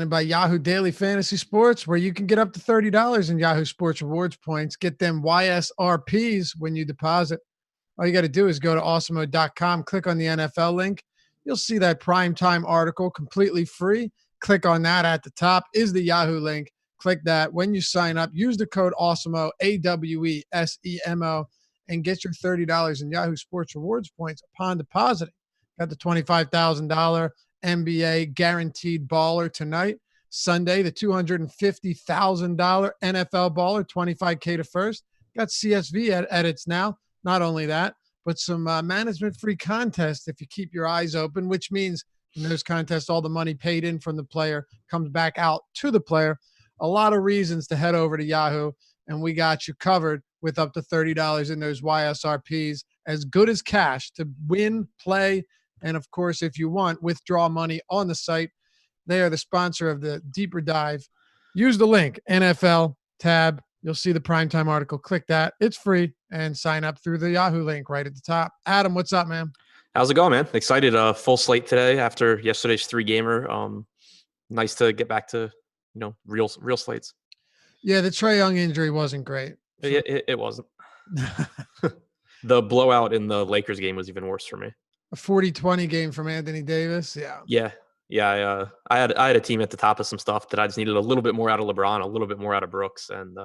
presented by Yahoo Daily Fantasy Sports, where you can get up to $30 in Yahoo Sports Rewards points. Get them YSRPs when you deposit. All you got to do is go to awesemo.com, click on the NFL link. You'll see that primetime article completely free. Click on that. At the top is the Yahoo link. Click that. When you sign up, use the code AWESEMO, AWESEMO, and get your $30 in Yahoo Sports Rewards points upon depositing. Got the $25,000 NBA guaranteed baller tonight. Sunday, the $250,000 NFL baller, $25K to first. Got CSV edits now. Not only that, but some management-free contests if you keep your eyes open, which means in those contests, all the money paid in from the player comes back out to the player. A lot of reasons to head over to Yahoo, and we got you covered with up to $30 in those YSRPs, as good as cash to win, play, and, of course, if you want, withdraw money on the site. They are the sponsor of the Deeper Dive. Use the link, NFL tab. You'll see the primetime article. Click that. It's free, and sign up through the Yahoo link right at the top. Adam, what's up, man? How's it going, man? Excited. Full slate today after yesterday's 3-gamer. Nice to get back to real slates. Yeah, the Trae Young injury wasn't great. It wasn't. The blowout in the Lakers game was even worse for me. A 40-20 game from Anthony Davis. Yeah. I had a team at the top of some stuff that I just needed a little bit more out of LeBron, a little bit more out of Brooks, and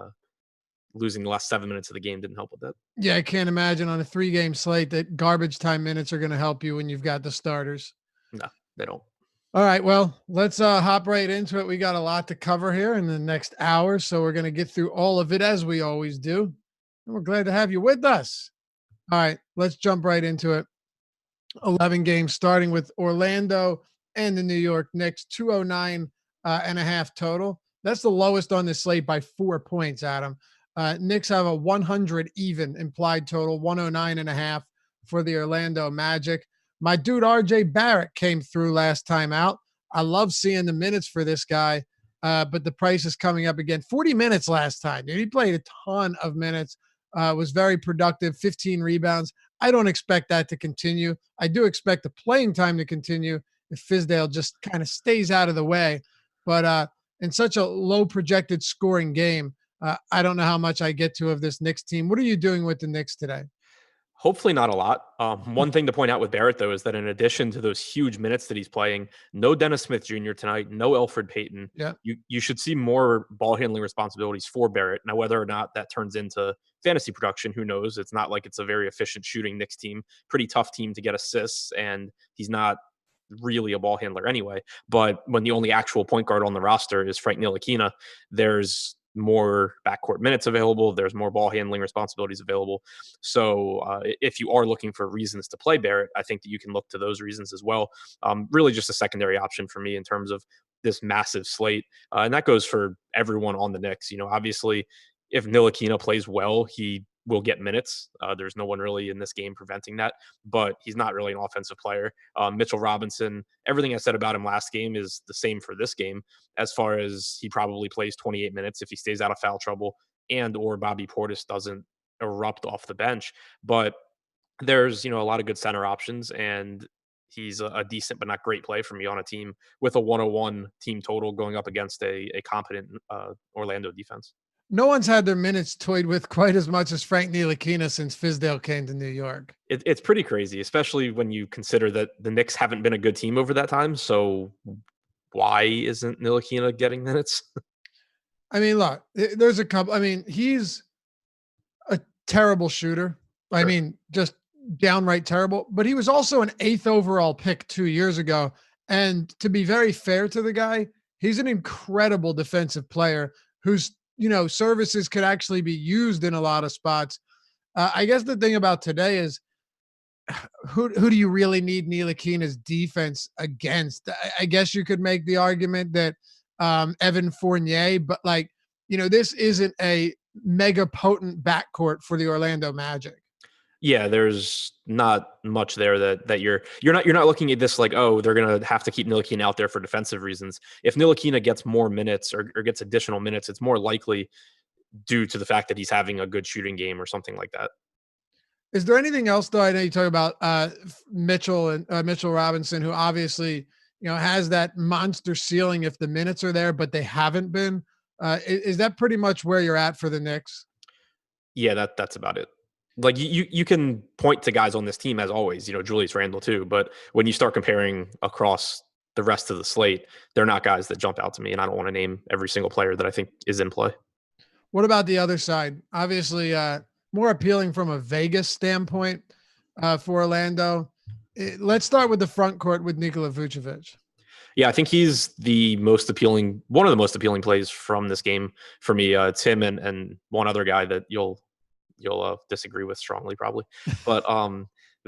losing the last 7 minutes of the game didn't help with that. Yeah, I can't imagine on a 3-game slate that garbage time minutes are going to help you when you've got the starters. No, they don't. All right, well, let's hop right into it. We got a lot to cover here in the next hour, so we're going to get through all of it as we always do. And we're glad to have you with us. All right, let's jump right into it. 11 games, starting with Orlando and the New York Knicks, 209 and a half total. That's the lowest on this slate by 4 points, Adam. Knicks have a 100 even implied total, 109 and a half for the Orlando Magic. My dude RJ Barrett came through last time out. I love seeing the minutes for this guy, but the price is coming up again. 40 minutes last time. Dude, he played a ton of minutes, was very productive, 15 rebounds. I don't expect that to continue. I do expect the playing time to continue if Fizdale just kind of stays out of the way. But in such a low projected scoring game, I don't know how much I get to of this Knicks team. What are you doing with the Knicks today? Hopefully not a lot. One thing to point out with Barrett, though, is that in addition to those huge minutes that he's playing, no Dennis Smith Jr. tonight, no Elfrid Payton. Yeah. You should see more ball handling responsibilities for Barrett. Now, whether or not that turns into fantasy production, who knows? It's not like it's a very efficient shooting Knicks team. Pretty tough team to get assists, and he's not really a ball handler anyway. But when the only actual point guard on the roster is Frank Ntilikina, there's more backcourt minutes available. There's more ball handling responsibilities available. So if you are looking for reasons to play Barrett, I think that you can look to those reasons as well. Really just a secondary option for me in terms of this massive slate. And that goes for everyone on the Knicks. Obviously, if Ntilikina plays well, he will get minutes. There's no one really in this game preventing that, but he's not really an offensive player. Mitchell Robinson, everything I said about him last game is the same for this game, as far as he probably plays 28 minutes if he stays out of foul trouble and or Bobby Portis doesn't erupt off the bench. But there's, a lot of good center options, and he's a decent but not great play for me on a team with a 101 team total going up against a competent Orlando defense. No one's had their minutes toyed with quite as much as Frank Ntilikina since Fizdale came to New York. It's pretty crazy, especially when you consider that the Knicks haven't been a good team over that time. So why isn't Ntilikina getting minutes? I mean, look, there's a couple. I mean, he's a terrible shooter. Sure. I mean, just downright terrible. But he was also an 8th overall pick 2 years ago. And to be very fair to the guy, he's an incredible defensive player who's, services could actually be used in a lot of spots. I guess the thing about today is who do you really need Ntilikina's defense against? I guess you could make the argument that Evan Fournier, but this isn't a mega potent backcourt for the Orlando Magic. Yeah, there's not much there that you're not looking at this like, oh, they're gonna have to keep Ntilikina out there for defensive reasons. If Ntilikina gets more minutes or gets additional minutes, it's more likely due to the fact that he's having a good shooting game or something like that. Is there anything else though? I know you talk about Mitchell Robinson, who obviously has that monster ceiling if the minutes are there, but they haven't been. Is that pretty much where you're at for the Knicks? Yeah, that's about it. Like you can point to guys on this team as always, Julius Randle too, but when you start comparing across the rest of the slate, they're not guys that jump out to me, and I don't want to name every single player that I think is in play. What about the other side? Obviously, more appealing from a Vegas standpoint for Orlando. Let's start with the front court with Nikola Vucevic. Yeah, I think he's one of the most appealing plays from this game for me. It's him and one other guy that you'll disagree with strongly probably, but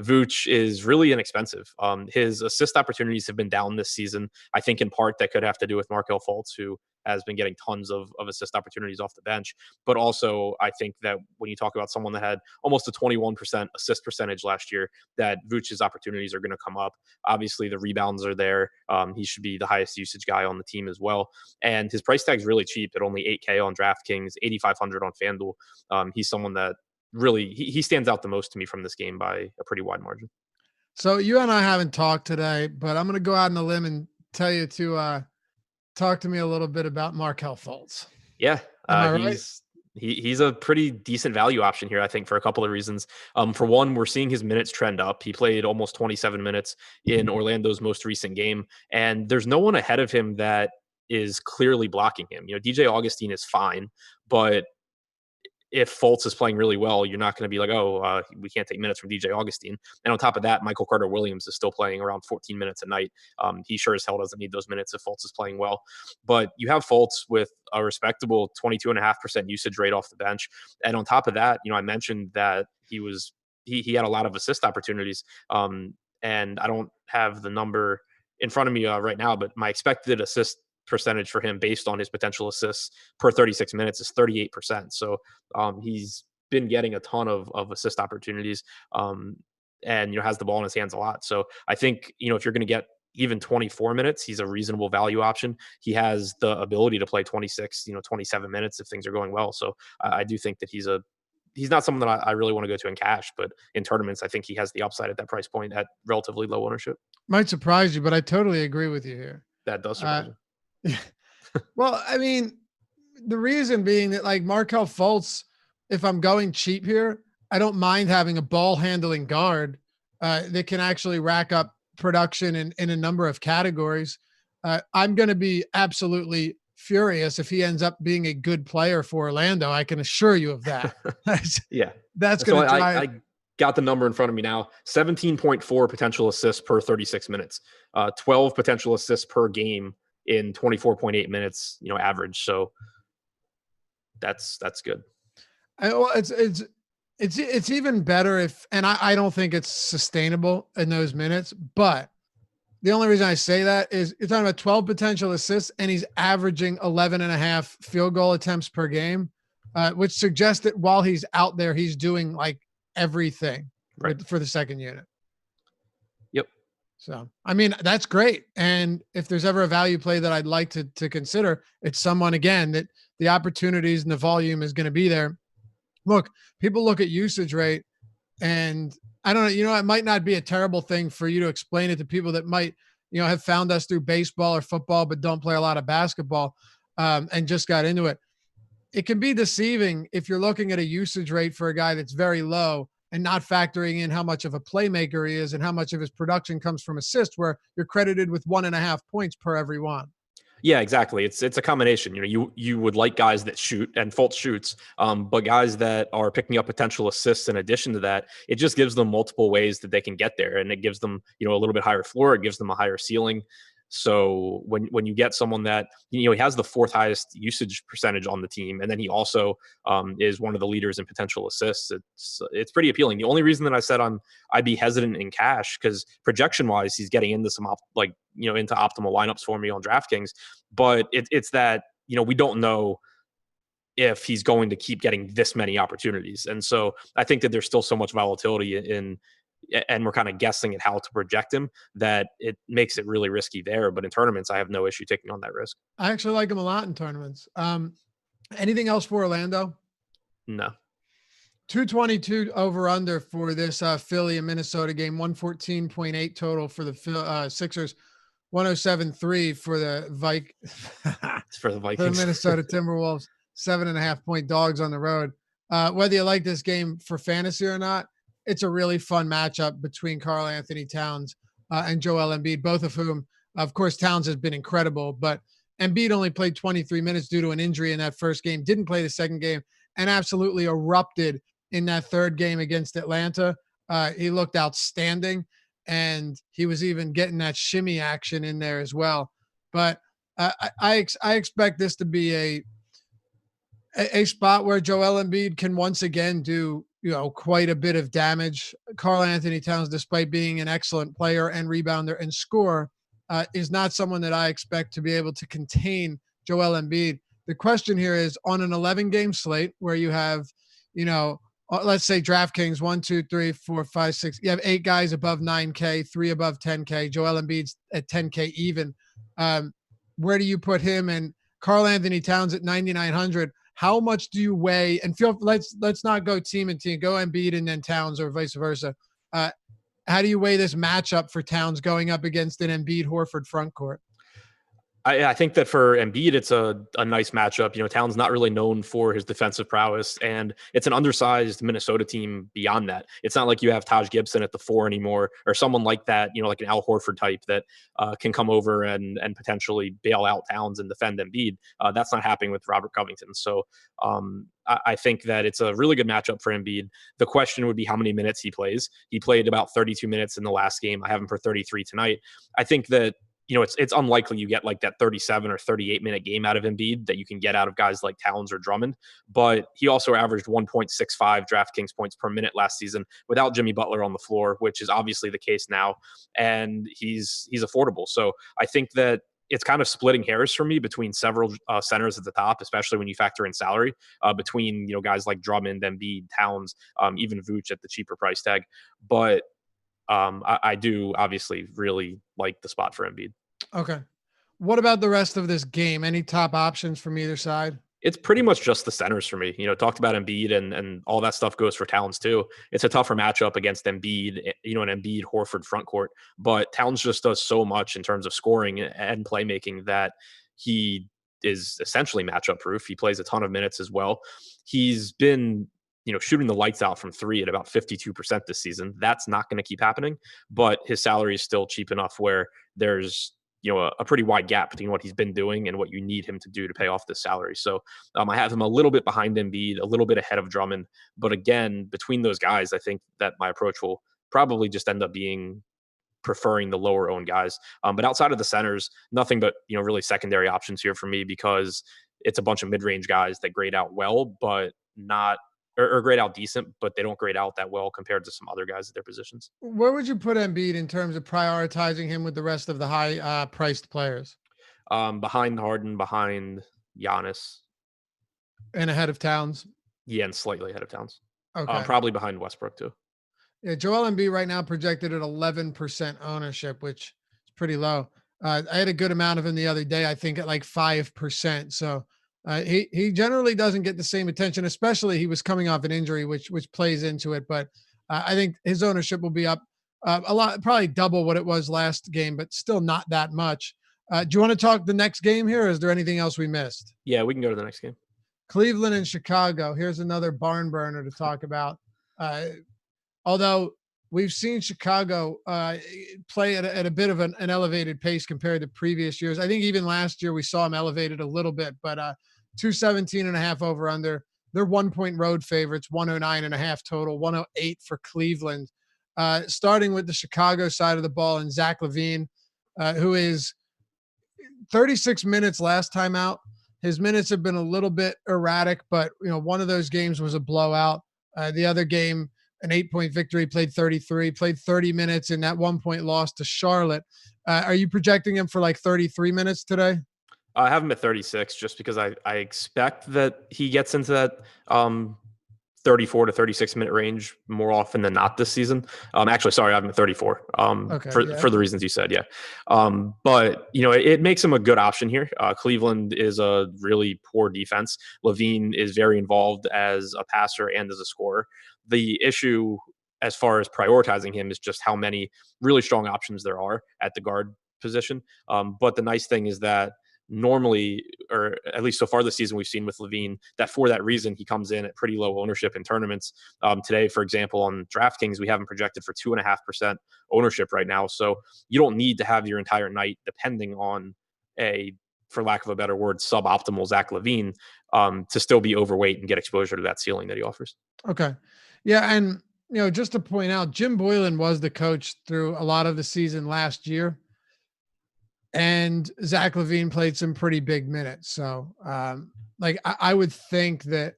Vooch is really inexpensive. His assist opportunities have been down this season. I think in part that could have to do with Markelle Fultz, who has been getting tons of assist opportunities off the bench. But also, I think that when you talk about someone that had almost a 21% assist percentage last year, that Vooch's opportunities are going to come up. Obviously, the rebounds are there. He should be the highest usage guy on the team as well. And his price tag is really cheap at only $8K on DraftKings, $8,500 on FanDuel. He's someone that really he stands out the most to me from this game by a pretty wide margin. So you and I haven't talked today, but I'm going to go out on a limb and tell you to talk to me a little bit about Markelle Fultz. Yeah, Am I right? he's a pretty decent value option here, I think, for a couple of reasons. For one, we're seeing his minutes trend up. He played almost 27 minutes in Orlando's most recent game, and there's no one ahead of him that is clearly blocking him. DJ Augustine is fine, but if Fultz is playing really well, you're not going to be like, we can't take minutes from DJ Augustine. And on top of that, Michael Carter-Williams is still playing around 14 minutes a night. He sure as hell doesn't need those minutes if Fultz is playing well. But you have Fultz with a respectable 22.5% usage rate off the bench. And on top of that, I mentioned that he had a lot of assist opportunities. And I don't have the number in front of me right now, but my expected assist percentage for him based on his potential assists per 36 minutes is 38%. So he's been getting a ton of assist opportunities, and has the ball in his hands a lot. So I think if you're going to get even 24 minutes, he's a reasonable value option. He has the ability to play 26, 27 minutes if things are going well. So I do think that he's not someone that I really want to go to in cash, but in tournaments, I think he has the upside at that price point at relatively low ownership. Might surprise you, but I totally agree with you here. That does surprise me. Well, I mean, the reason being that like Markelle Fultz, if I'm going cheap here, I don't mind having a ball handling guard that can actually rack up production in a number of categories. I'm going to be absolutely furious if he ends up being a good player for Orlando. I can assure you of that. Yeah. That's going to drive. I got the number in front of me now. 17.4 potential assists per 36 minutes, 12 potential assists per game in 24.8 minutes, average. So that's good. Well, it's even better if, and I don't think it's sustainable in those minutes, but the only reason I say that is you're talking about 12 potential assists and he's averaging 11 and a half field goal attempts per game, which suggests that while he's out there, he's doing like everything for the second unit. Yep. So, I mean, that's great. And if there's ever a value play that I'd like to consider, it's someone, again, that the opportunities and the volume is going to be there. Look, people look at usage rate, and I don't know, it might not be a terrible thing for you to explain it to people that might, have found us through baseball or football, but don't play a lot of basketball and just got into it. It can be deceiving if you're looking at a usage rate for a guy that's very low and not factoring in how much of a playmaker he is and how much of his production comes from assists, where you're credited with 1.5 points per every one. Yeah, exactly. It's a combination. You would like guys that shoot, and Fultz shoots, but guys that are picking up potential assists in addition to that, it just gives them multiple ways that they can get there, and it gives them a little bit higher floor. It gives them a higher ceiling. So when you get someone that he has the fourth highest usage percentage on the team, and then he also is one of the leaders in potential assists, it's pretty appealing. The only reason that I said I'd be hesitant in cash, because projection wise he's getting into some into optimal lineups for me on DraftKings, but it's that we don't know if he's going to keep getting this many opportunities, and so I think that there's still so much volatility and we're kind of guessing at how to project him that it makes it really risky there. But in tournaments, I have no issue taking on that risk. I actually like him a lot in tournaments. Anything else for Orlando? No. 222 over under for this Philly and Minnesota game, 114.8 total for the Sixers. 107.3 for the It's for the for the Vikings. Minnesota Timberwolves, 7.5-point dogs on the road. Whether you like this game for fantasy or not, it's a really fun matchup between Karl Anthony Towns and Joel Embiid, both of whom, of course, Towns has been incredible, but Embiid only played 23 minutes due to an injury in that first game, didn't play the second game, and absolutely erupted in that third game against Atlanta. He looked outstanding, and he was even getting that shimmy action in there as well. But I expect this to be a spot where Joel Embiid can once again do quite a bit of damage. Karl Anthony Towns, despite being an excellent player and rebounder and scorer, is not someone that I expect to be able to contain Joel Embiid. The question here is on an 11-game slate where you have, let's say DraftKings 1, 2, 3, 4, 5, 6. You have 8 guys above 9K, 3 above 10K. Joel Embiid's at 10K even. Where do you put him? And Karl Anthony Towns at 9,900. How much do you weigh? And let's not go team and team. Go Embiid and then Towns, or vice versa. How do you weigh this matchup for Towns going up against an Embiid Horford front court? I think that for Embiid, it's a nice matchup. Towns not really known for his defensive prowess, and it's an undersized Minnesota team beyond that. It's not like you have Taj Gibson at the 4 anymore, or someone like that, like an Al Horford type that can come over and potentially bail out Towns and defend Embiid. That's not happening with Robert Covington. So I think that it's a really good matchup for Embiid. The question would be how many minutes he plays. He played about 32 minutes in the last game. I have him for 33 tonight. I think that it's unlikely you get like that 37 or 38-minute game out of Embiid that you can get out of guys like Towns or Drummond. But he also averaged 1.65 DraftKings points per minute last season without Jimmy Butler on the floor, which is obviously the case now. And he's affordable. So I think that it's kind of splitting hairs for me between several centers at the top, especially when you factor in salary, between guys like Drummond, Embiid, Towns, even Vooch at the cheaper price tag. But I do obviously really like the spot for Embiid. Okay. What about the rest of this game? Any top options from either side? It's pretty much just the centers for me. Talked about Embiid and all that stuff goes for Towns too. It's a tougher matchup against Embiid, an Embiid Horford front court, but Towns just does so much in terms of scoring and playmaking that he is essentially matchup proof. He plays a ton of minutes as well. He's been shooting the lights out from 3 at about 52% this season. That's not going to keep happening, but his salary is still cheap enough where there's a pretty wide gap between what he's been doing and what you need him to do to pay off this salary. So I have him a little bit behind Embiid, a little bit ahead of Drummond. But again, between those guys, I think that my approach will probably just end up being preferring the lower owned guys. But outside of the centers, nothing but, really secondary options here for me because it's a bunch of mid-range guys that grade out well, but not or grade out decent, but they don't grade out that well compared to some other guys at their positions. Where would you put Embiid in terms of prioritizing him with the rest of the high priced players? Behind Harden, behind Giannis. And ahead of Towns? Yeah, and slightly ahead of Towns. Okay. Probably behind Westbrook too. Yeah, Joel Embiid right now projected at 11% ownership, which is pretty low. I had a good amount of him the other day, I think at like 5%. So he generally doesn't get the same attention, especially he was coming off an injury, which plays into it. But I think his ownership will be up a lot, probably double what it was last game, but still not that much. Do you want to talk the next game here? Or is there anything else we missed? Yeah, we can go to the next game. Cleveland and Chicago. Here's another barn burner to talk about. Although we've seen Chicago play at a bit of an elevated pace compared to previous years. I think even last year we saw them elevated a little bit, but 217.5 over under. They're 1-point road favorites, 109.5 total, 108 for Cleveland. Starting with the Chicago side of the ball and Zach LaVine, who is 36 minutes last time out. His minutes have been a little bit erratic, but one of those games was a blowout. The other game, an 8-point victory, played 33, played 30 minutes in that 1-point loss to Charlotte. Are you projecting him for like 33 minutes today? I have him at 36 just because I expect that he gets into that 34 to 36 minute range more often than not this season. Actually, sorry, I have him at 34 for the reasons you said. Yeah. But it makes him a good option here. Cleveland is a really poor defense. LaVine is very involved as a passer and as a scorer. The issue as far as prioritizing him is just how many really strong options there are at the guard position. But the nice thing is that normally, or at least so far this season, we've seen with Levine that for that reason, he comes in at pretty low ownership in tournaments. Today, for example, on DraftKings, we have him projected for 2.5% ownership right now. So you don't need to have your entire night depending on a, for lack of a better word, suboptimal Zach Levine to still be overweight and get exposure to that ceiling that he offers. Okay. Yeah. And, just to point out, Jim Boylan was the coach through a lot of the season last year. And Zach Levine played some pretty big minutes. So, I would think that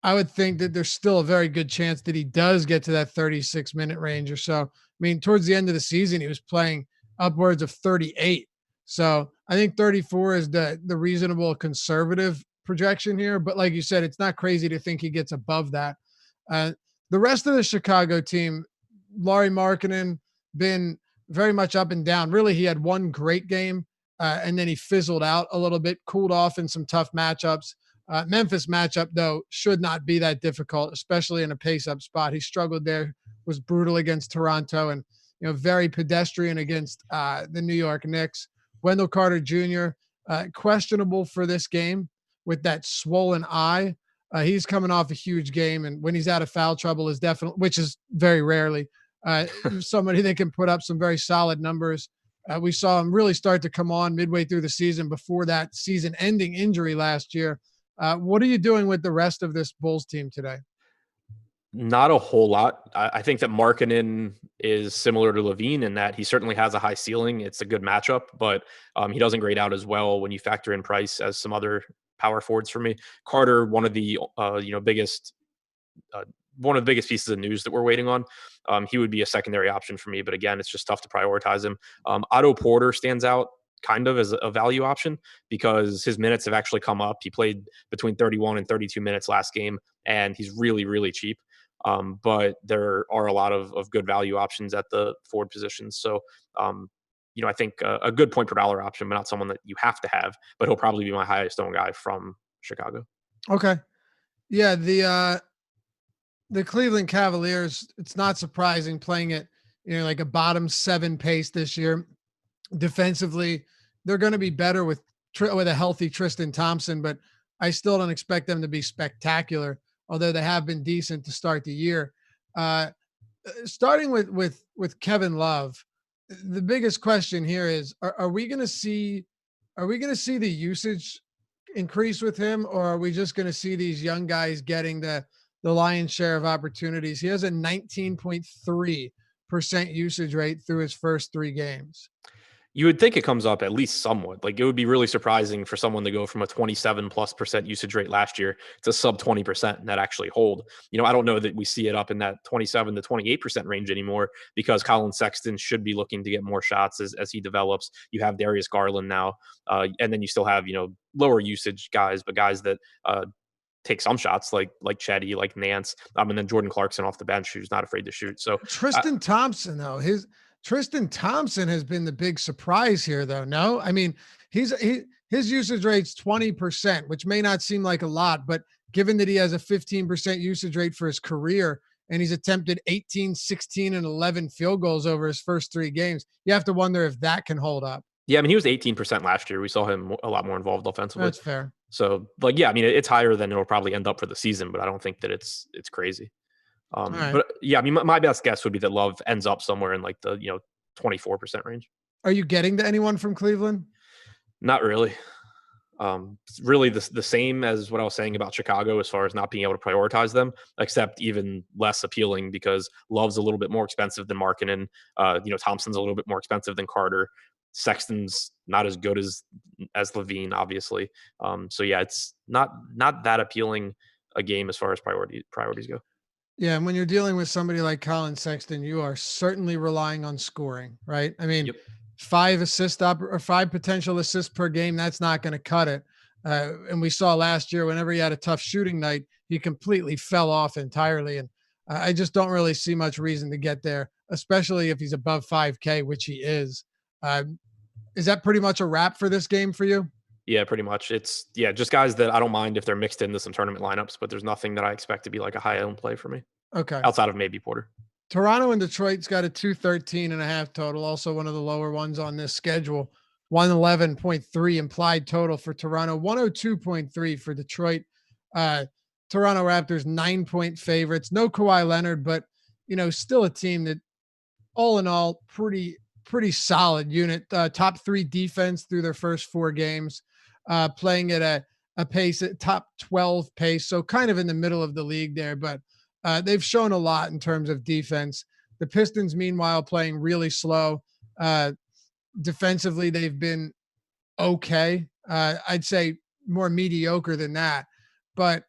there's still a very good chance that he does get to that 36-minute range or so. I mean, towards the end of the season, he was playing upwards of 38. So I think 34 is the reasonable conservative projection here. But like you said, it's not crazy to think he gets above that. Uh, the rest of the Chicago team, Lauri Markkanen, been very much up and down. Really, he had one great game, and then he fizzled out a little bit, cooled off in some tough matchups. Memphis matchup, though, should not be that difficult, especially in a pace-up spot. He struggled there, was brutal against Toronto, and very pedestrian against the New York Knicks. Wendell Carter Jr., questionable for this game with that swollen eye. He's coming off a huge game, and when he's out of foul trouble is definitely, which is very rarely, somebody that can put up some very solid numbers. We saw him really start to come on midway through the season before that season-ending injury last year. What are you doing with the rest of this Bulls team today? Not a whole lot. I think that Markkanen is similar to Levine in that he certainly has a high ceiling. It's a good matchup, but he doesn't grade out as well when you factor in price as some other power forwards for me. Carter, one of the biggest pieces of news that we're waiting on. He would be a secondary option for me, but again, it's just tough to prioritize him. Otto Porter stands out kind of as a value option because his minutes have actually come up. He played between 31 and 32 minutes last game, and he's really, really cheap. But there are a lot of good value options at the forward positions. So, I think a good point per dollar option, but not someone that you have to have, but he'll probably be my highest owned guy from Chicago. Okay. Yeah. The Cleveland Cavaliers, it's not surprising playing it, like a bottom 7 pace this year. Defensively, they're going to be better with a healthy Tristan Thompson, but I still don't expect them to be spectacular, although they have been decent to start the year. Starting with Kevin Love, the biggest question here is: Are we going to see the usage increase with him, or are we just going to see these young guys getting the lion's share of opportunities? He has a 19.3% usage rate through his first 3 games. You would think it comes up at least somewhat. Like it would be really surprising for someone to go from a 27+% usage rate last year to sub 20% and that actually hold. I don't know that we see it up in that 27 to 28% range anymore because Colin Sexton should be looking to get more shots as he develops. You have Darius Garland now, and then you still have lower usage guys, but guys that take some shots like Chetty, like Nance, and then Jordan Clarkson off the bench who's not afraid to shoot. So Tristan Thompson, though, Tristan Thompson has been the big surprise here, though. No, I mean, his usage rate's 20%, which may not seem like a lot, but given that he has a 15% usage rate for his career and he's attempted 18, 16, and 11 field goals over his first 3 games, you have to wonder if that can hold up. Yeah, I mean, he was 18% last year. We saw him a lot more involved offensively. That's fair. So, it's higher than it'll probably end up for the season, but I don't think that it's crazy. Right. But yeah, I mean, my best guess would be that Love ends up somewhere in like the 24% range. Are you getting to anyone from Cleveland? Not really. It's really the same as what I was saying about Chicago as far as not being able to prioritize them, except even less appealing because Love's a little bit more expensive than Markkanen. Thompson's a little bit more expensive than Carter. Sexton's not as good as Levine, obviously. So yeah, it's not that appealing a game as far as priorities go. Yeah, and when you're dealing with somebody like Colin Sexton, you are certainly relying on scoring, right? I mean, Yep. 5 potential assists per game, that's not going to cut it. And we saw last year, whenever he had a tough shooting night, he completely fell off entirely. And I just don't really see much reason to get there, especially if he's above 5K, which he is. Is that pretty much a wrap for this game for you? Yeah, pretty much. It's just guys that I don't mind if they're mixed into some tournament lineups, but there's nothing that I expect to be like a high owned play for me. Okay. Outside of maybe Porter. Toronto and Detroit's got a 213.5 total, also one of the lower ones on this schedule. 111.3 implied total for Toronto, 102.3 for Detroit. Uh, Toronto Raptors 9-point favorites. No Kawhi Leonard, but still a team that all in all pretty solid unit. Top 3 defense through their first 4 games, playing at a pace at top 12 pace, so kind of in the middle of the league there, but they've shown a lot in terms of defense. The Pistons, meanwhile, playing really slow. Defensively, they've been okay. I'd say more mediocre than that. But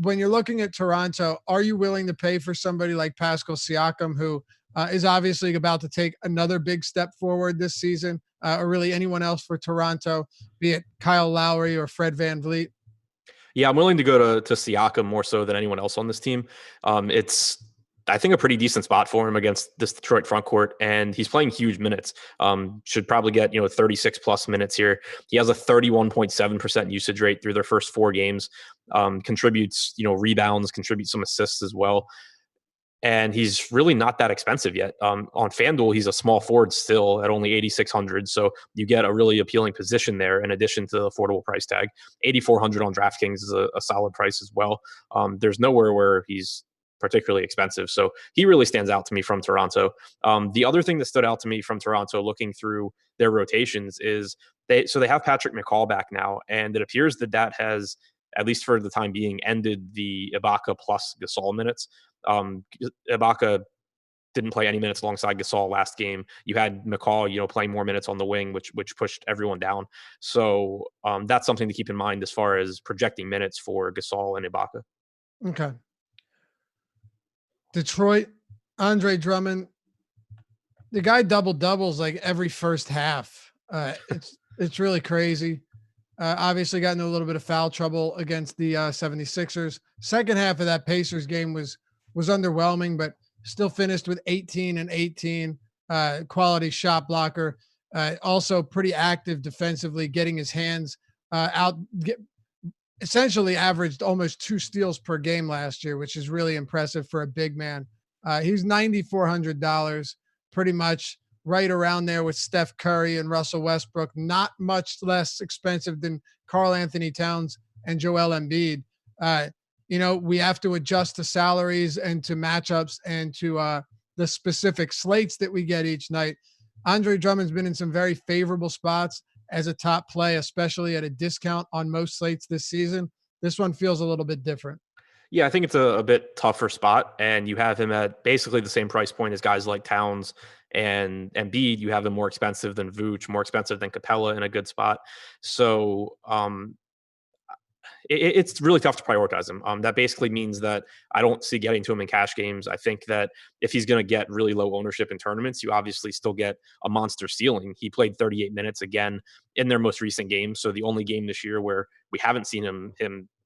when you're looking at Toronto, are you willing to pay for somebody like Pascal Siakam, who is obviously about to take another big step forward this season, or really anyone else for Toronto, be it Kyle Lowry or Fred VanVleet? Yeah, I'm willing to go to Siakam more so than anyone else on this team. It's I think a pretty decent spot for him against this Detroit front court, and he's playing huge minutes. Should probably get 36 plus minutes here. He has a 31.7% usage rate through their first 4 games. Contributes rebounds, contributes some assists as well. And he's really not that expensive yet. On FanDuel, he's a small forward still at only 8,600. So you get a really appealing position there in addition to the affordable price tag. 8,400 on DraftKings is a solid price as well. There's nowhere where he's particularly expensive. So he really stands out to me from Toronto. The other thing that stood out to me from Toronto looking through their rotations is they have Patrick McCall back now. And it appears that has, at least for the time being, ended the Ibaka plus Gasol minutes. Ibaka didn't play any minutes alongside Gasol last game. You had McCall, playing more minutes on the wing, which pushed everyone down. So that's something to keep in mind as far as projecting minutes for Gasol and Ibaka. Okay. Detroit, Andre Drummond, the guy doubles like every first half. It's really crazy. Obviously got into a little bit of foul trouble against the 76ers. Second half of that Pacers game was underwhelming, but still finished with 18 and 18. Quality shot blocker. Also pretty active defensively, getting his hands out. Essentially averaged almost 2 steals per game last year, which is really impressive for a big man. He's $9,400, pretty much right around there with Steph Curry and Russell Westbrook, not much less expensive than Karl Anthony Towns and Joel Embiid. We have to adjust to salaries and to matchups and to the specific slates that we get each night. Andre Drummond's been in some very favorable spots as a top play, especially at a discount on most slates this season. This one feels a little bit different. Yeah, I think it's a bit tougher spot, and you have him at basically the same price point as guys like Towns and Embiid. You have him more expensive than Vooch, more expensive than Capella in a good spot. So it's really tough to prioritize him. That basically means that I don't see getting to him in cash games. I think that if he's going to get really low ownership in tournaments, you obviously still get a monster ceiling. He played 38 minutes again in their most recent game. So the only game this year where we haven't seen him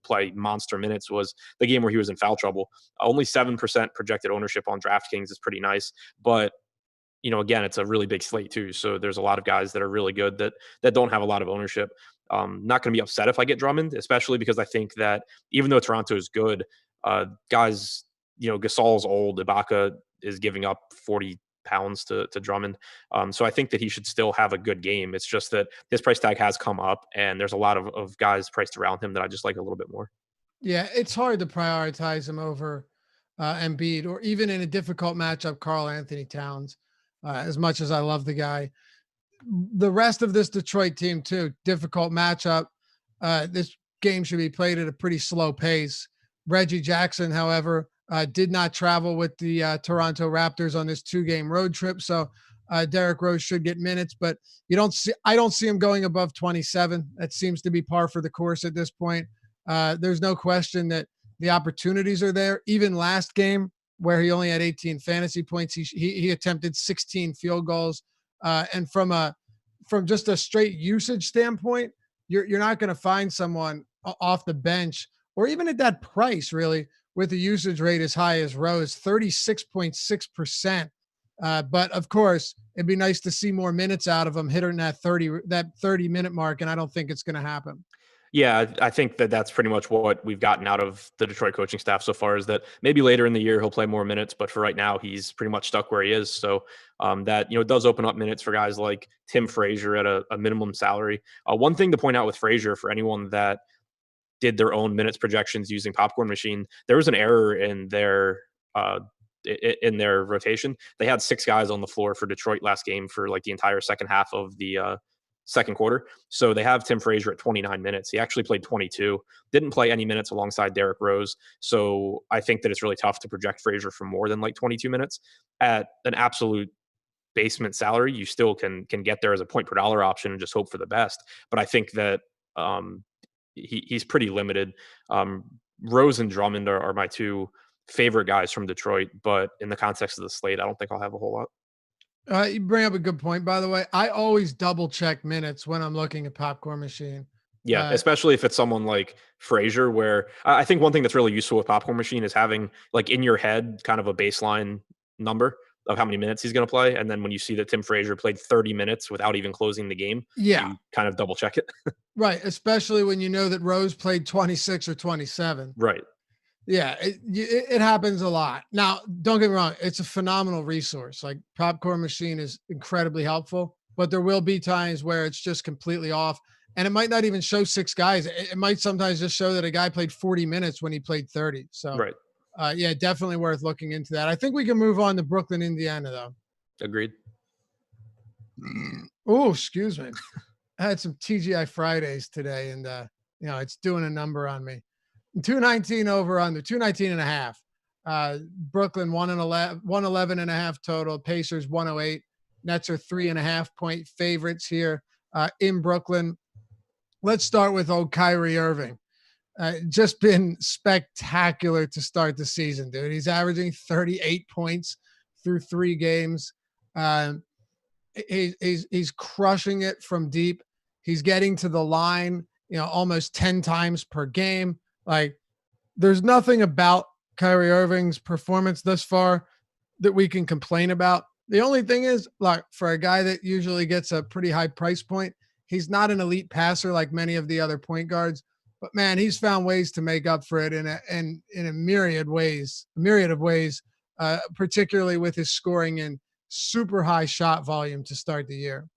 play monster minutes was the game where he was in foul trouble. Only 7% projected ownership on DraftKings is pretty nice, but again, it's a really big slate too. So there's a lot of guys that are really good that don't have a lot of ownership. Not going to be upset if I get Drummond, especially because I think that even though Toronto is good, guys, Gasol's old, Ibaka is giving up 40 pounds to Drummond. So I think that he should still have a good game. It's just that his price tag has come up and there's a lot of guys priced around him that I just like a little bit more. Yeah, it's hard to prioritize him over Embiid or even in a difficult matchup, Karl Anthony Towns. As much as I love the guy, the rest of this Detroit team too, difficult matchup. This game should be played at a pretty slow pace. Reggie Jackson, however, did not travel with the Toronto Raptors on this 2-game road trip. So Derrick Rose should get minutes, but I don't see him going above 27. That seems to be par for the course at this point. There's no question that the opportunities are there. Even last game, where he only had 18 fantasy points, he attempted 16 field goals. And from just a straight usage standpoint, you're not going to find someone off the bench or even at that price really with a usage rate as high as Rose, 36.6%. But of course, it'd be nice to see more minutes out of him hitting that 30 minute mark, and I don't think it's going to happen. Yeah, I think that that's pretty much what we've gotten out of the Detroit coaching staff so far is that maybe later in the year he'll play more minutes, but for right now he's pretty much stuck where he is. So that does open up minutes for guys like Tim Frazier at a minimum salary. One thing to point out with Frazier for anyone that did their own minutes projections using Popcorn Machine, there was an error uh, in their rotation. They had 6 guys on the floor for Detroit last game for like the entire second half of the second quarter. So they have Tim Frazier at 29 minutes. He actually played 22, didn't play any minutes alongside Derrick Rose. So I think that it's really tough to project Frazier for more than like 22 minutes at an absolute basement salary. You still can get there as a point per dollar option and just hope for the best. But I think that um, he's pretty limited. Rose and Drummond are my 2 favorite guys from Detroit, but in the context of the slate, I don't think I'll have a whole lot. You bring up a good point, by the way. I always double check minutes when I'm looking at Popcorn Machine. Yeah, especially if it's someone like Frazier, where I think one thing that's really useful with Popcorn Machine is having like in your head kind of a baseline number of how many minutes he's going to play. And then when you see that Tim Frazier played 30 minutes without even closing the game, yeah, you kind of double check it. right. Especially when you know that Rose played 26 or 27. Right. Yeah, it happens a lot. Now, don't get me wrong; it's a phenomenal resource. Like Popcorn Machine is incredibly helpful, but there will be times where it's just completely off, and it might not even show 6 guys. It might sometimes just show that a guy played 40 minutes when he played 30. So, Right. Yeah, definitely worth looking into that. I think we can move on to Brooklyn, Indiana, though. Agreed. Oh, excuse me. I had some TGI Fridays today, and it's doing a number on me. 219 over under 219 and a half. Brooklyn 111 and a half total. Pacers 108. Nets are 3.5 point favorites here in Brooklyn. Let's start with old Kyrie Irving. Just been spectacular to start the season, dude. He's averaging 38 points through 3 games. He's crushing it from deep. He's getting to the line, almost 10 times per game. Like, there's nothing about Kyrie Irving's performance thus far that we can complain about. The only thing is, like, for a guy that usually gets a pretty high price point, he's not an elite passer like many of the other point guards. But man, he's found ways to make up for it in a myriad of ways, particularly with his scoring and super high shot volume to start the year.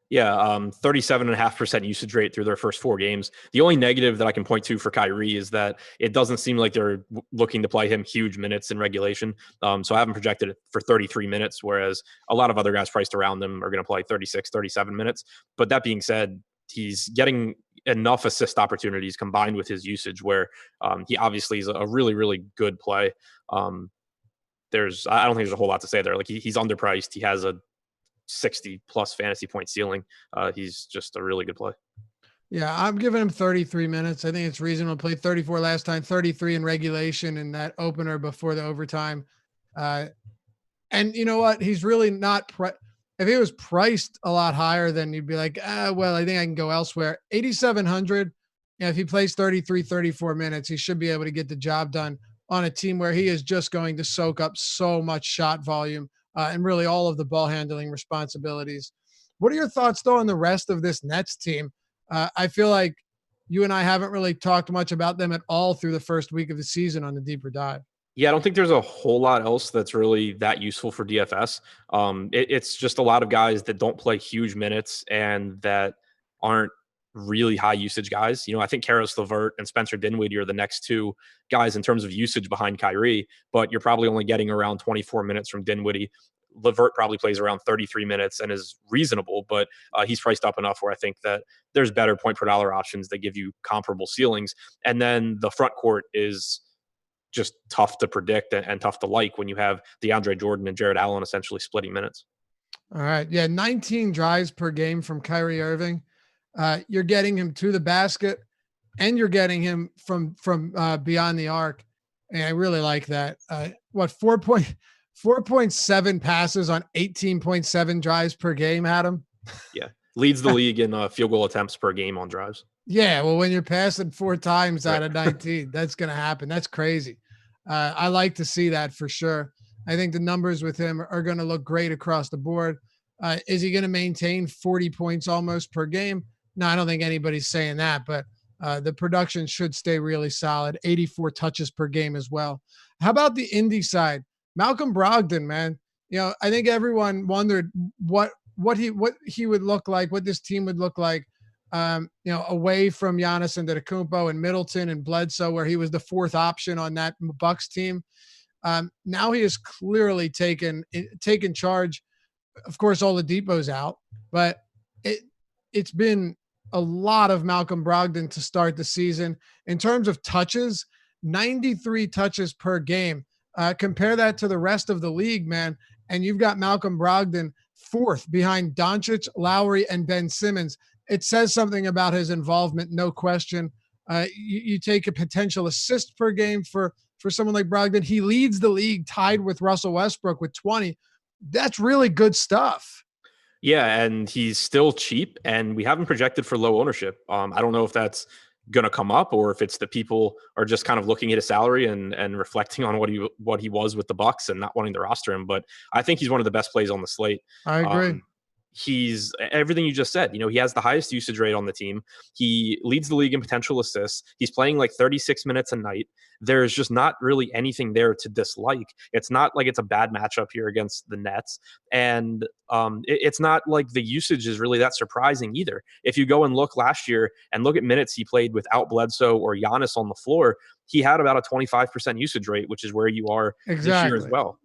Yeah, 37.5% usage rate through their first 4 games. The only negative that I can point to for Kyrie is that it doesn't seem like they're looking to play him huge minutes in regulation. So I haven't projected it for 33 minutes, whereas a lot of other guys priced around them are going to play 36, 37 minutes. But that being said, he's getting enough assist opportunities combined with his usage where he obviously is a really, really good play. I don't think there's a whole lot to say there. Like he's underpriced. He has a 60 plus fantasy point ceiling. He's just a really good play. Yeah, I'm giving him 33 minutes. I think it's reasonable. Played 34 last time, 33 in regulation in that opener before the overtime. And you know what? He's really not if he was priced a lot higher, then you'd be like, well, I think I can go elsewhere. 8,700. If he plays 33, 34 minutes, he should be able to get the job done on a team where he is just going to soak up so much shot volume and really all of the ball handling responsibilities. What are your thoughts, though, on the rest of this Nets team? I feel like you and I haven't really talked much about them at all through the first week of the season on the deeper dive. Yeah, I don't think there's a whole lot else that's really that useful for DFS. It's just a lot of guys that don't play huge minutes and that aren't really high usage guys. I think Karis LeVert and Spencer Dinwiddie are the next 2 guys in terms of usage behind Kyrie, but you're probably only getting around 24 minutes from Dinwiddie. LeVert probably plays around 33 minutes and is reasonable, but he's priced up enough where I think that there's better point per dollar options that give you comparable ceilings. And then the front court is just tough to predict and tough to like when you have DeAndre Jordan and Jared Allen essentially splitting minutes. All right. Yeah. 19 drives per game from Kyrie Irving. You're getting him to the basket and you're getting him from beyond the arc. And I really like that. 4.7 passes on 18.7 drives per game, Adam? Yeah. Leads the league in field goal attempts per game on drives. Yeah. Well, when you're passing 4 times out of 19, that's going to happen. That's crazy. I like to see that for sure. I think the numbers with him are going to look great across the board. Is he going to maintain 40 points almost per game? No, I don't think anybody's saying that, but The production should stay really solid. 84 touches per game as well. How about the Indy side? Malcolm Brogdon, man. I think everyone wondered what he would look like, what this team would look like, away from Giannis Antetokounmpo and Middleton and Bledsoe, where he was the fourth option on that Bucks team. Now he has clearly taken charge. Of course, Oladipo's out, but it's been a lot of Malcolm Brogdon to start the season. In terms of touches, 93 touches per game. Compare that to the rest of the league, man, and you've got Malcolm Brogdon fourth behind Doncic, Lowry, and Ben Simmons. It says something about his involvement, no question. You take a potential assist per game for someone like Brogdon. He leads the league tied with Russell Westbrook with 20. That's really good stuff. Yeah, and he's still cheap, and we haven't projected for low ownership. I don't know if that's going to come up or if it's the people are just kind of looking at his salary and reflecting on what he was with the Bucks and not wanting to roster him. But I think he's one of the best plays on the slate. I agree. He's everything you just said. He has the highest usage rate on the team. He leads the league in potential assists. He's playing like 36 minutes a night. There's just not really anything there to dislike. It's not like it's a bad matchup here against the Nets. And it's not like the usage is really that surprising either. If you go and look last year and look at minutes he played without Bledsoe or Giannis on the floor, he had about a 25% usage rate, which is where you are this year as well.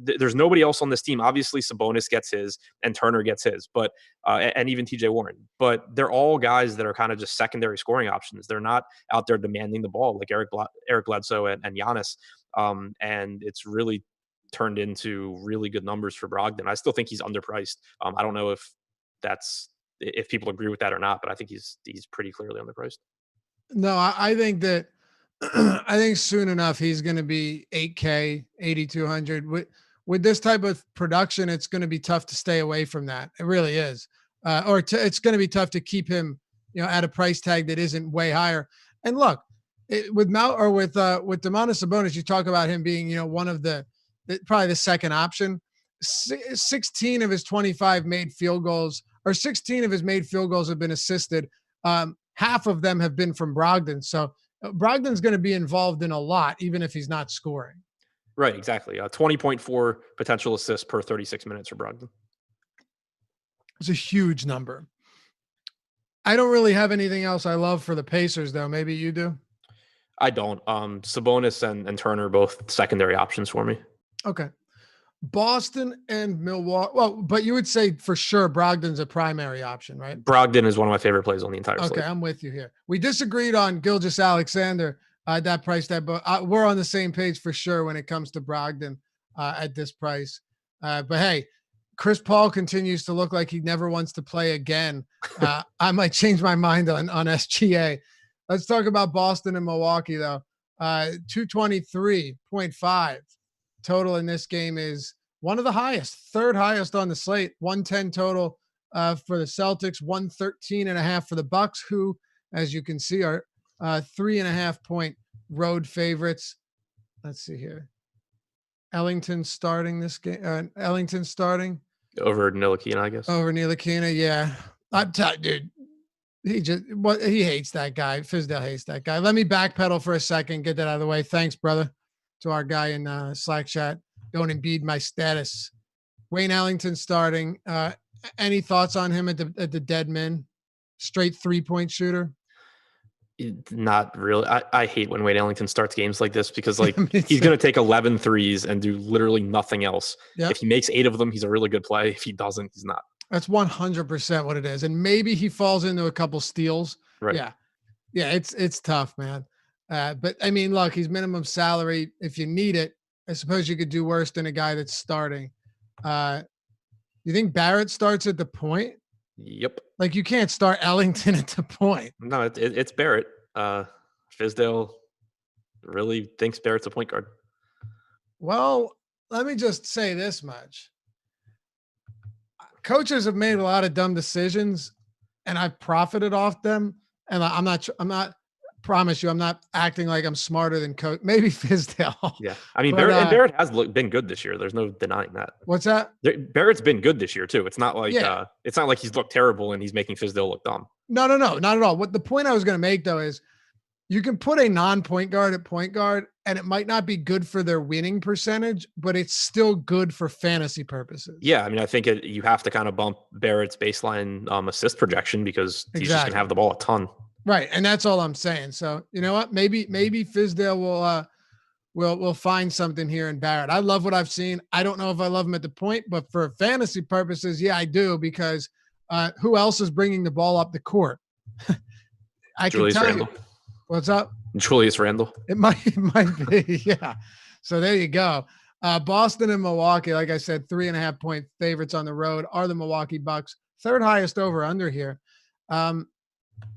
There's nobody else on this team. Obviously, Sabonis gets his and Turner gets his, but and even TJ Warren. But they're all guys that are kind of just secondary scoring options. They're not out there demanding the ball like Eric Bledsoe and Giannis. And it's really turned into really good numbers for Brogdon. I still think he's underpriced. I don't know if people agree with that or not, but I think he's pretty clearly underpriced. No, I think that I think soon enough he's going to be 8K, 8,200. With this type of production, it's going to be tough to stay away from that. It really is. It's going to be tough to keep him, at a price tag that isn't way higher. And look, with Domantas Sabonis, you talk about him being, one of probably the second option. 16 of his 25 made field goals, or 16 of his made field goals have been assisted. Half of them have been from Brogdon. So Brogdon's going to be involved in a lot, even if he's not scoring. Right, exactly. 20.4 potential assists per 36 minutes for Brogdon. It's a huge number. I don't really have anything else I love for the Pacers, though. Maybe you do? I don't. Sabonis and Turner are both secondary options for me. Okay. Boston and Milwaukee. Well, but you would say for sure Brogdon's a primary option, right? Brogdon is one of my favorite plays on the entire slate. Okay, I'm with you here. We disagreed on Gilgeous-Alexander. That price tag, but we're on the same page for sure when it comes to Brogdon at this price. But hey, Chris Paul continues to look like he never wants to play again. I might change my mind on SGA. Let's talk about Boston and Milwaukee though. 223.5 total in this game is one of the highest, third highest on the slate. 110 total for the Celtics, 113.5 for the Bucks, who, as you can see, are 3.5 point road favorites. Let's see here. Ellington starting this game. Ellington starting over Ntilikina, I guess. Over Ntilikina, yeah. I'm dude. He hates that guy. Fizdale hates that guy. Let me backpedal for a second. Get that out of the way. Thanks, brother. To our guy in Slack chat. Don't impede my status. Wayne Ellington starting. Any thoughts on him at the dead men? Straight 3-point shooter. Not really. I hate when Wayne Ellington starts games like this because he's going to take 11 threes and do literally nothing else. Yep. If he makes 8 of them, he's a really good play. If he doesn't, he's not. That's 100% what it is. And maybe he falls into a couple steals. Right. Yeah. Yeah. It's tough, man. But I mean, look, he's minimum salary. If you need it, I suppose you could do worse than a guy that's starting. You think Barrett starts at the point? Yep. You can't start Ellington at the point. No, it's Barrett. Fizdale really thinks Barrett's a point guard. Well, let me just say this much. Coaches have made a lot of dumb decisions, and I've profited off them. And I'm not promise you, I'm not acting like I'm smarter than Coach. Maybe Fizdale. Yeah. I mean, But Barrett has been good this year. There's no denying that. what's that? Barrett's been good this year too. It's not like Yeah. he's looked terrible and he's making Fizdale look dumb. No, not at all. What the point I was going to make though is you can put a non-point guard at point guard, and it might not be good for their winning percentage, but it's still good for fantasy purposes. Yeah, I mean, I think you have to kind of bump Barrett's baseline assist projection because he's just going to have the ball a ton. Right, and that's all I'm saying. So you know what? Maybe Fizdale will find something here in Barrett. I love what I've seen. I don't know if I love him at the point, but for fantasy purposes, yeah, I do, because who else is bringing the ball up the court? Julius Randle. What's up? Julius Randle. It might be, yeah. So there you go. Boston and Milwaukee, like I said, 3.5 point favorites on the road are the Milwaukee Bucks. Third highest over under here.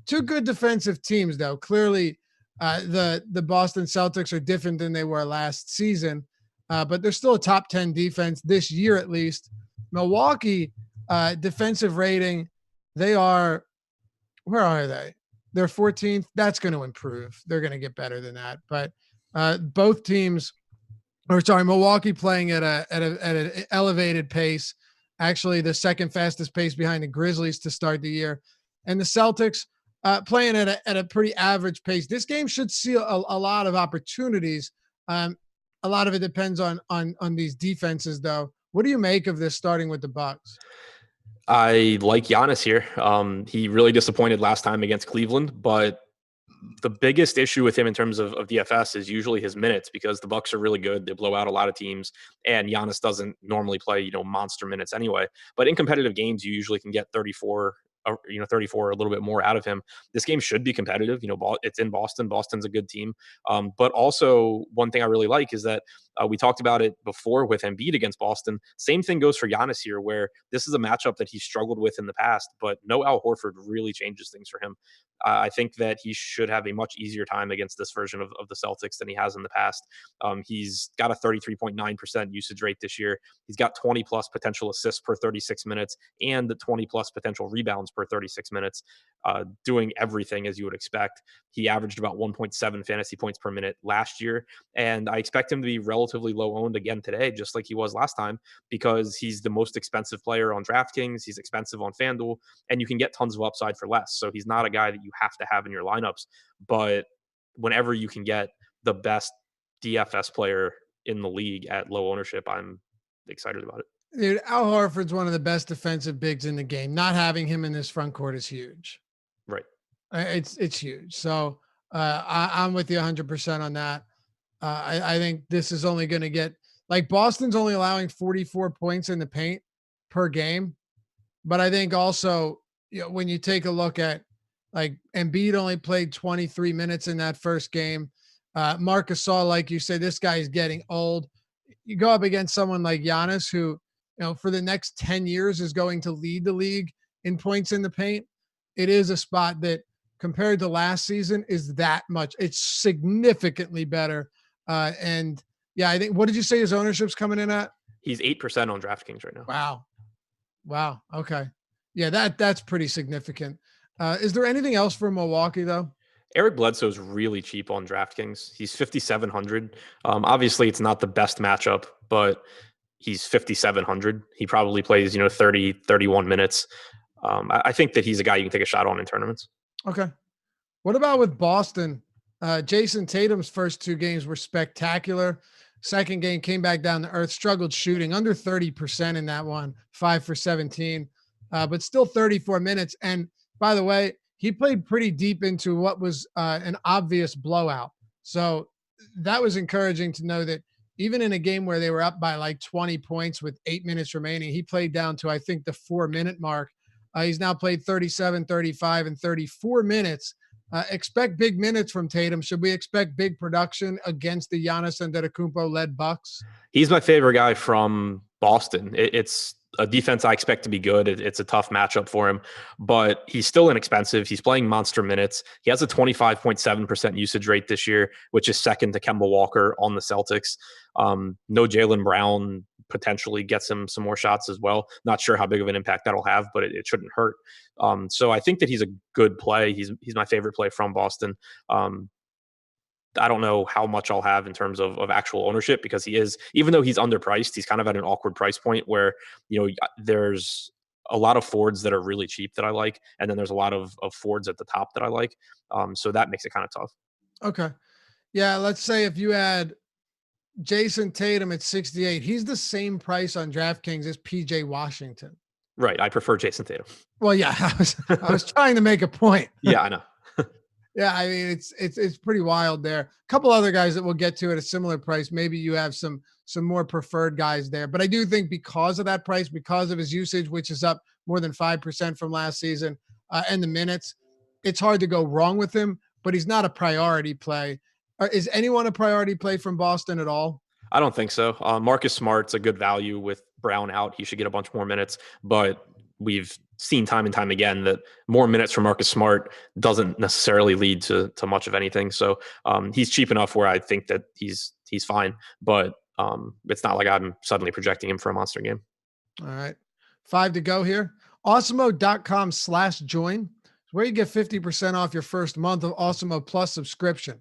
Two good defensive teams, though. Clearly, the Boston Celtics are different than they were last season, but they're still a top 10 defense this year at least. Milwaukee defensive rating, they are, where are they? They're 14th. That's going to improve. They're going to get better than that. But both teams, Milwaukee playing at an elevated pace. Actually, the second fastest pace behind the Grizzlies to start the year, and the Celtics playing at a pretty average pace. This game should see a lot of opportunities. A lot of it depends on these defenses, though. What do you make of this, starting with the Bucks? I like Giannis here. He really disappointed last time against Cleveland, but the biggest issue with him in terms of DFS is usually his minutes, because the Bucks are really good. They blow out a lot of teams, and Giannis doesn't normally play, monster minutes anyway. But in competitive games, you usually can get 34 or a little bit more out of him. This game should be competitive. It's in Boston. Boston's a good team. But also one thing I really like is that we talked about it before with Embiid against Boston. Same thing goes for Giannis here, where this is a matchup that he struggled with in the past, but no Al Horford really changes things for him. I think that he should have a much easier time against this version of the Celtics than he has in the past. He's got a 33.9% usage rate this year. He's got 20 plus potential assists per 36 minutes and the 20 plus potential rebounds per 36 minutes, doing everything as you would expect. He averaged about 1.7 fantasy points per minute last year, and I expect him to be relatively low owned again today, just like he was last time, because he's the most expensive player on DraftKings. He's expensive on FanDuel, and you can get tons of upside for less. So he's not a guy that you have to have in your lineups, but whenever you can get the best DFS player in the league at low ownership, I'm excited about it. Dude, Al Horford's one of the best defensive bigs in the game. Not having him in this front court is huge. Right. It's huge. So I'm with you 100% on that. I think this is only going to get, like, Boston's only allowing 44 points in the paint per game. But I think also, when you take a look at, like, Embiid only played 23 minutes in that first game. Marc Gasol, like you said, this guy is getting old. You go up against someone like Giannis, who, for the next 10 years is going to lead the league in points in the paint. It is a spot that, compared to last season, is that much. It's significantly better. And yeah, I think, what did you say his ownership's coming in at? He's 8% on DraftKings right now. Wow. Okay. Yeah, that's pretty significant. Is there anything else for Milwaukee, though? Eric Bledsoe's really cheap on DraftKings. He's 5,700. Obviously, it's not the best matchup, but he's 5,700. He probably plays, 30, 31 minutes. I think that he's a guy you can take a shot on in tournaments. Okay. What about with Boston? Jason Tatum's first two games were spectacular. Second game came back down to earth, struggled shooting, under 30% in that one, 5 for 17, but still 34 minutes. And by the way, he played pretty deep into what was an obvious blowout. So that was encouraging to know that even in a game where they were up by like 20 points with 8 minutes remaining, he played down to, I think, the 4-minute mark. He's now played 37, 35, and 34 minutes. Expect big minutes from Tatum. Should we expect big production against the Giannis Antetokounmpo-led Bucks? He's my favorite guy from Boston. It's a defense I expect to be good. It's a tough matchup for him, but he's still inexpensive. He's playing monster minutes. He has a 25.7% usage rate this year, which is second to Kemba Walker on the Celtics. No Jaylen Brown potentially gets him some more shots as well. Not sure how big of an impact that'll have, but it shouldn't hurt. So I think that he's a good play. He's my favorite play from Boston. I don't know how much I'll have in terms of actual ownership, because he is, even though he's underpriced, he's kind of at an awkward price point where, there's a lot of Fords that are really cheap that I like. And then there's a lot of Fords at the top that I like. So that makes it kind of tough. Okay. Yeah. Let's say if you had Jason Tatum at 68, he's the same price on DraftKings as PJ Washington. Right. I prefer Jason Tatum. Well, yeah, I was trying to make a point. Yeah, I know. Yeah, I mean it's pretty wild there. A couple other guys that we'll get to at a similar price. Maybe you have some more preferred guys there, but I do think because of that price, because of his usage, which is up more than 5% from last season, and the minutes, it's hard to go wrong with him. But he's not a priority play. Is anyone a priority play from Boston at all? I don't think so. Marcus Smart's a good value with Brown out. He should get a bunch more minutes, but we've seen time and time again that more minutes from Marcus Smart doesn't necessarily lead to much of anything. So he's cheap enough where I think that he's fine, but it's not like I'm suddenly projecting him for a monster game. All right. 5 to go here. Awesemo.com/join is where you get 50% off your first month of Awesemo Plus subscription.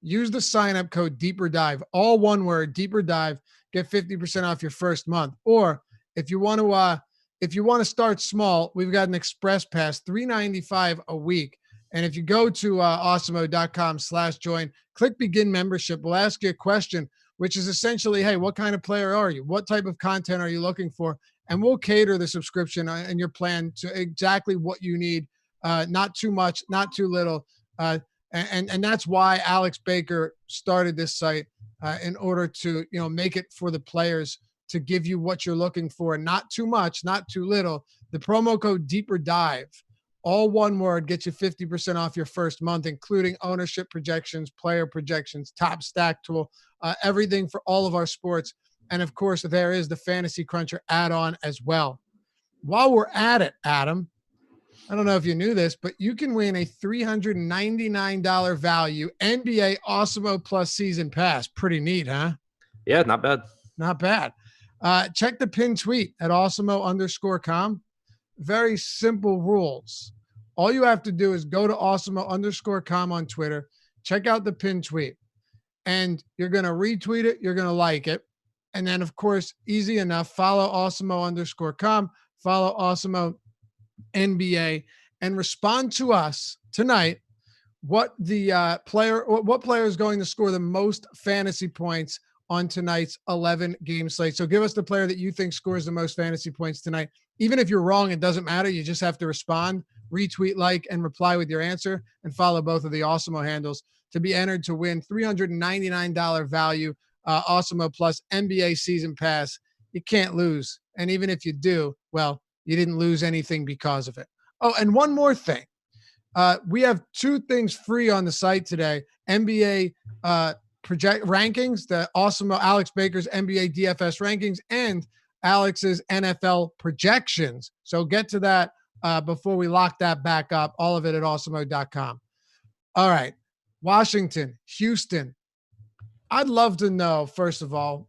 Use the sign-up code Deeper Dive, all one word, Deeper Dive. Get 50% off your first month. Or if you want to start small, we've got an Express Pass, $3.95 a week. And if you go to awesemo.com/join, click Begin Membership. We'll ask you a question, which is essentially, hey, what kind of player are you? What type of content are you looking for? And we'll cater the subscription and your plan to exactly what you need. Not too much, not too little. And that's why Alex Baker started this site in order to, make it for the players to give you what you're looking for. Not too much, not too little. The promo code Deeper Dive, all one word, gets you 50% off your first month, including ownership projections, player projections, top stack tool, everything for all of our sports. And of course, there is the Fantasy Cruncher add-on as well. While we're at it, Adam, I don't know if you knew this, but you can win a $399 value NBA Awesemo Plus season pass. Pretty neat, huh? Yeah, not bad. Not bad. Check the pin tweet at awesemo_com. Very simple rules. All you have to do is go to awesemo_com on Twitter, check out the pin tweet, and you're going to retweet it. You're going to like it. And then, of course, easy enough, follow awesemo_com, follow Awesemo NBA, and respond to us tonight what player is going to score the most fantasy points on tonight's 11-game slate. So give us the player that you think scores the most fantasy points tonight. Even if you're wrong, it doesn't matter. You just have to respond, retweet, like, and reply with your answer, and follow both of the Awesemo handles to be entered to win $399 value Awesemo Plus NBA season pass. You can't lose. And even if you do, well, you didn't lose anything because of it. Oh, and one more thing. We have 2 things free on the site today. NBA project rankings, the Awesemo Alex Baker's NBA DFS rankings, and Alex's NFL projections. So get to that before we lock that back up. All of it at awesemo.com. All right. Washington, Houston. I'd love to know, first of all,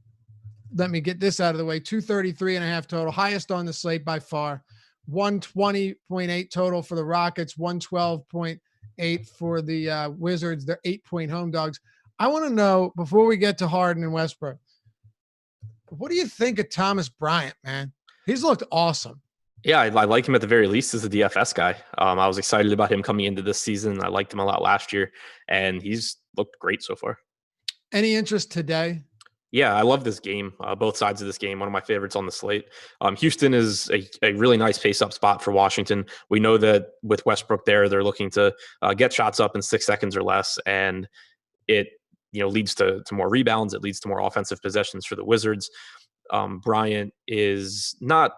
let me get this out of the way. 233.5 total, highest on the slate by far. 120.8 total for the Rockets, 112.8 for the Wizards. They're 8-point home dogs. I want to know, before we get to Harden and Westbrook, what do you think of Thomas Bryant, man? He's looked awesome. Yeah, I like him at the very least as a DFS guy. I was excited about him coming into this season. I liked him a lot last year, and he's looked great so far. Any interest today? Yeah, I love this game. Both sides of this game, one of my favorites on the slate. Houston is a really nice pace-up spot for Washington. We know that with Westbrook there, they're looking to get shots up in 6 seconds or less, and it leads to more rebounds. It leads to more offensive possessions for the Wizards. Bryant is not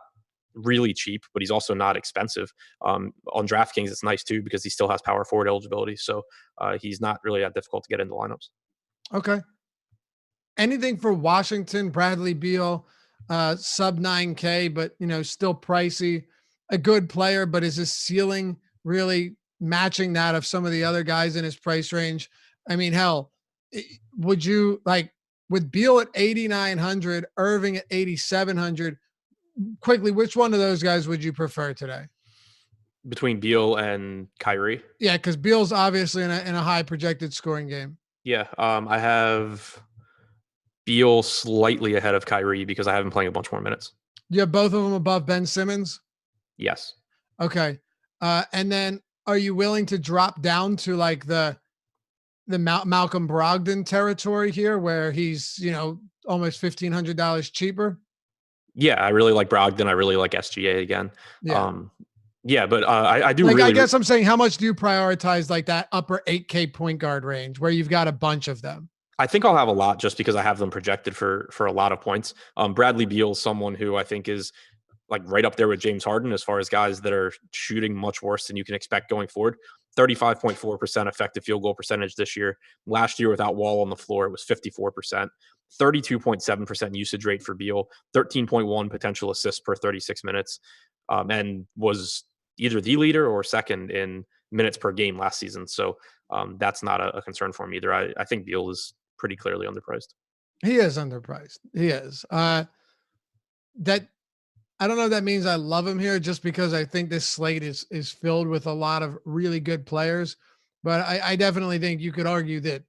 really cheap, but he's also not expensive. On DraftKings, it's nice too because he still has power forward eligibility, so he's not really that difficult to get into lineups. Okay. Anything for Washington? Bradley Beal, sub 9K, but still pricey. A good player, but is his ceiling really matching that of some of the other guys in his price range? I mean, hell, would you with Beal at 8,900, Irving at 8,700. Quickly, which one of those guys would you prefer today? Between Beal and Kyrie. Yeah, because Beal's obviously in a high projected scoring game. Yeah, I have Beal slightly ahead of Kyrie because I have him playing a bunch more minutes. You have both of them above Ben Simmons? Yes. Okay. And then are you willing to drop down to like the Malcolm Brogdon territory here where he's, almost $1,500 cheaper? Yeah, I really like Brogdon. I really like SGA again. Yeah. Yeah, but I do like, really. I guess I'm saying, how much do you prioritize like that upper 8K point guard range where you've got a bunch of them? I think I'll have a lot just because I have them projected for a lot of points. Bradley Beal is someone who I think is like right up there with James Harden as far as guys that are shooting much worse than you can expect going forward. 35.4% effective field goal percentage this year. Last year without Wall on the floor, it was 54%. 32.7% usage rate for Beal, 13.1 potential assists per 36 minutes, and was either the leader or second in minutes per game last season. So that's not a concern for me either. I think Beal is pretty clearly underpriced. He is underpriced. He is. That I don't know if that means I love him here just because I think this slate is filled with a lot of really good players. But I definitely think you could argue that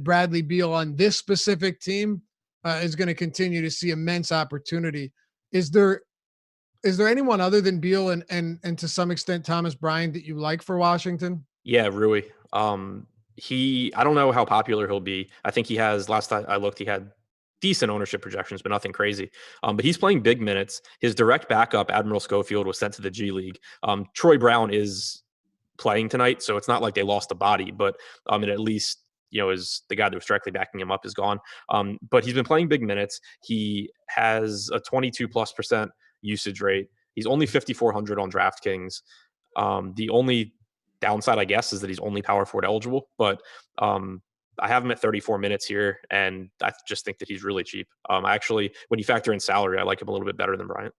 Bradley Beal on this specific team is going to continue to see immense opportunity. Is there anyone other than Beal and to some extent Thomas Bryant that you like for Washington? Yeah, Rui. I don't know how popular he'll be. I think he has, last time I looked, he had decent ownership projections, but nothing crazy. But he's playing big minutes. His direct backup, Admiral Schofield, was sent to the G League. Troy Brown is playing tonight, so it's not like they lost a body, but it at least is the guy that was directly backing him up is gone. But he's been playing big minutes. He has a 22+% usage rate. He's only 5,400 on DraftKings. The only downside, I guess, is that he's only power forward eligible, but I have him at 34 minutes here, and I just think that he's really cheap. I actually, when you factor in salary, I like him a little bit better than Bryant.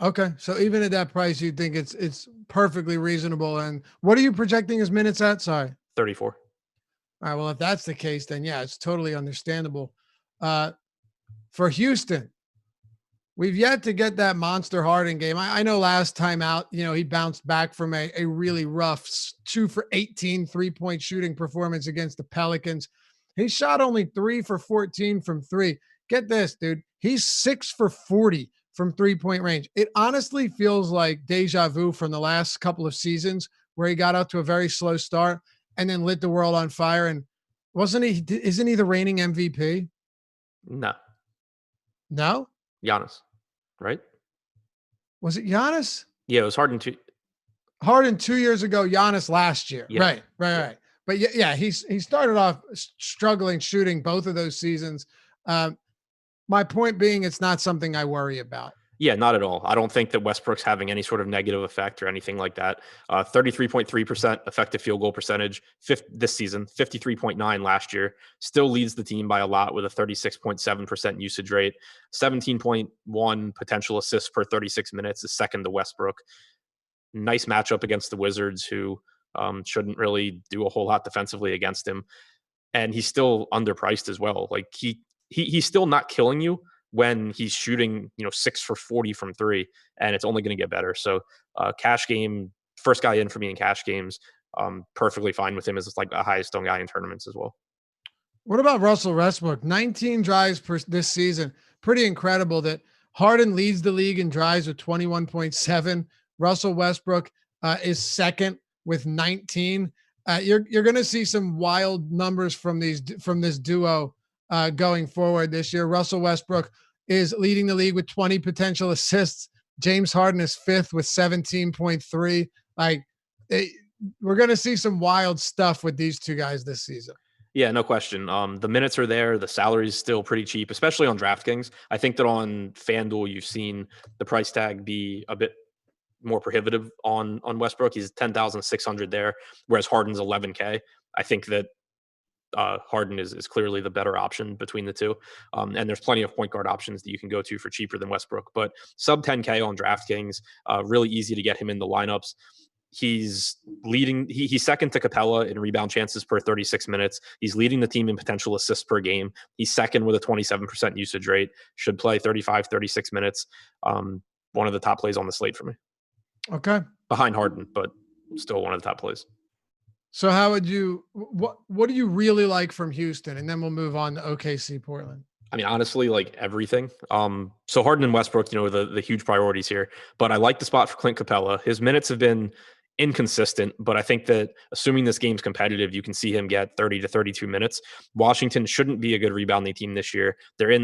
Okay, so even at that price, you think it's perfectly reasonable. And what are you projecting his minutes at? Sorry, 34. All right. Well, if that's the case, then yeah, it's totally understandable. For Houston, we've yet to get that monster Harden game. I know last time out, he bounced back from a really rough 2 for 18 3-point shooting performance against the Pelicans. He shot only 3 for 14 from three. Get this, dude. He's 6 for 40 from 3-point range. It honestly feels like deja vu from the last couple of seasons where he got out to a very slow start and then lit the world on fire. And isn't he the reigning MVP? No. No? Giannis, right? Was it Giannis? Yeah, it was Harden too. Harden 2 years ago, Giannis last year. Yeah. Right. But yeah, he started off struggling shooting both of those seasons. My point being, it's not something I worry about. Yeah, not at all. I don't think that Westbrook's having any sort of negative effect or anything like that. 33.3% effective field goal percentage this season, 53.9 last year. Still leads the team by a lot with a 36.7% usage rate. 17.1 potential assists per 36 minutes is second to Westbrook. Nice matchup against the Wizards, who shouldn't really do a whole lot defensively against him. And he's still underpriced as well. Like he's still not killing you when he's shooting, 6 for 40 from three, and it's only going to get better. So cash game, first guy in for me in cash games, perfectly fine with him as like the highest owned guy in tournaments as well. What about Russell Westbrook? 19 drives this season. Pretty incredible that Harden leads the league in drives with 21.7. Russell Westbrook is second with 19. You're going to see some wild numbers from this duo going forward this year. Russell Westbrook is leading the league with 20 potential assists. James Harden is fifth with 17.3. We're going to see some wild stuff with these two guys this season. Yeah, no question. The minutes are there. The salary is still pretty cheap, especially on DraftKings. I think that on FanDuel, you've seen the price tag be a bit more prohibitive on Westbrook. He's 10,600 there, whereas Harden's 11K. I think that Harden is clearly the better option between the two. And there's plenty of point guard options that you can go to for cheaper than Westbrook, but sub 10K on DraftKings, really easy to get him in the lineups. He's leading. He's second to Capella in rebound chances per 36 minutes. He's leading the team in potential assists per game. He's second with a 27% usage rate. Should play 35, 36 minutes. One of the top plays on the slate for me. Okay. Behind Harden, but still one of the top plays. So how would you, what do you really like from Houston? And then we'll move on to OKC Portland. I mean, honestly, like everything. So Harden and Westbrook, the huge priorities here. But I like the spot for Clint Capella. His minutes have been inconsistent, but I think that assuming this game's competitive, you can see him get 30 to 32 minutes. Washington shouldn't be a good rebounding team this year. They're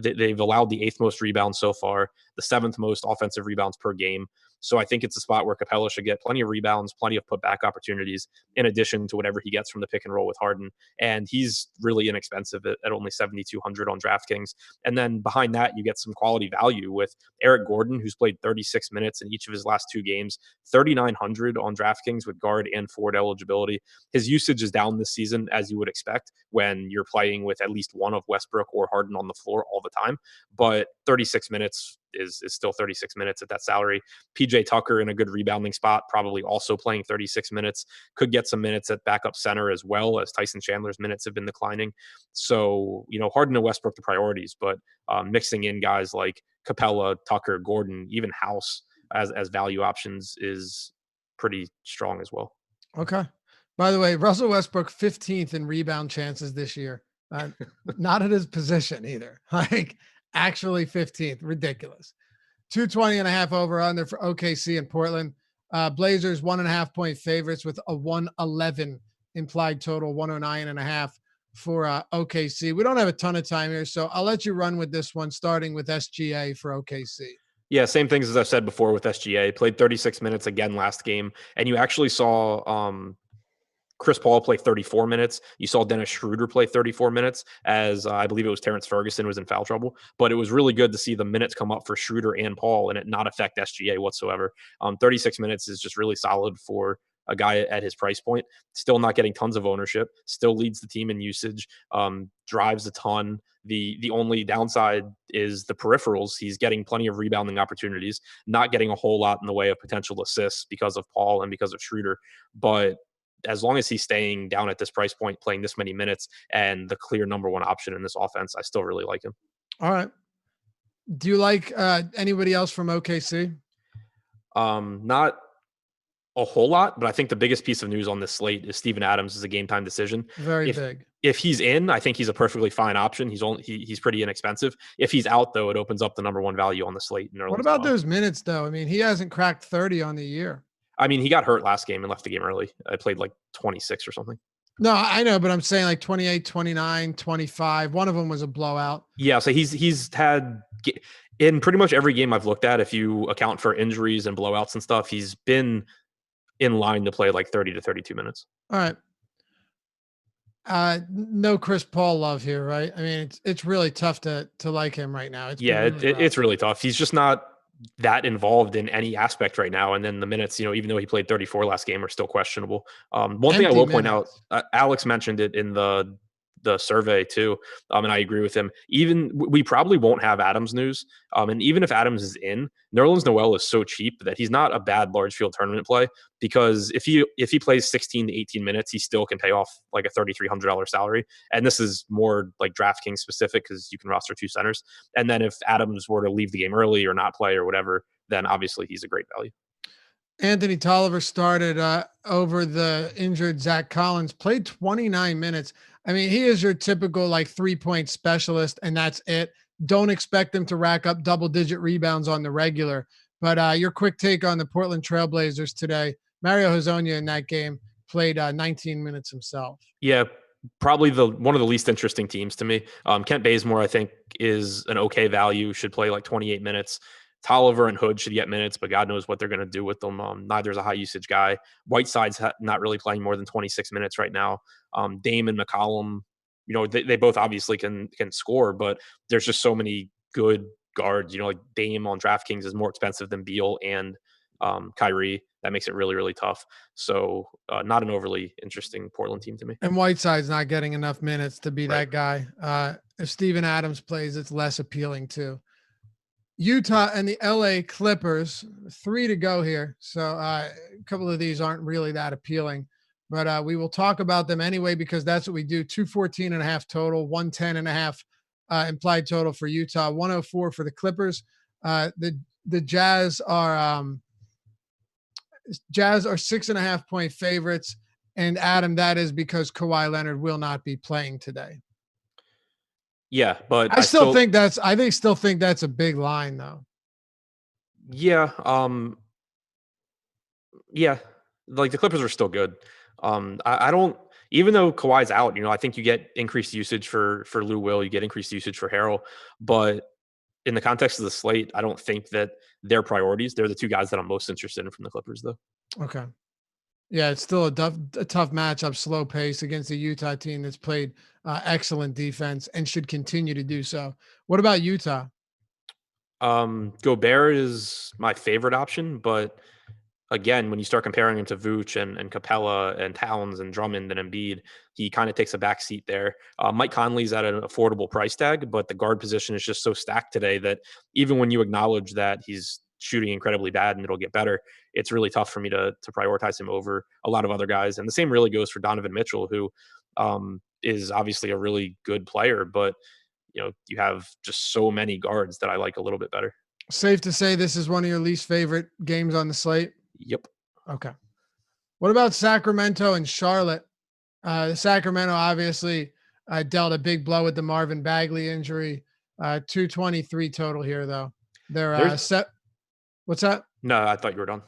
they've allowed the 8th most rebounds so far, the 7th most offensive rebounds per game. So I think it's a spot where Capella should get plenty of rebounds, plenty of putback opportunities, in addition to whatever he gets from the pick and roll with Harden. And he's really inexpensive at only 7,200 on DraftKings. And then behind that, you get some quality value with Eric Gordon, who's played 36 minutes in each of his last 2 games, 3,900 on DraftKings with guard and forward eligibility. His usage is down this season, as you would expect when you're playing with at least one of Westbrook or Harden on the floor all the time. But 36 minutes is still 36 minutes at that salary. PJ Tucker in a good rebounding spot, probably also playing 36 minutes, could get some minutes at backup center as well, as Tyson Chandler's minutes have been declining. So, Harden and Westbrook the priorities, but mixing in guys like Capella, Tucker, Gordon, even House as value options is pretty strong as well. Okay. By the way, Russell Westbrook 15th in rebound chances this year. Not at his position either. Like actually 15th. Ridiculous. 220.5 over under for OKC and Portland. Blazers 1.5 point favorites with a 111 implied total, 109.5 for OKC. We don't have a ton of time here, so I'll let you run with this one, starting with SGA for OKC. Yeah, same things as I've said before with SGA. Played 36 minutes again last game, and you actually saw Chris Paul play 34 minutes. You saw Dennis Schroeder play 34 minutes as I believe it was Terrence Ferguson was in foul trouble. But it was really good to see the minutes come up for Schroeder and Paul and it not affect SGA whatsoever. 36 minutes is just really solid for a guy at his price point. Still not getting tons of ownership. Still leads the team in usage. Drives a ton. The only downside is the peripherals. He's getting plenty of rebounding opportunities, not getting a whole lot in the way of potential assists because of Paul and because of Schroeder. But as long as he's staying down at this price point, playing this many minutes, and the clear number one option in this offense, I still really like him. All right. Do you like anybody else from OKC? Not a whole lot, but I think the biggest piece of news on this slate is Steven Adams is a game time decision. Very big. If he's in, I think he's a perfectly fine option. He's pretty inexpensive. If he's out, though, it opens up the number one value on the slate. What about those minutes, though? I mean, he hasn't cracked 30 on the year. I mean, he got hurt last game and left the game early. I played like 26 or something. No, I know, but I'm saying like 28, 29, 25. One of them was a blowout. Yeah, so he's had in pretty much every game I've looked at, if you account for injuries and blowouts and stuff, he's been in line to play like 30 to 32 minutes. All right. No Chris Paul love here, right? I mean, it's really tough to like him right now. It's really tough. He's just not that involved in any aspect right now. And then the minutes, even though he played 34 last game, are still questionable. One thing I will point out, Alex mentioned it in the survey too. And I agree with him. Even we probably won't have Adams news. And even if Adams is in, Nerlens Noel is so cheap that he's not a bad large field tournament play, because if he plays 16 to 18 minutes, he still can pay off like a $3,300 salary. And this is more like DraftKings specific because you can roster 2 centers. And then if Adams were to leave the game early or not play or whatever, then obviously he's a great value. Anthony Tolliver started over the injured Zach Collins, played 29 minutes. I mean, he is your typical like 3-point specialist, and that's it. Don't expect him to rack up double-digit rebounds on the regular. But your quick take on the Portland Trailblazers today. Mario Hezonja in that game played 19 minutes himself. Yeah, probably one of the least interesting teams to me. Kent Bazemore, I think, is an okay value, should play like 28 minutes. Tolliver and Hood should get minutes, but God knows what they're going to do with them. Neither is a high usage guy. Whiteside's not really playing more than 26 minutes right now. Dame and McCollum, they both obviously can score, but there's just so many good guards. Like Dame on DraftKings is more expensive than Beal and Kyrie. That makes it really, really tough. So not an overly interesting Portland team to me. And Whiteside's not getting enough minutes to be that guy. If Steven Adams plays, it's less appealing too. Utah and the LA Clippers. 3 to go here. So a couple of these aren't really that appealing, but we will talk about them anyway because that's what we do. 214.5 total, 110.5 implied total for Utah, 104 for the Clippers. The Jazz are 6.5 point favorites. And Adam, that is because Kawhi Leonard will not be playing today. Yeah, but I still think that's a big line though. Yeah. Yeah. Like the Clippers are still good. I don't, even though Kawhi's out, I think you get increased usage for Lou Will, you get increased usage for Harrell, but in the context of the slate, I don't think that they're priorities. They're the two guys that I'm most interested in from the Clippers though. Okay. Yeah, it's still a tough matchup, slow pace against a Utah team that's played excellent defense and should continue to do so. What about Utah? Gobert is my favorite option, but again, when you start comparing him to Vooch and Capella and Towns and Drummond and Embiid, he kind of takes a back seat there. Mike Conley's at an affordable price tag, but the guard position is just so stacked today that even when you acknowledge that he's shooting incredibly bad and it'll get better, it's really tough for me to prioritize him over a lot of other guys. And the same really goes for Donovan Mitchell, who is obviously a really good player, but you have just so many guards that I like a little bit better. Safe to say this is one of your least favorite games on the slate? Yep. Okay. What about Sacramento and Charlotte? Sacramento obviously dealt a big blow with the Marvin Bagley injury. 223 total here, though. They're set. What's that? No, I thought you were done.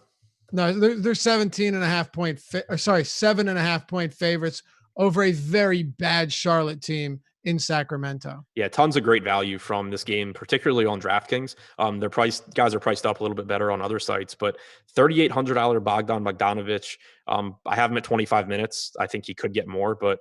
No, they're 7.5 point favorites over a very bad Charlotte team in Sacramento. Yeah, tons of great value from this game, particularly on DraftKings. Guys are priced up a little bit better on other sites, but $3,800 Bogdan Bogdanovic. I have him at 25 minutes. I think he could get more, but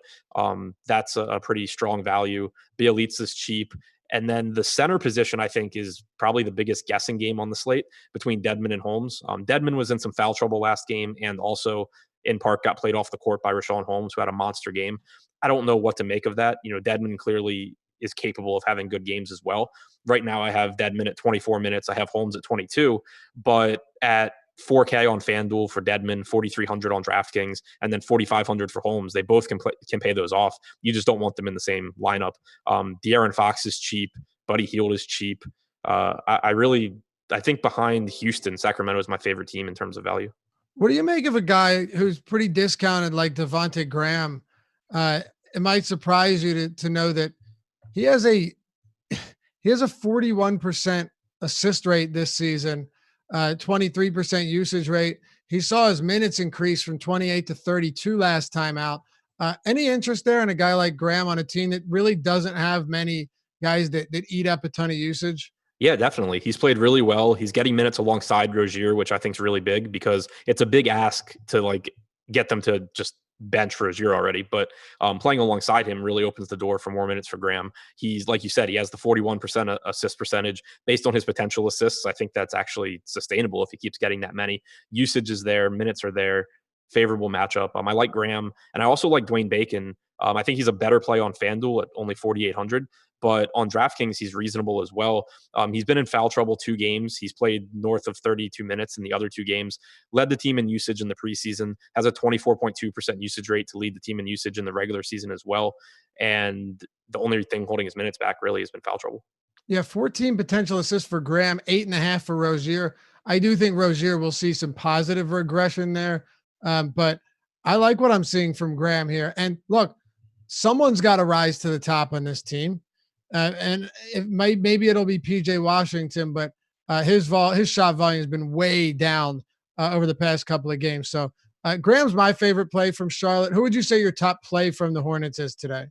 that's a pretty strong value. Bielitsa is cheap. And then the center position, I think, is probably the biggest guessing game on the slate between Dedmon and Holmes. Dedmon was in some foul trouble last game and also in part got played off the court by Richaun Holmes, who had a monster game. I don't know what to make of that. Dedmon clearly is capable of having good games as well. Right now, I have Dedmon at 24 minutes. I have Holmes at 22, but at $4K on FanDuel for Dedmon, $4,300 on DraftKings, and then $4,500 for Holmes. They both can pay those off. You just don't want them in the same lineup. De'Aaron Fox is cheap. Buddy Hield is cheap. I think behind Houston, Sacramento is my favorite team in terms of value. What do you make of a guy who's pretty discounted like Devonte Graham? It might surprise you to know that he has a 41% assist rate this season, 23% usage rate. He saw his minutes increase from 28 to 32 last time out. Any interest there in a guy like Graham on a team that really doesn't have many guys that eat up a ton of usage? Yeah, definitely. He's played really well. He's getting minutes alongside Rozier, which I think is really big because it's a big ask to get them to just bench Rozier already. But playing alongside him really opens the door for more minutes for Graham. He's, like you said, he has the 41% assist percentage based on his potential assists. I think that's actually sustainable if he keeps getting that many. Usage is there, minutes are there, favorable matchup. I like Graham, and I also like Dwayne Bacon. I think he's a better play on FanDuel at only 4,800. But on DraftKings, he's reasonable as well. He's been in foul trouble 2 games. He's played north of 32 minutes in the other 2 games, led the team in usage in the preseason, has a 24.2% usage rate to lead the team in usage in the regular season as well. And the only thing holding his minutes back really has been foul trouble. Yeah, 14 potential assists for Graham, 8.5 for Rozier. I do think Rozier will see some positive regression there. But I like what I'm seeing from Graham here. And look, someone's got to rise to the top on this team. And maybe it'll be PJ Washington, but his shot volume has been way down over the past couple of games. So Graham's my favorite play from Charlotte. Who would you say your top play from the Hornets is today?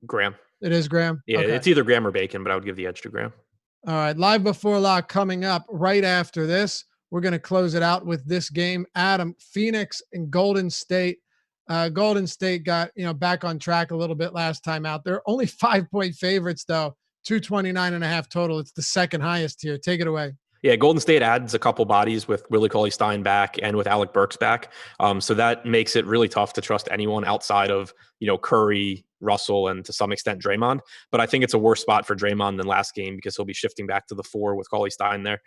Graham. It is Graham? Yeah, okay. It's either Graham or Bacon, but I would give the edge to Graham. All right, live before lock coming up right after this. We're going to close it out with this game. Adam, Phoenix and Golden State. Golden State got back on track a little bit last time out. They're only 5-point favorites though, 229.5 total. It's the second highest here. Take it away. Yeah, Golden State adds a couple bodies with Willie Cauley-Stein back and with Alec Burks back. So that makes it really tough to trust anyone outside of Curry, Russell, and to some extent Draymond. But I think it's a worse spot for Draymond than last game because he'll be shifting back to the 4 with Cauley Stein there.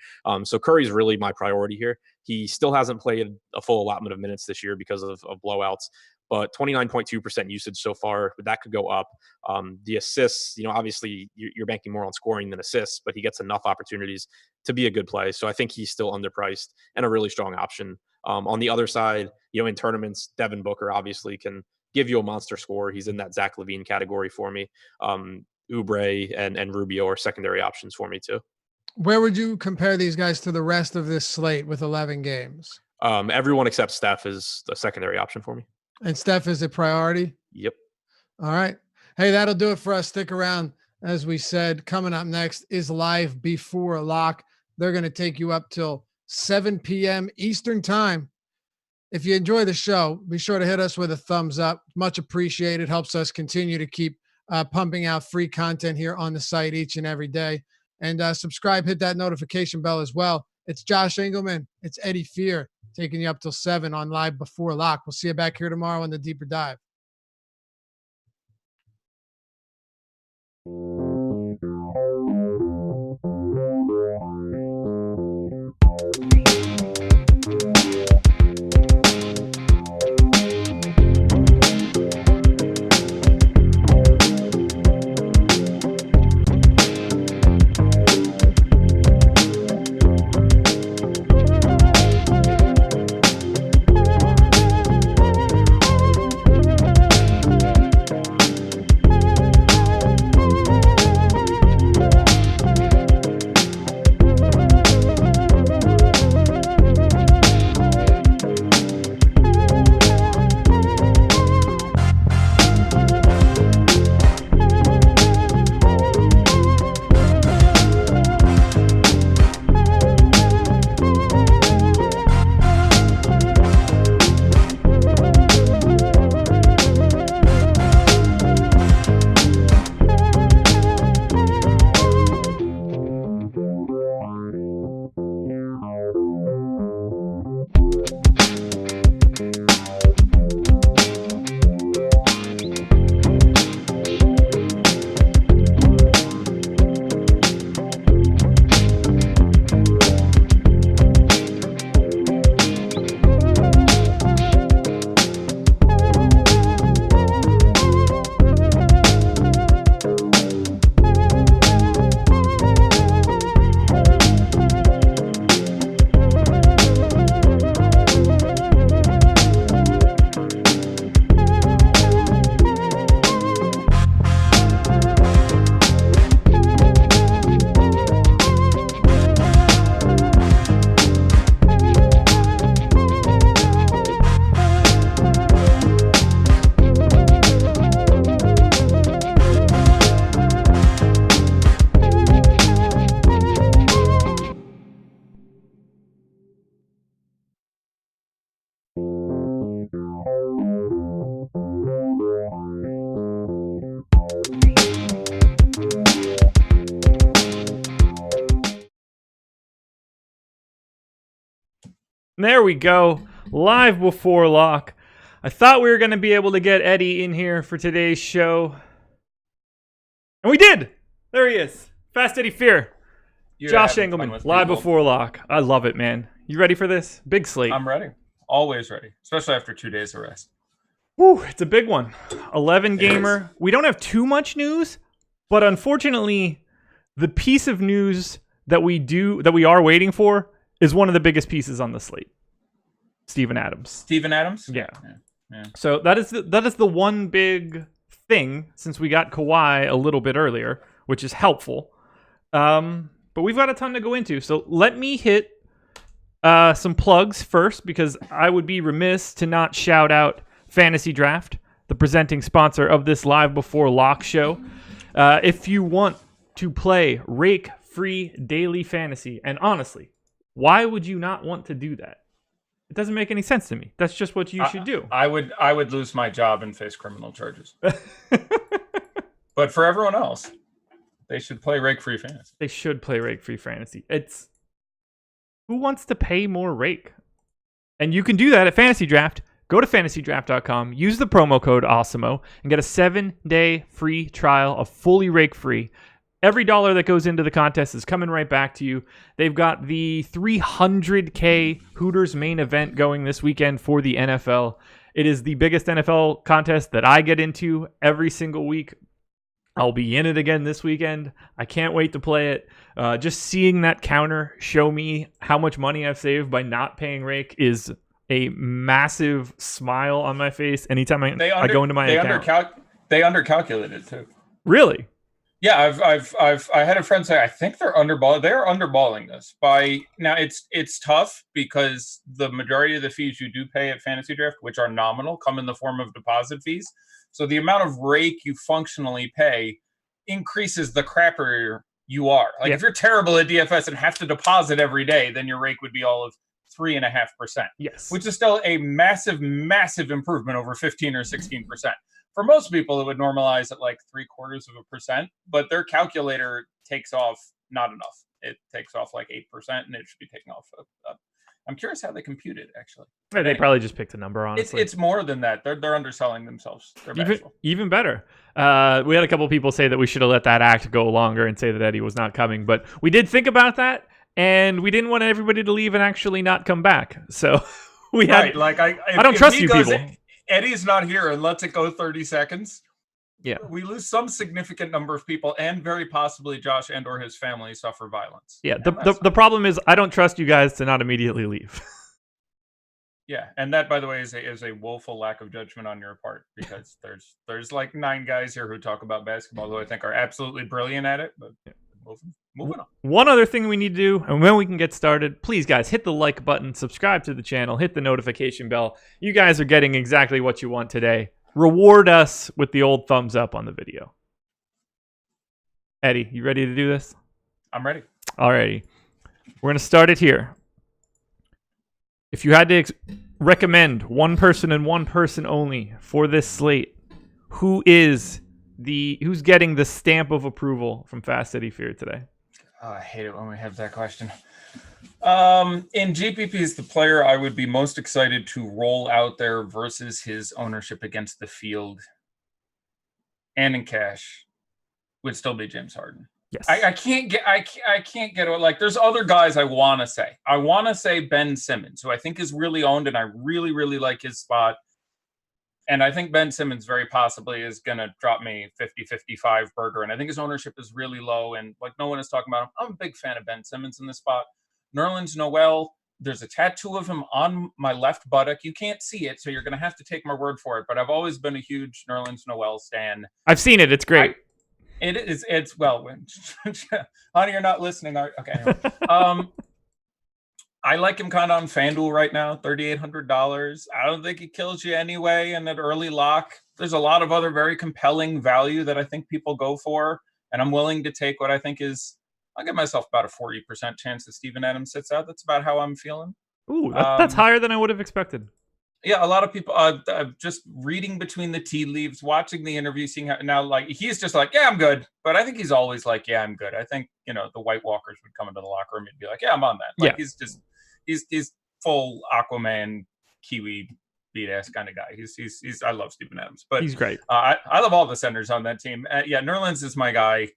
So Curry's really my priority here. He still hasn't played a full allotment of minutes this year because of blowouts, but 29.2% usage so far. That could go up. The assists, obviously you're banking more on scoring than assists, but he gets enough opportunities to be a good play. So I think he's still underpriced and a really strong option. On the other side, in tournaments, Devin Booker obviously can give you a monster score. He's in that Zach LaVine category for me. Oubre and Rubio are secondary options for me too. Where would you compare these guys to the rest of this slate with 11 games? Everyone except Steph is a secondary option for me. And Steph is a priority? Yep. All right. Hey, that'll do it for us. Stick around. As we said, coming up next is Live Before Lock. They're going to take you up till 7 p.m. Eastern time. If you enjoy the show, be sure to hit us with a thumbs up. Much appreciated. Helps us continue to keep pumping out free content here on the site each and every day. And subscribe, hit that notification bell as well. It's Josh Engelman. It's Eddie Fear taking you up till 7 on Live Before Lock. We'll see you back here tomorrow on the Deeper Dive. There we go. Live Before Lock. I thought we were going to be able to get Eddie in here for today's show. And we did. There he is. Fast Eddie Fear. Josh Engelman. Live Before Lock. I love it, man. You ready for this? Big slate. I'm ready. Always ready. Especially after 2 days of rest. Whew, it's a big one. 11 gamer. We don't have too much news, but unfortunately, the piece of news that we are waiting for is one of the biggest pieces on the slate. Steven Adams. Yeah. So that is the one big thing since we got Kawhi a little bit earlier, which is helpful. But we've got a ton to go into. So let me hit some plugs first, because I would be remiss to not shout out Fantasy Draft, the presenting sponsor of this Live Before Lock show. If you want to play rake-free daily fantasy, and honestly, why would you not want to do that? It doesn't make any sense to me. That's just what you should do. I would lose my job and face criminal charges. But for everyone else, they should play rake-free fantasy. They should play rake-free fantasy. It's who wants to pay more rake? And you can do that at Fantasy Draft. Go to fantasydraft.com, use the promo code AWESEMO, and get a 7-day free trial of fully rake-free. Every dollar that goes into the contest is coming right back to you. They've got the $300K Hooters main event going this weekend for the NFL. It is the biggest NFL contest that I get into every single week. I'll be in it again this weekend. I can't wait to play it. Just seeing that counter show me how much money I've saved by not paying rake is a massive smile on my face anytime I go into my account. They undercalculated too. Really? Yeah, I had a friend say I think they're underballing. They're underballing this by now. It's tough because the majority of the fees you do pay at Fantasy Draft, which are nominal, come in the form of deposit fees. So the amount of rake you functionally pay increases the crappier you are. Like if you're terrible at DFS and have to deposit every day, then your rake would be all of 3.5%. Yes, which is still a massive improvement over 15 or 16%. For most people, it would normalize at like 0.75%, but their calculator takes off not enough. It takes off like 8%, and it should be taking off. I'm curious how they compute it, actually. Yeah, they probably just picked a number, honestly. It's more than that. They're underselling themselves. Even better. We had a couple people say that we should have let that act go longer and say that Eddie was not coming, but we did think about that, and we didn't want everybody to leave and actually not come back. So we had. Right, I don't trust you people. Eddie's not here and lets it go 30 seconds. Yeah, we lose some significant number of people, and very possibly Josh and or his family suffer violence. Yeah, the problem is I don't trust you guys to not immediately leave. Yeah, and that, by the way, is a woeful lack of judgment on your part, because there's like 9 guys here who talk about basketball who I think are absolutely brilliant at it, but moving on. One other thing we need to do, and when we can get started, please, guys, hit the like button, subscribe to the channel, hit the notification bell. You guys are getting exactly what you want today. Reward us with the old thumbs up on the video. Eddie, you ready to do this? I'm ready. Alrighty. We're going to start it here. If you had to recommend one person and one person only for this slate, who's getting the stamp of approval from Fast Eddie Fear today? Oh, I hate it when we have that question. In GPPs, the player I would be most excited to roll out there versus his ownership against the field and in cash would still be James Harden. Yes. I can't get it. Like, there's other guys I want to say. I want to say Ben Simmons, who I think is really owned, and I really, really like his spot. And I think Ben Simmons very possibly is going to drop me 50-55 burger. And I think his ownership is really low. And like no one is talking about him. I'm a big fan of Ben Simmons in this spot. Nerlens Noel, there's a tattoo of him on my left buttock. You can't see it, so you're going to have to take my word for it. But I've always been a huge Nerlens Noel stan. I've seen it. It's great. It's well, honey, you're not listening. Okay. Anyway. I like him kind of on FanDuel right now, $3,800. I don't think he kills you anyway. And at early lock, there's a lot of other very compelling value that I think people go for. And I'm willing to take what I think is, I'll give myself about a 40% chance that Steven Adams sits out. That's about how I'm feeling. Ooh, that's higher than I would have expected. Yeah, a lot of people just reading between the tea leaves, watching the interview, seeing how now, like, he's just like, yeah, I'm good. But I think he's always like, yeah, I'm good. I think, the White Walkers would come into the locker room and be like, yeah, I'm on that. Like, yeah. He's full Aquaman, Kiwi, beat ass kind of guy. He's I love Steven Adams, but he's great. I love all the centers on that team. Yeah, Nerlens is my guy.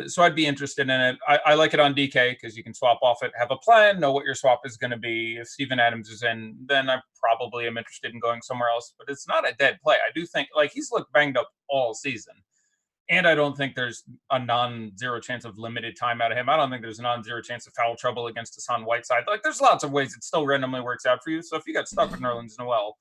So I'd be interested in it. I like it on DK because you can swap off it, have a plan, know what your swap is going to be. If Steven Adams is in, then I probably am interested in going somewhere else. But it's not a dead play. I do think, like, he's looked banged up all season. And I don't think there's a non-zero chance of limited time out of him. I don't think there's a non-zero chance of foul trouble against Hassan Whiteside. Like, there's lots of ways it still randomly works out for you. So if you got stuck with Nerlens Noel,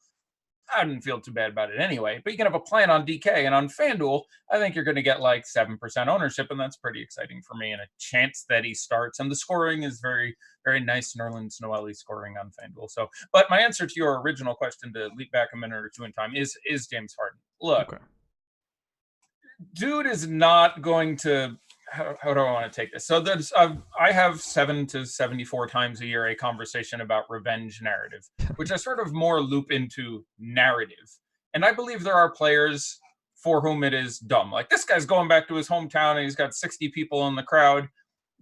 I didn't feel too bad about it anyway. But you can have a plan on DK. And on FanDuel, I think you're going to get like 7% ownership. And that's pretty exciting for me. And a chance that he starts. And the scoring is very, very nice Nerlens Noel scoring on FanDuel. So, but my answer to your original question, to leap back a minute or two in time, is James Harden. Look. Okay. Dude is not going to, how do I want to take this? So there's, I have 7 to 74 times a year a conversation about revenge narrative, which I sort of more loop into narrative. And I believe there are players for whom it is dumb. Like, this guy's going back to his hometown and he's got 60 people in the crowd.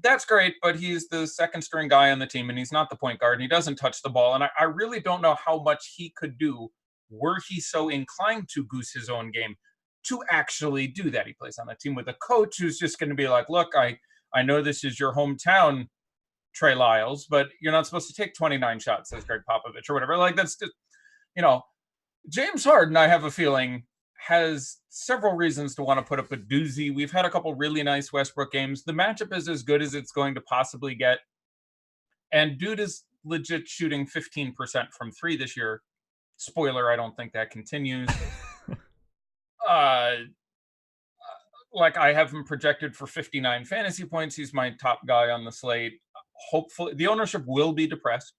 that's great, but he's the second string guy on the team, and he's not the point guard, and he doesn't touch the ball. And I really don't know how much he could do were he so inclined to goose his own game to actually do that. He plays on a team with a coach who's just going to be like, look, I know this is your hometown, Trey Lyles, but you're not supposed to take 29 shots as Greg Popovich or whatever. Like, that's just, James Harden, I have a feeling, has several reasons to want to put up a doozy. We've had a couple really nice Westbrook games. The matchup is as good as it's going to possibly get. And dude is legit shooting 15% from 3 this year. Spoiler, I don't think that continues. Like, I have him projected for 59 fantasy points. He's my top guy on the slate. Hopefully, the ownership will be depressed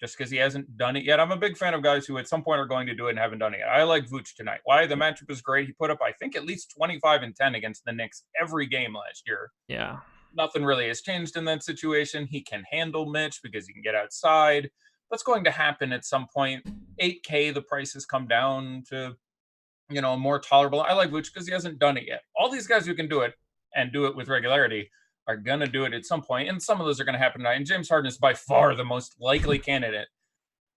just because he hasn't done it yet. I'm a big fan of guys who at some point are going to do it and haven't done it yet. I like Vooch tonight. Why? The matchup is great. He put up, I think, at least 25 and 10 against the Knicks every game last year. Yeah. Nothing really has changed in that situation. He can handle Mitch because he can get outside. That's going to happen at some point. 8K, the price has come down to, more tolerable. I like Vooch because he hasn't done it yet. All these guys who can do it and do it with regularity are going to do it at some point, and some of those are going to happen tonight. And James Harden is by far the most likely candidate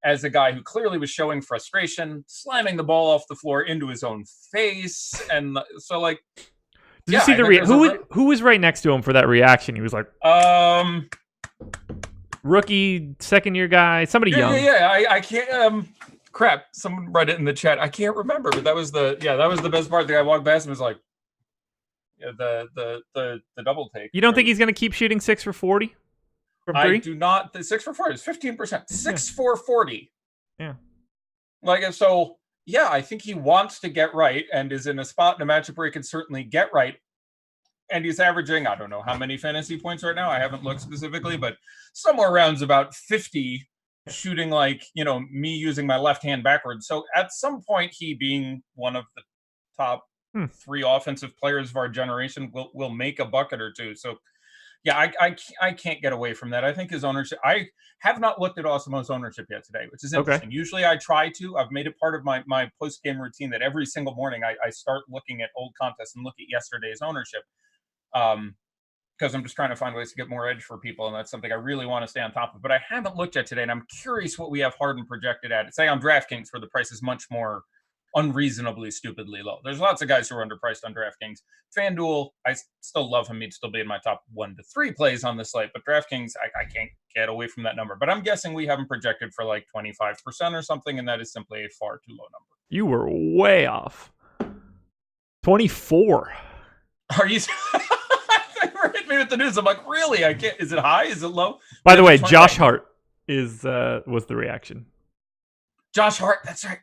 as a guy who clearly was showing frustration, slamming the ball off the floor into his own face. And so, like, did you see the who was right next to him for that reaction? He was like, rookie, second-year guy, somebody young. Yeah. I can't. Crap. Someone write it in the chat. I can't remember, but that was the best part. The guy walked past and was like, the double take. You don't think he's going to keep shooting 6 for 40 from 3? I do not. The 6 for 40 is 15%. 6 for 40. Yeah. Like, so, yeah, I think he wants to get right and is in a spot in a matchup where he can certainly get right. And he's averaging, I don't know how many fantasy points right now. I haven't looked specifically, but somewhere around about 50, shooting like, me using my left hand backwards. So at some point, he being one of the top 3 offensive players of our generation will make a bucket or two. So, yeah, I can't get away from that. I think his ownership. I have not looked at Osimo's ownership yet today, which is interesting. Okay. Usually I try to. I've made it part of my post game routine that every single morning I start looking at old contests and look at yesterday's ownership. Because I'm just trying to find ways to get more edge for people, and that's something I really want to stay on top of. But I haven't looked at today, and I'm curious what we have Harden projected at. Say on DraftKings, where the price is much more unreasonably, stupidly low. There's lots of guys who are underpriced on DraftKings. FanDuel, I still love him. He'd still be in my top 1 to 3 plays on the slate. But DraftKings, I can't get away from that number. But I'm guessing we have him projected for like 25% or something, and that is simply a far too low number. You were way off. 24. Are you... hit me with the news. I'm like, really? I can't. Is it high? Is it low? By the way, Josh Hart was the reaction. Josh Hart. That's right.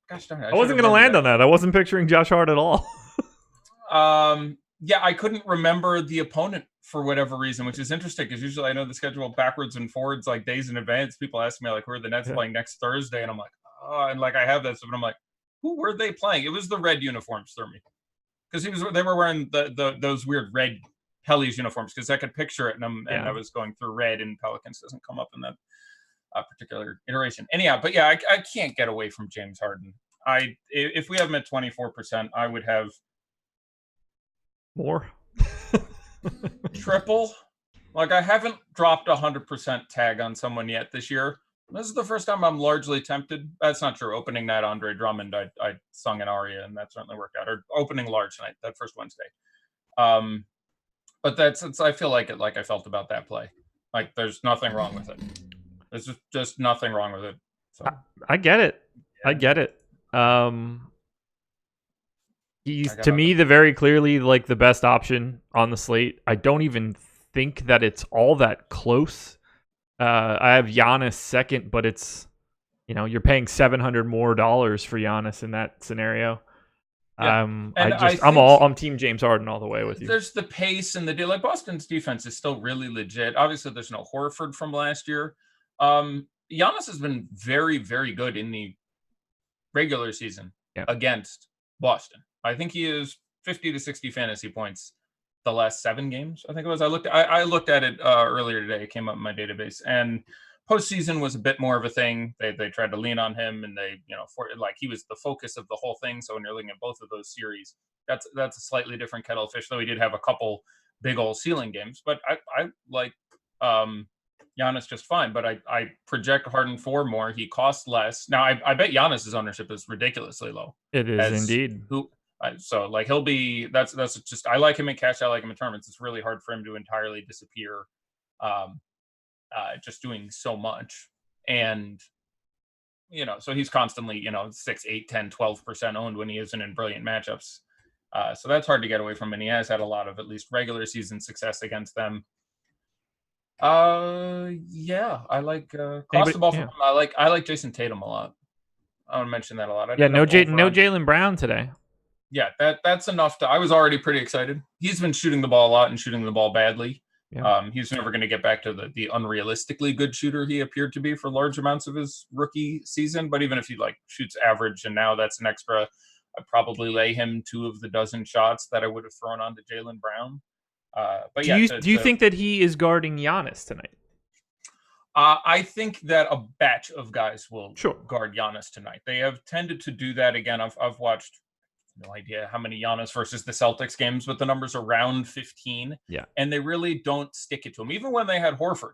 Gosh darn it. I wasn't going to land on that. I wasn't picturing Josh Hart at all. Yeah, I couldn't remember the opponent for whatever reason, which is interesting because usually I know the schedule backwards and forwards, like days in advance. People ask me like, who are the Nets playing next Thursday? And I'm like, oh, and like I have that stuff, and I'm like, who were they playing? It was the red uniforms through me because they were wearing those weird red Pelly's uniforms because I could picture it, and I was going through red, and Pelicans doesn't come up in that particular iteration. Anyhow, but yeah, I can't get away from James Harden. If we have him at 24%, I would have more triple. Like I haven't dropped 100% tag on someone yet this year. This is the first time I'm largely tempted. That's not true. Opening night, Andre Drummond, I sung an aria, and that certainly worked out. Or opening large night, that first Wednesday. But I feel like I felt about that play. Like there's nothing wrong with it. There's just nothing wrong with it. So I get it. Yeah. I get it. He's to me the very clearly like the best option on the slate. I don't even think that it's all that close. I have Giannis second, but it's you're paying $700 more for Giannis in that scenario. Yeah. I'm Team James Harden all the way with you. There's the pace and the deal. Like Boston's defense is still really legit. Obviously, there's no Horford from last year. Giannis has been very, very good in the regular season against Boston. I think he is 50 to 60 fantasy points the last 7 games. I think it was. I looked at it earlier today. It came up in my database, and postseason was a bit more of a thing. They tried to lean on him, and they he was the focus of the whole thing. So when you're looking at both of those series, that's a slightly different kettle of fish. Though he did have a couple big old ceiling games. But I like Giannis just fine. But I project Harden for more. He costs less. Now I bet Giannis's ownership is ridiculously low. It is indeed. So like he'll be that's just I like him in cash. I like him in tournaments. It's really hard for him to entirely disappear, just doing so much. And so he's constantly 6, 8, 10, 12% owned when he isn't in brilliant matchups. So that's hard to get away from, and he has had a lot of at least regular season success against them. Yeah, I like cross the ball. I like Jason Tatum a lot. I want to mention that a lot. No Jaylen Brown today. Yeah, that's enough I was already pretty excited. He's been shooting the ball a lot and shooting the ball badly. Yeah. He's never going to get back to the unrealistically good shooter he appeared to be for large amounts of his rookie season. But even if he shoots average, and now that's an extra, I'd probably lay him 2 of the dozen shots that I would have thrown on to Jaylen Brown. But do you think that he is guarding Giannis tonight? I think that a batch of guys will guard Giannis tonight. They have tended to do that again. I've watched. No idea how many Giannis versus the Celtics games, but the number's around 15. Yeah. And they really don't stick it to him. Even when they had Horford,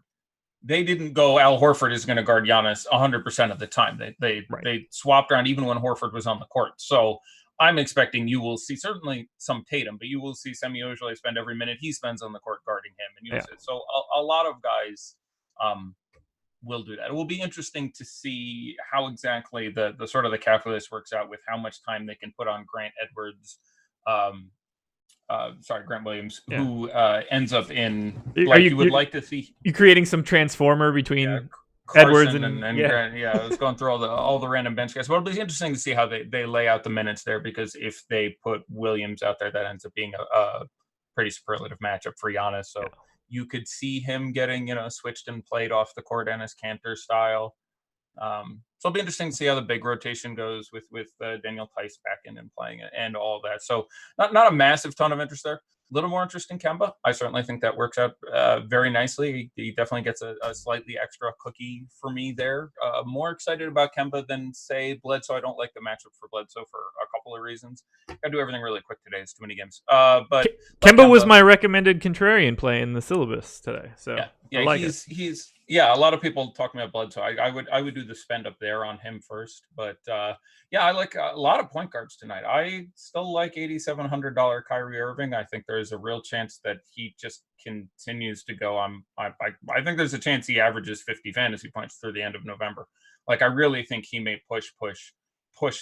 they didn't go, Al Horford is going to guard Giannis 100% of the time. They swapped around even when Horford was on the court. So I'm expecting you will see certainly some Tatum, but you will see Semi Ojeleye spend every minute he spends on the court guarding him. And so a lot of guys will do that. It will be interesting to see how exactly the sort of the calculus works out with how much time they can put on Grant Williams, who ends up in you would like to see. You creating some transformer between Edwards and Grant. I was going through all the random bench guys. Well, it'll be interesting to see how they lay out the minutes there, because if they put Williams out there, that ends up being a pretty superlative matchup for Giannis. So. Yeah. You could see him getting, switched and played off the court Enes Kanter style. So it'll be interesting to see how the big rotation goes with Daniel Tice back in and playing it and all that. So not a massive ton of interest there. A little more interest in Kemba. I certainly think that works out very nicely. He definitely gets a slightly extra cookie for me there. More excited about Kemba than, say, Bledsoe. I don't like the matchup for Bledsoe for a couple of reasons. Got to do everything really quick today. It's too many games. But Kemba was my recommended contrarian play in the syllabus today. So yeah, he's a lot of people talking about Bledsoe. I would do the spend up there on him first, but I like a lot of point guards tonight. I still like $8,700 Kyrie Irving. I think there's a real chance that he just continues to go. I think there's a chance he averages 50 fantasy points through the end of November. Like, I really think he may push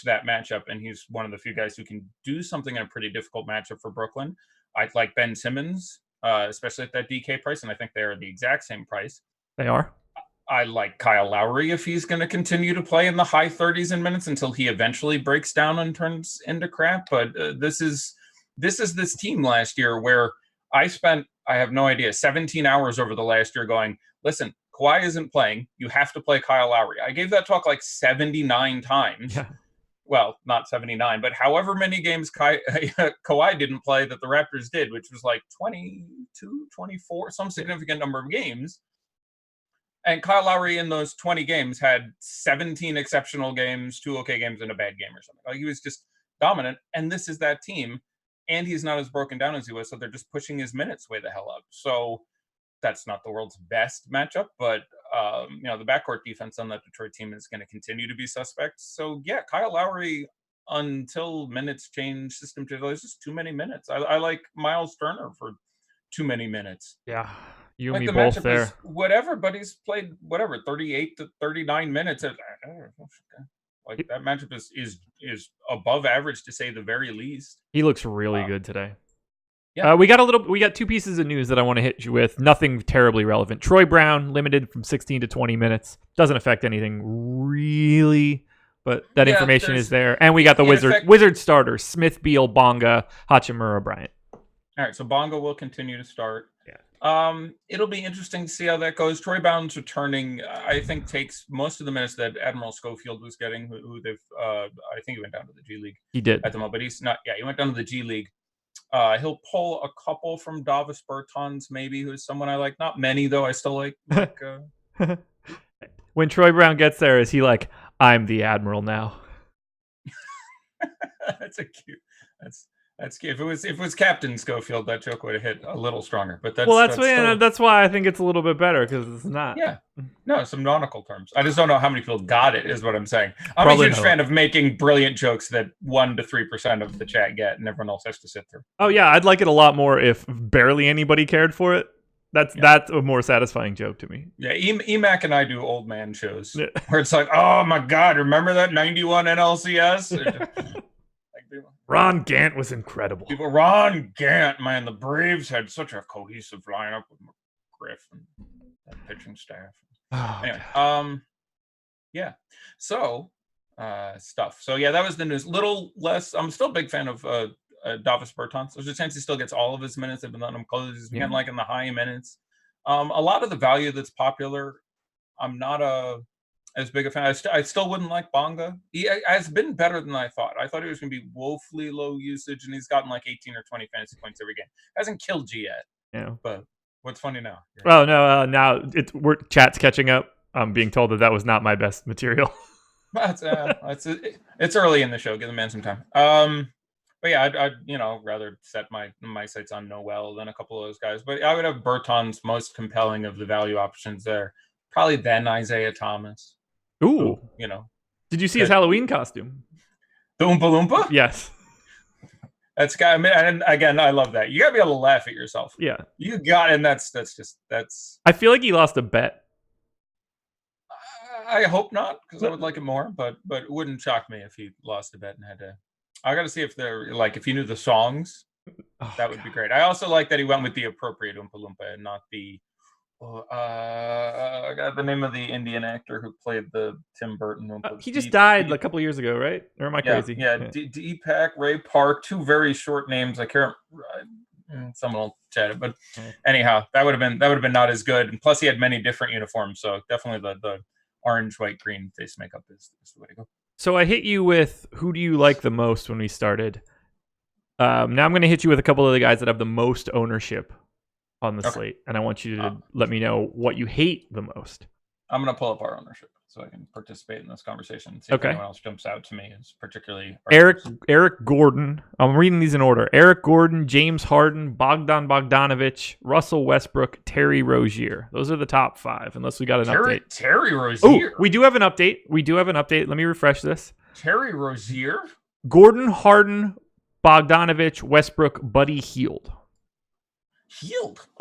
that matchup, and he's one of the few guys who can do something in a pretty difficult matchup for Brooklyn. I'd like Ben Simmons, especially at that DK price, and I think they're the exact same price. They are. I like Kyle Lowry if he's going to continue to play in the high 30s in minutes until he eventually breaks down and turns into crap. But this is this team last year where I have no idea, 17 hours over the last year going, listen, Kawhi isn't playing. You have to play Kyle Lowry. I gave that talk like 79 times. Yeah. Well, not 79, but however many games Kawhi didn't play that the Raptors did, which was like 22, 24, some significant number of games. And Kyle Lowry in those 20 games had 17 exceptional games, 2 okay games, and a bad game or something. Like, he was just dominant. And this is that team. And he's not as broken down as he was. So they're just pushing his minutes way the hell up. So that's not the world's best matchup. But, the backcourt defense on that Detroit team is going to continue to be suspect. So, yeah, Kyle Lowry, until minutes change, system change, there's just too many minutes. I like Miles Turner for too many minutes. Yeah. You and me both there. Whatever, but he's played 38 to 39 minutes. Like, that matchup is above average, to say the very least. He looks really good today. Yeah. We got 2 pieces of news that I want to hit you with. Nothing terribly relevant. Troy Brown limited from 16 to 20 minutes. Doesn't affect anything really, but that information is there. And we got the Wizard starters: Smith, Beal, Bonga, Hachimura, Bryant. All right, so Bonga will continue to start. It'll be interesting to see how that goes. Troy Brown's returning, I think, takes most of the minutes that Admiral Schofield was getting, who they've I think he went down to the G League. He did at the moment, but he's not. Yeah, he went down to the G League. He'll pull a couple from Davis Bertans, maybe, who's someone I like. Not many, though. I still like When Troy Brown gets there, is he like, I'm the Admiral now? That's a cute. That's if it was Captain Schofield, that joke would have hit a little stronger. But that's why I think it's a little bit better because it's not. Yeah, no, some nautical terms. I just don't know how many people got it. Is what I'm saying. I'm Probably a huge fan of making brilliant jokes that 1 to 3% of the chat get, and everyone else has to sit through. Oh yeah, I'd like it a lot more if barely anybody cared for it. That's a more satisfying joke to me. Yeah, Emac and I do old man shows where it's like, oh my god, remember that 91 NLCS? Ron Gant was incredible. Ron Gant, man, the Braves had such a cohesive lineup with McGriff and that pitching staff. Anyway, yeah. So, stuff. So yeah, that was the news. Little less. I'm still a big fan of Davis Bertans. There's a chance he still gets all of his minutes. They've been letting him close. He's getting like in the high minutes. A lot of the value that's popular, I'm not as big a fan. I still wouldn't like Bonga. He has been better than I thought. I thought he was going to be woefully low usage, and he's gotten like 18 or 20 fantasy points every game. Hasn't killed G yet. Yeah. But what's funny now? Oh no! Now chat's catching up. I'm being told that was not my best material. It's early in the show. Give the man some time. But yeah, I'd rather set my sights on Noel than a couple of those guys. But I would have Bertans most compelling of the value options there. Probably then Isaiah Thomas. Ooh. Did you see his Halloween costume? The Oompa Loompa? Yes. That's guy. I mean, and again, I love that. You gotta be able to laugh at yourself. Yeah. You got, and that's. I feel like he lost a bet. I hope not, because I would like it more. But it wouldn't shock me if he lost a bet and had to. I got to see if they're if he knew the songs, that would be great. I also like that he went with the appropriate Oompa Loompa and not the. I got the name of the Indian actor who played the Tim Burton Oompa. He just died a couple years ago, right? Or am I crazy? Yeah. Deepak Ray Park, 2 very short names. I can't. Someone will chat it, but anyhow, that would have been not as good. And plus, he had many different uniforms, so definitely the orange, white, green face makeup is the way to go. So I hit you with who do you like the most when we started. Now I'm going to hit you with a couple of the guys that have the most ownership on the slate, and I want you to let me know what you hate the most. I'm going to pull up our ownership so I can participate in this conversation and see if anyone else jumps out to me as particularly Eric Gordon. I'm reading these in order. Eric Gordon, James Harden, Bogdan Bogdanovic, Russell Westbrook, Terry Rozier. Those are the top 5, unless we got an update. Terry Rozier. Oh, we do have an update. Let me refresh this. Terry Rozier? Gordon, Harden, Bogdanovic, Westbrook, Buddy Hield.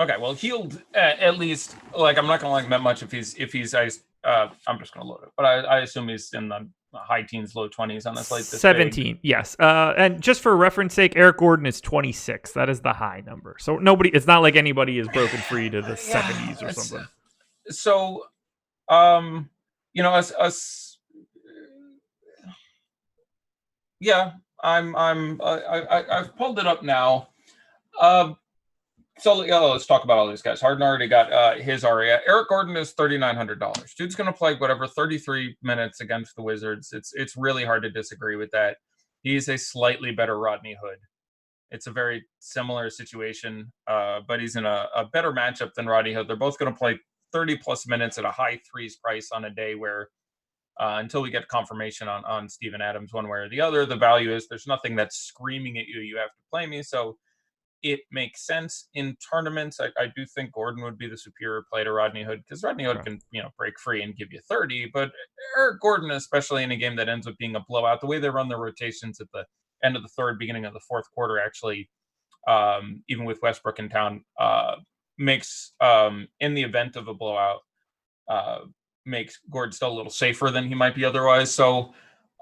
Okay, well, Hield at least I'm not gonna like that much if he's I'm just gonna load it, but I assume he's in the high teens, low 20s on the slate. 17, yes. And just for reference sake, Eric Gordon is 26. That is the high number. So it's not like anybody is broken free to the 70s or something. So, I've pulled it up now. So let's talk about all these guys. Harden already got his RA. Eric Gordon is $3,900. Dude's going to play 33 minutes against the Wizards. It's really hard to disagree with that. He's a slightly better Rodney Hood. It's a very similar situation, but he's in a better matchup than Rodney Hood. They're both going to play 30-plus minutes at a high threes price on a day where, until we get confirmation on Steven Adams one way or the other, the value is there's nothing that's screaming at you. You have to play me. So it makes sense in tournaments. I do think Gordon would be the superior play to Rodney Hood because Rodney Hood can, break free and give you 30. But Eric Gordon, especially in a game that ends up being a blowout, the way they run their rotations at the end of the third, beginning of the fourth quarter, actually, even with Westbrook in town, makes in the event of a blowout, makes Gordon still a little safer than he might be otherwise. So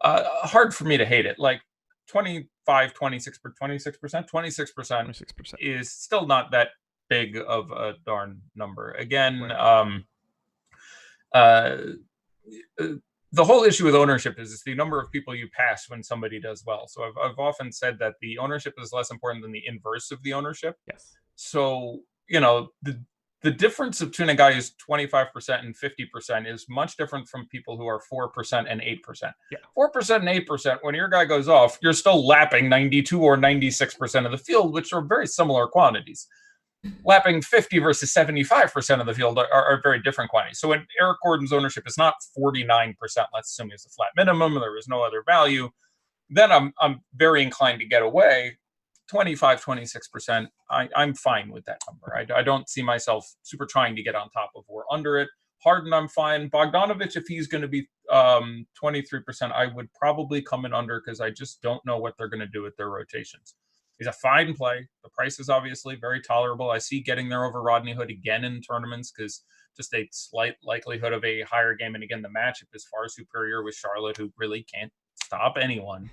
hard for me to hate it. 26% is still not that big of a darn number. Again, the whole issue with ownership is the number of people you pass when somebody does well. So I've often said that the ownership is less important than the inverse of the ownership. Yes. So, the difference between a guy who's 25% and 50% is much different from people who are 4% and 8%. Yeah. 4% and 8%, when your guy goes off, you're still lapping 92 or 96% of the field, which are very similar quantities. Lapping 50 versus 75% of the field are very different quantities. So when Eric Gordon's ownership is not 49%, let's assume it's a flat minimum, there was no other value, then I'm very inclined to get away. 25, 26%, I'm fine with that number. I don't see myself super trying to get on top of or under it. Harden, I'm fine. Bogdanovich, if he's going to be 23%, I would probably come in under because I just don't know what they're going to do with their rotations. He's a fine play. The price is obviously very tolerable. I see getting there over Rodney Hood again in tournaments because just a slight likelihood of a higher game. And again, the matchup is far superior with Charlotte, who really can't stop anyone.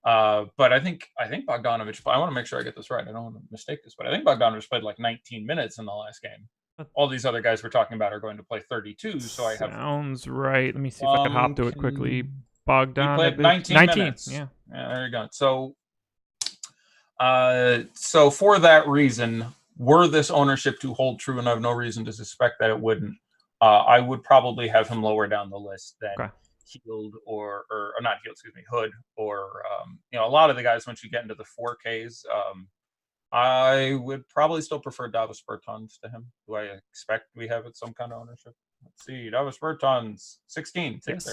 But I think Bogdanovich, I want to make sure I get this right. I don't want to mistake this, but I think Bogdanovich played like 19 minutes in the last game. All these other guys we're talking about are going to play 32. So I have. Sounds right. Let me see if I can hop to it quickly. Bogdanovich. He played 19 minutes. Yeah. There you go. So for that reason, were this ownership to hold true, and I have no reason to suspect that it wouldn't, I would probably have him lower down the list than Hield or not Hield, excuse me, Hood or a lot of the guys once you get into the 4Ks. I would probably still prefer Davis Bertans to him, who I expect we have at some kind of ownership. Let's see, Davis Bertans 16. Yes.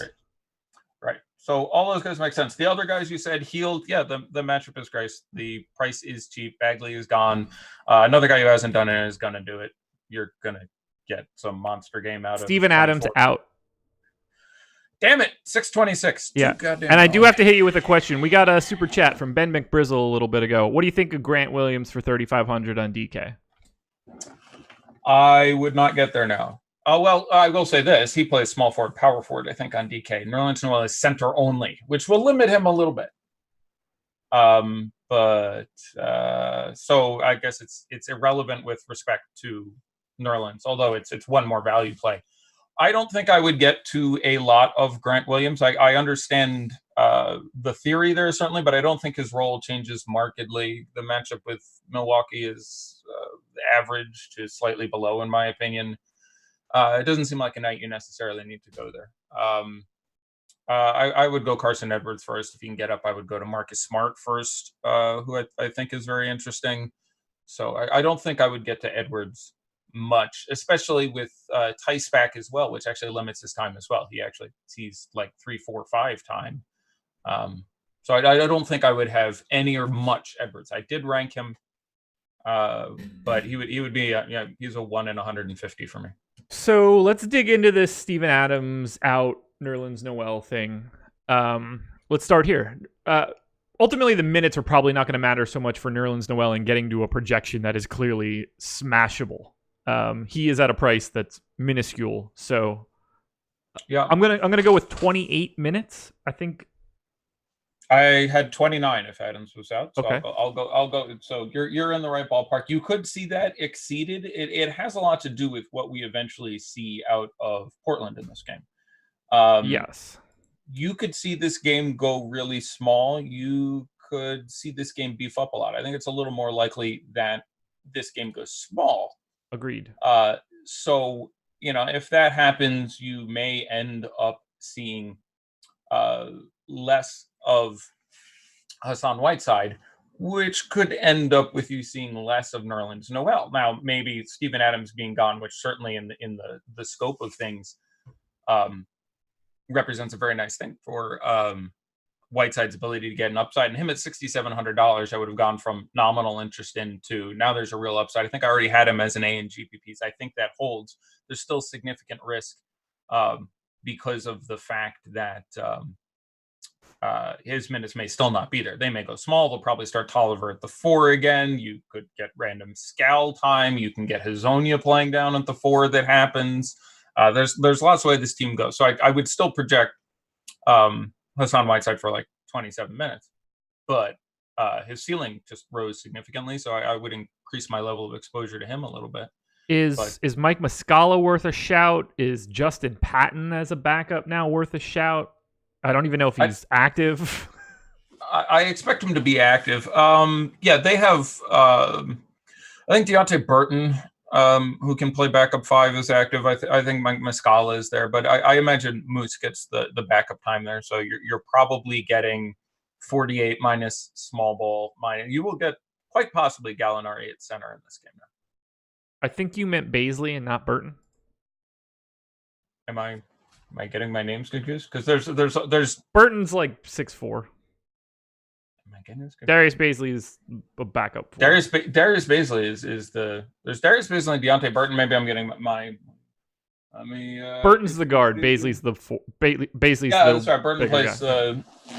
Right. So all those guys make sense. The other guys you said, Hield, yeah, the matchup is great. The price is cheap. Bagley is gone. Another guy who hasn't done it is going to do it. You're going to get some monster game out of Steven Adams out. Damn it, 626. Yeah, and I do have to hit you with a question. We got a super chat from Ben McBrizzle a little bit ago. What do you think of Grant Williams for 3,500 on DK? I would not get there now. Well, I will say this. He plays small forward, power forward, I think, on DK. Nerlens Noel is center only, which will limit him a little bit. So I guess it's irrelevant with respect to Nerlens, although it's one more value play. I don't think I would get to a lot of Grant Williams. I understand the theory there certainly, but I don't think his role changes markedly. The matchup with Milwaukee is average to slightly below, in my opinion. It doesn't seem like a night you necessarily need to go there. I would go Carson Edwards first. If you can get up, I would go to Marcus Smart first, who I think is very interesting. So I don't think I would get to Edwards much, especially with Tice back as well, which actually limits his time as well. He actually sees like 3, 4, 5 time. So I don't think I would have any or much Edwards. I did rank him, but he would be he's a 1 in 150 for me. So let's dig into this Steven Adams out, Nerlens Noel thing. Let's start here. Ultimately, the minutes are probably not going to matter so much for Nerlens Noel in getting to a projection that is clearly smashable. He is at a price that's minuscule, so yeah, I'm gonna go with 28 minutes. I think I had 29 if Adams was out. So okay, I'll go. So you're in the right ballpark. You could see that exceeded. It has a lot to do with what we eventually see out of Portland in this game. Yes, you could see this game go really small. You could see this game beef up a lot. I think it's a little more likely that this game goes small. Agreed. So, if that happens, you may end up seeing less of Hassan Whiteside, which could end up with you seeing less of Nerlens Noel. Now, maybe Steven Adams being gone, which certainly in the scope of things represents a very nice thing for Whiteside's ability to get an upside, and him at $6,700, I would have gone from nominal interest into now there's a real upside. I think I already had him as an A in GPPs. I think that holds. There's still significant risk because of the fact that his minutes may still not be there. They may go small. They'll probably start Tolliver at the 4 again. You could get random Scal time. You can get Hazonia playing down at the 4 that happens. There's lots of ways this team goes. So I would still project Hassan Whiteside for like 27 minutes, but his ceiling just rose significantly. So I would increase my level of exposure to him a little bit. Is Mike Muscala worth a shout? Is Justin Patton as a backup now worth a shout? I don't even know if he's active. I expect him to be active. They have, I think Deontay Burton, who can play backup 5 is active. I think Mike Muscala is there, but I imagine Moose gets the backup time there. So you're probably getting 48 minus small ball minus. You will get quite possibly Gallinari at center in this game now. I think you meant Baisley and not Burton. Am I getting my names confused? Because there's Burton's like 6'4". Darius Baisley is a backup. Darius Baisley is the there's Darius Baisley and Deontay Burton. Maybe I'm getting my. Burton's the guard. Baisley's the Baisley's that's right. Burton plays.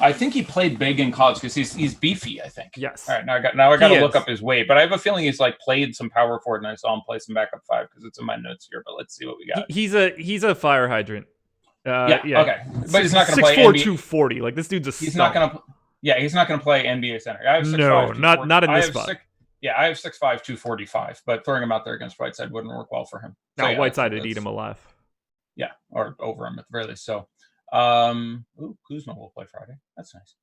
I think he played big in college because he's beefy. I think. Yes. All right. Now I got to look up his weight, but I have a feeling he's like played some power forward, and I saw him play some backup five because it's in my notes here. But let's see what we got. He's a fire hydrant. Okay. But he's not going to play 6'4", 240. Like this dude's a. He's not going to. Yeah, he's not going to play NBA center. I have 6'5", not in this spot. I have 6'5", 245, but throwing him out there against Whiteside wouldn't work well for him. So, Whiteside would eat him alive. Yeah, or over him at the very least. So, Kuzma will play Friday. That's nice.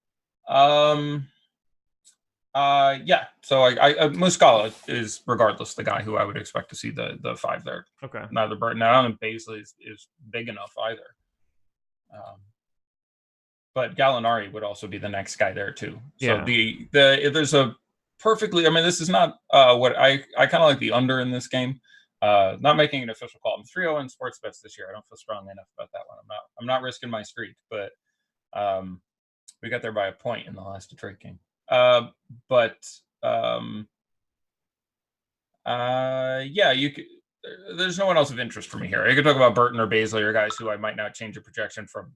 So I Muscala is regardless the guy who I would expect to see the five there. Okay. Neither Burton. Now, I don't think Baisley is big enough either. But Gallinari would also be the next guy there too. So there's a perfectly. I mean, this is not what I kind of like the under in this game. Not making an official call. I'm 3-0 in sports bets this year. I don't feel strongly enough about that one. I'm not risking my streak, but we got there by a point in the last Detroit game. You could. There's no one else of interest for me here. I could talk about Burton or Baisley or guys who I might not change a projection from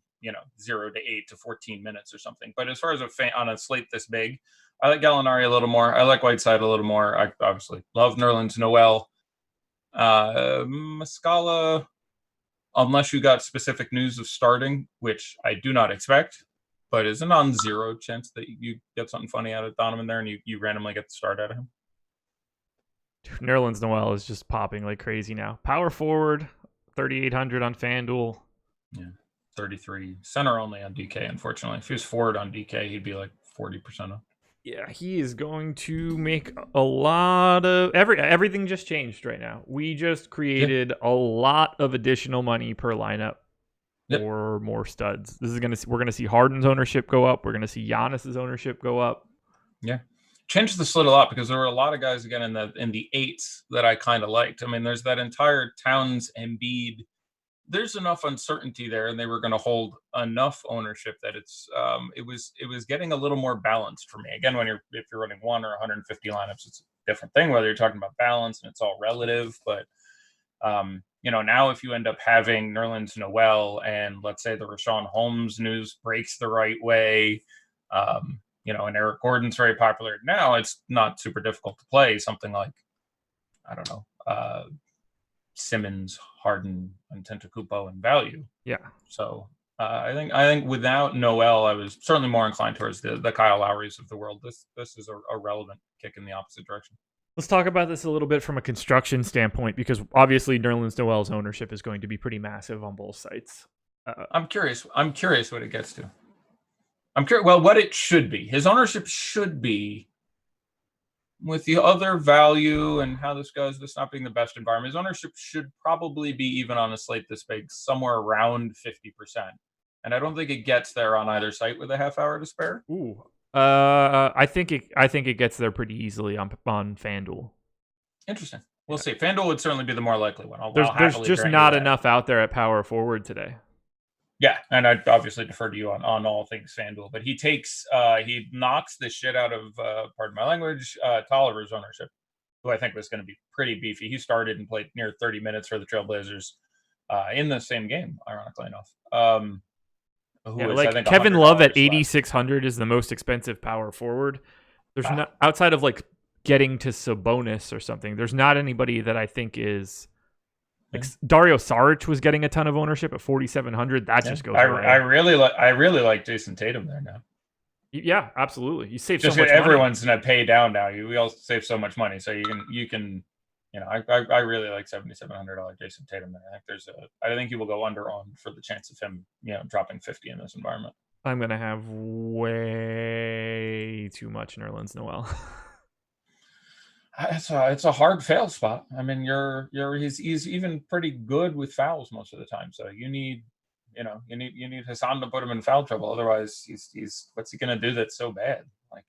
0 to 8 to 14 minutes or something. But as far as on a slate this big, I like Gallinari a little more. I like Whiteside a little more. I obviously love Nerlens Noel. Muscala, unless you got specific news of starting, which I do not expect, but is a non-zero chance that you get something funny out of Donovan there and you randomly get the start out of him. Dude, Nerlens Noel is just popping like crazy now. Power forward, 3,800 on FanDuel. Yeah, 33. Center only on DK, unfortunately. If he was forward on DK, he'd be like 40% up. Yeah, he is going to make a lot of everything just changed right now. We just created a lot of additional money per lineup for more studs. We're gonna see Harden's ownership go up. We're gonna see Giannis's ownership go up. Yeah, changed the slate a lot because there were a lot of guys again in the eights that I kind of liked. I mean, there's that entire Towns Embiid. There's enough uncertainty there, and they were going to hold enough ownership that it was getting a little more balanced for me. Again, if you're running 1 or 150 lineups, it's a different thing. Whether you're talking about balance and it's all relative, but now if you end up having Nerlens Noel and let's say the Rashawn Holmes news breaks the right way, and Eric Gordon's very popular now, it's not super difficult to play something like Simmons, Harden, and Antetokounmpo in value. Yeah. So I think without Noel, I was certainly more inclined towards the Kyle Lowrys of the world. This is a relevant kick in the opposite direction. Let's talk about this a little bit from a construction standpoint, because obviously Nerlens Noel's ownership is going to be pretty massive on both sites. I'm curious what it gets to. I'm curious. Well, what it should be. His ownership should be, with the other value and how this goes, this not being the best environment, his ownership should probably be, even on a slate this big, somewhere around 50%. And I don't think it gets there on either site with a half hour to spare. Ooh. I think it gets there pretty easily on FanDuel. Interesting. We'll see. FanDuel would certainly be the more likely one. There's just not enough out there at power forward today. Yeah, and I'd obviously defer to you on all things FanDuel, but he knocks the shit out of, pardon my language, Tolliver's ownership, who I think was going to be pretty beefy. He started and played near 30 minutes for the Trailblazers in the same game, ironically enough. Kevin Love at 8,600 is the most expensive power forward. There's not, outside of like getting to Sabonis or something, there's not anybody that I think is... Dario Saric was getting a ton of ownership at 4,700. That just goes away. I really like Jason Tatum there now. Yeah, absolutely. You save just so much everyone's money. going to pay down now. We all save so much money, so you can. I really like $7,700 Jason Tatum there. I think he will go under on for the chance of him dropping 50 in this environment. I'm going to have way too much Nerlens Noel. It's a hard fail spot. I mean, he's even pretty good with fouls most of the time. So you need Hassan to put him in foul trouble. Otherwise, he's what's he gonna do that's so bad? Like,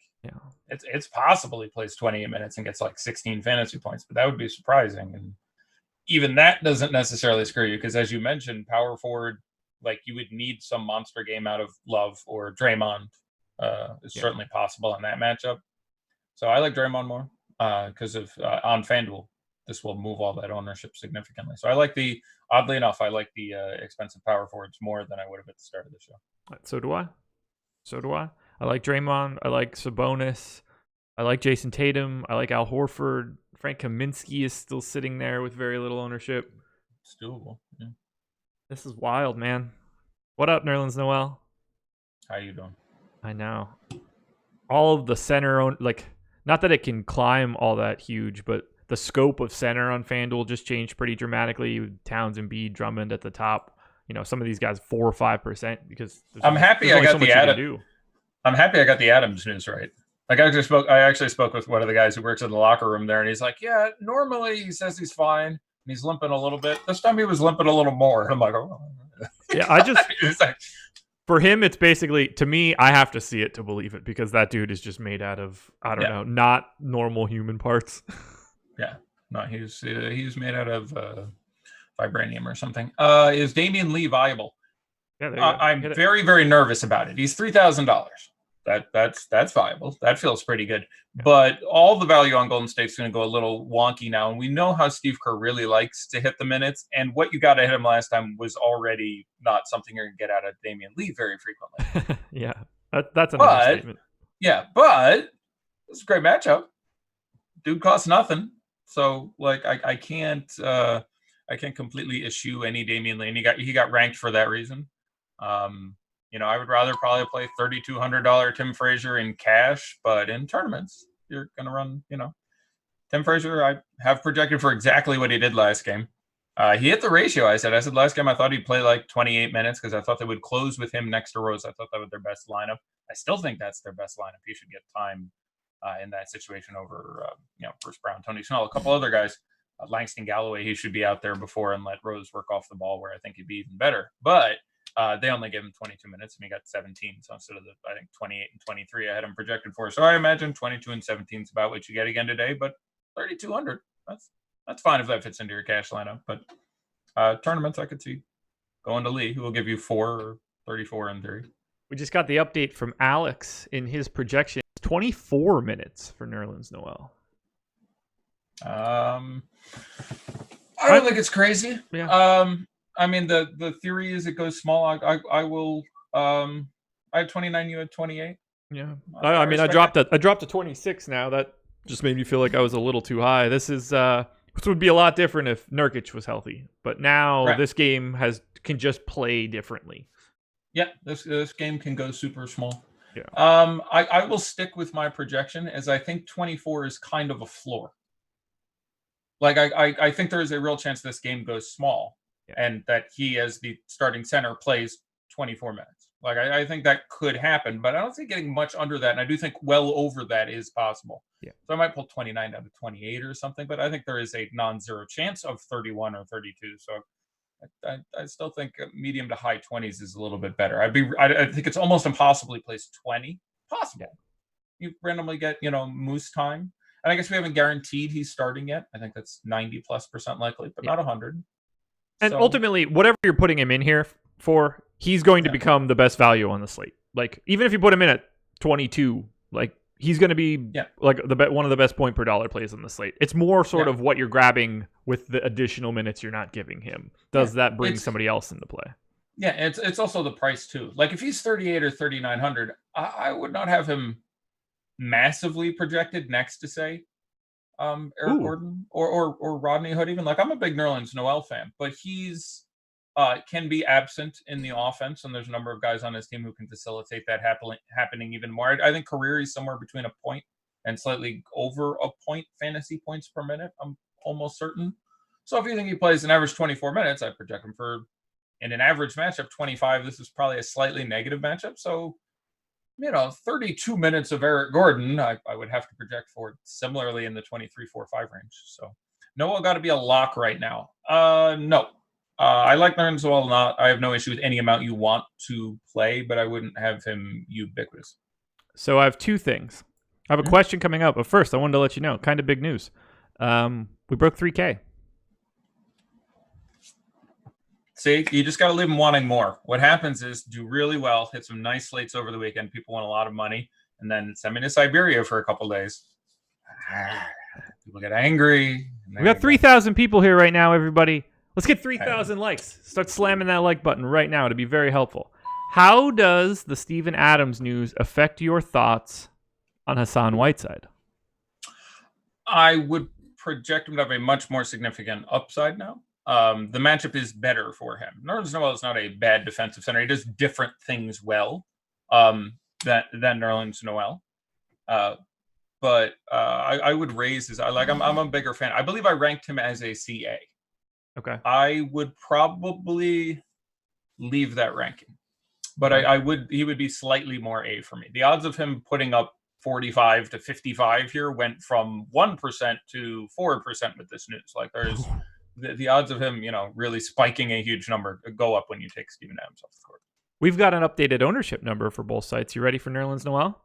it's possible he plays 28 minutes and gets like 16 fantasy points, but that would be surprising. And even that doesn't necessarily screw you because, as you mentioned, power forward, like you would need some monster game out of Love or Draymond is certainly possible in that matchup. So I like Draymond more because of on FanDuel. This will move all that ownership significantly. So oddly enough, I like the expensive power forwards more than I would have at the start of the show. So do I. I like Draymond. I like Sabonis. I like Jason Tatum. I like Al Horford. Frank Kaminsky is still sitting there with very little ownership. It's doable. Yeah. This is wild, man. What up, Nerlens Noel? How you doing? I know. All of the center, not that it can climb all that huge, but the scope of center on FanDuel just changed pretty dramatically with Towns, Embiid, Drummond at the top. Some of these guys 4 or 5% because I'm happy I got the Adams. I'm happy I got the Adams news right. Like I actually spoke with one of the guys who works in the locker room there, and he's like, "Yeah, normally he says he's fine, and he's limping a little bit. This time he was limping a little more." And I'm like, "Oh, yeah." I just for him, it's basically, to me, I have to see it to believe it because that dude is just made out of not normal human parts. Yeah, no, he's made out of vibranium or something. Is Damian Lee viable? Yeah, I'm very, very nervous about it. He's $3,000. That's viable. That feels pretty good. Yeah. But all the value on Golden State's going to go a little wonky now, and we know how Steve Kerr really likes to hit the minutes. And what you got to hit him last time was already not something you're going to get out of Damian Lee very frequently. Yeah, that's an understatement. Yeah, but it's a great matchup. Dude costs nothing, so I can't completely eschew any Damian Lee. And he got ranked for that reason. I would rather probably play $3,200 Tim Frazier in cash, but in tournaments, you're going to run, Tim Frazier, I have projected for exactly what he did last game. He hit the ratio. I said last game I thought he'd play like 28 minutes because I thought they would close with him next to Rose. I thought that was their best lineup. I still think that's their best lineup. He should get time in that situation over, Bruce Brown, Tony Snell, a couple other guys. Langston Galloway, he should be out there before and let Rose work off the ball where I think he'd be even better. But they only gave him 22 minutes and he got 17. So instead of I think 28 and 23 I had him projected for. So I imagine 22 and 17 is about what you get again today. But 3,200, that's fine if that fits into your cash lineup. But tournaments I could see going to Lee, who will give you 4 or 34 in theory. We just got the update from Alex in his projection. 24 minutes for Nerlens Noel. I don't think it's crazy. Yeah. I mean, the theory is it goes small. I will. I had 29. You had 28. Yeah. I dropped to 26 now. That just made me feel like I was a little too high. This would be a lot different if Nurkic was healthy. But now This game can just play differently. Yeah, this game can go super small. Yeah. I will stick with my projection as I think 24 is kind of a floor. Like I think there is a real chance this game goes small. Yeah. And that he, as the starting center, plays 24 minutes. Like, I think that could happen, but I don't think getting much under that, and I do think well over that is possible. Yeah. So I might pull 29 down to 28 or something, but I think there is a non-zero chance of 31 or 32. So I still think medium to high 20s is a little bit better. I think it's almost impossible he plays 20. Possible. Yeah. You randomly get, Moose time. And I guess we haven't guaranteed he's starting yet. I think that's 90+% likely, but not 100. And ultimately, whatever you're putting him in here for, he's going to become the best value on the slate. Like, even if you put him in at 22, like, he's going to be like one of the best point per dollar plays on the slate. It's more sort of what you're grabbing with the additional minutes you're not giving him. Does that bring somebody else into play? Yeah, it's also the price too. Like, if he's 38 or 3,900, I would not have him massively projected next to, say, Eric Gordon or Rodney Hood. Even like, I'm a big Nerlens Noel fan, but he's can be absent in the offense, and there's a number of guys on his team who can facilitate that happening even more. I think career he's somewhere between a point and slightly over a point fantasy points per minute. I'm almost certain. So if you think he plays an average 24 minutes, I project him for in an average matchup 25. This is probably a slightly negative matchup. So 32 minutes of Eric Gordon, I would have to project for similarly in the 23, 4, 5 range. So Noah got to be a lock right now. No. I like Nerlens Noel. I have no issue with any amount you want to play, but I wouldn't have him ubiquitous. So I have two things. I have a question coming up, but first I wanted to let you know, kind of big news. We broke 3K. See, you just got to leave them wanting more. What happens is do really well, hit some nice slates over the weekend. People want a lot of money, and then send me to Siberia for a couple days. People get angry. We got 3,000 people here right now, everybody. Let's get 3,000 likes. Start slamming that like button right now to be very helpful. How does the Steven Adams news affect your thoughts on Hassan Whiteside? I would project him to have a much more significant upside now. The matchup is better for him. Nerlens Noel is not a bad defensive center. He does different things well than Nerlens Noel. But I would raise his. I'm a bigger fan. I believe I ranked him as a CA. Okay. I would probably leave that ranking, but he would be slightly more A for me. The odds of him putting up 45 to 55 here went from 1% to 4% with this news. Like there's the odds of him, really spiking a huge number go up when you take Steven Adams off the court. We've got an updated ownership number for both sites. You ready for Nerlens Noel?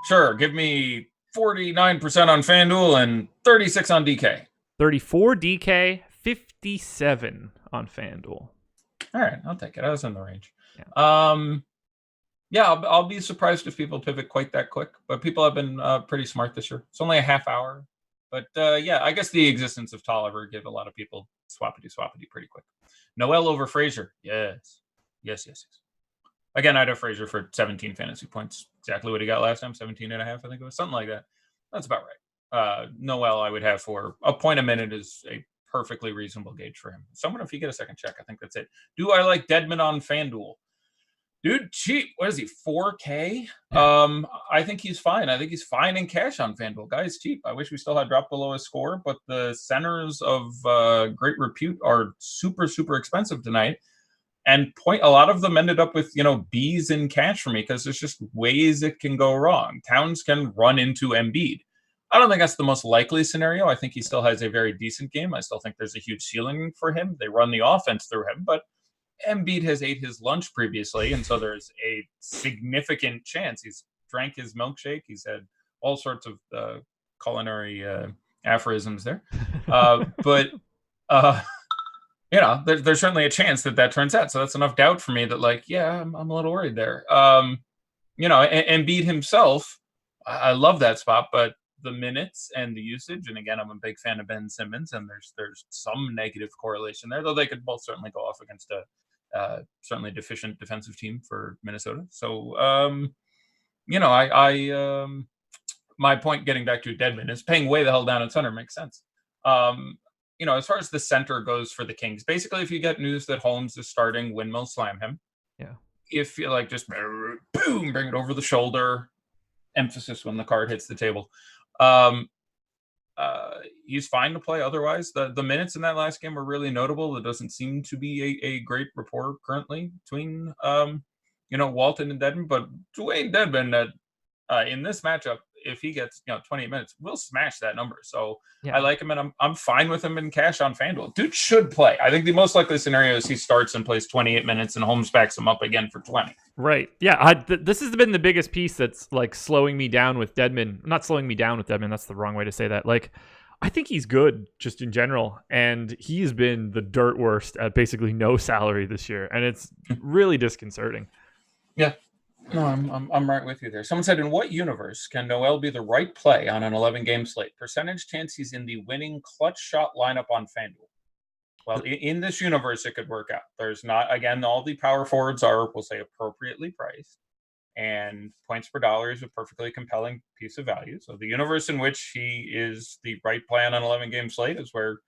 Sure. Give me 49% on FanDuel and 36 on DK. 34 DK, 57 on FanDuel. All right, I'll take it. I was in the range. Yeah. I'll be surprised if people pivot quite that quick, but people have been pretty smart this year. It's only a half hour, but I guess the existence of Tolliver give a lot of people swappity pretty quick. Noel over Frazier, yes. Again, I'd have Frazier for 17 fantasy points. Exactly what he got last time, 17 and a half, I think it was something like that. That's about right. Noel, I would have for a point a minute is a perfectly reasonable gauge for him. Someone, if you get a second check, I think that's it. Do I like Dedmon on FanDuel? Dude, cheap. What is he, 4K? I think he's fine. I think he's fine in cash on FanDuel. Guy's cheap. I wish we still had dropped below his score, but the centers of great repute are super, super expensive tonight. And a lot of them ended up with, B's in cash for me because there's just ways it can go wrong. Towns can run into Embiid. I don't think that's the most likely scenario. I think he still has a very decent game. I still think there's a huge ceiling for him. They run the offense through him, but Embiid has ate his lunch previously, and so there's a significant chance. He's drank his milkshake. He's had all sorts of culinary aphorisms there. There's certainly a chance that turns out. So that's enough doubt for me that, I'm a little worried there. Embiid himself, I love that spot, but the minutes and the usage, and again, I'm a big fan of Ben Simmons, and there's some negative correlation there, though they could both certainly go off against a certainly deficient defensive team for Minnesota. So, my point getting back to Dedmon is paying way the hell down at center makes sense. As far as the center goes for the Kings, basically, if you get news that Holmes is starting, windmill slam him. Yeah. If you just boom, bring it over the shoulder, emphasis when the card hits the table. He's fine to play otherwise. The minutes in that last game were really notable. There doesn't seem to be a great rapport currently between Walton and Dedmon, but Dwayne Dedmon in this matchup, if he gets 28 minutes, we'll smash that number. So I like him, and I'm fine with him in cash on FanDuel. Dude should play. I think the most likely scenario is he starts and plays 28 minutes, and Holmes backs him up again for 20. Right. Yeah. This has been the biggest piece that's slowing me down with Dedmon. Not slowing me down with Dedmon. That's the wrong way to say that. I think he's good just in general, and he's been the dirt worst at basically no salary this year, and it's really disconcerting. Yeah. No, I'm right with you there. Someone said, in what universe can Noel be the right play on an 11-game slate? Percentage chance he's in the winning clutch shot lineup on FanDuel. Well, in this universe, it could work out. There's not, again, all the power forwards are, we'll say, appropriately priced, and points per dollar is a perfectly compelling piece of value. So the universe in which he is the right play on an 11-game slate is where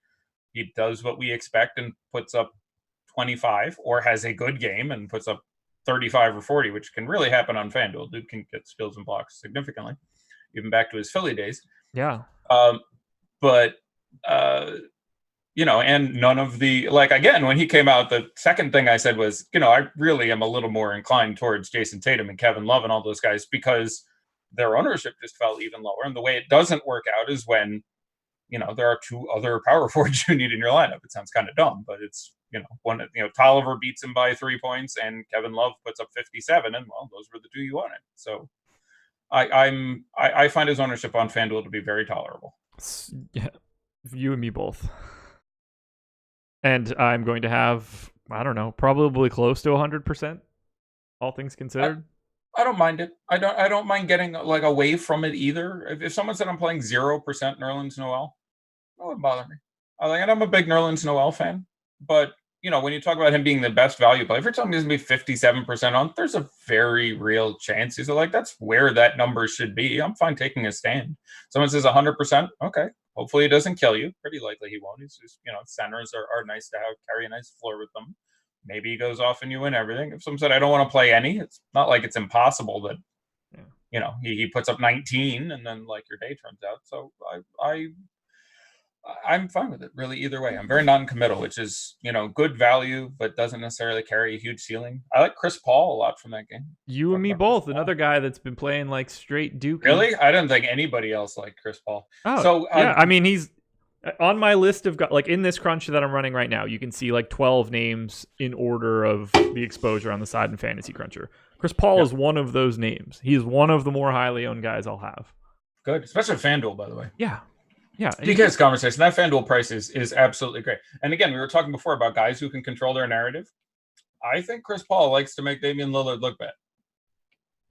he does what we expect and puts up 25, or has a good game and puts up 35 or 40, which can really happen on FanDuel. Dude can get steals and blocks significantly, even back to his Philly days. Yeah. And none of the, again, when he came out, the second thing I said was, I really am a little more inclined towards Jason Tatum and Kevin Love and all those guys, because their ownership just fell even lower. And the way it doesn't work out is when, there are two other power forwards you need in your lineup. It sounds kind of dumb, but it's, Tolliver beats him by 3 points and Kevin Love puts up 57, and those were the two you wanted. So I find his ownership on FanDuel to be very tolerable. Yeah, you and me both. And I'm going to have I don't know, probably close to 100%, all things considered. I don't mind it. I don't mind getting like away from it either. If someone said I'm playing 0% Nerlens Noel, that wouldn't bother me. And I'm a big Nerlens Noel fan, but when you talk about him being the best value play, if you're telling me he's going to be 57% on, there's a very real chance he's like, that's where that number should be. I'm fine taking a stand. Someone says 100%. Okay. Hopefully it doesn't kill you. Pretty likely he won't. He's just, centers are nice to have, carry a nice floor with them. Maybe he goes off and you win everything. If someone said, I don't want to play any, it's not like it's impossible that, he puts up 19 and then like your day turns out. So I'm fine with it, really, either way. I'm very non-committal, which is, good value, but doesn't necessarily carry a huge ceiling. I like Chris Paul a lot from that game. You and me both. Another guy that's been playing like straight Duke. Really? I didn't think anybody else liked Chris Paul. Oh, so yeah. I mean, he's on my list of like in this crunch that I'm running right now. You can see like 12 names in order of the exposure on the side in Fantasy Cruncher. Chris Paul is one of those names. He is one of the more highly owned guys I'll have. Good, especially FanDuel, by the way. Yeah. Yeah, DK's conversation, that FanDuel price is absolutely great. And again, we were talking before about guys who can control their narrative. I think Chris Paul likes to make Damian Lillard look bad.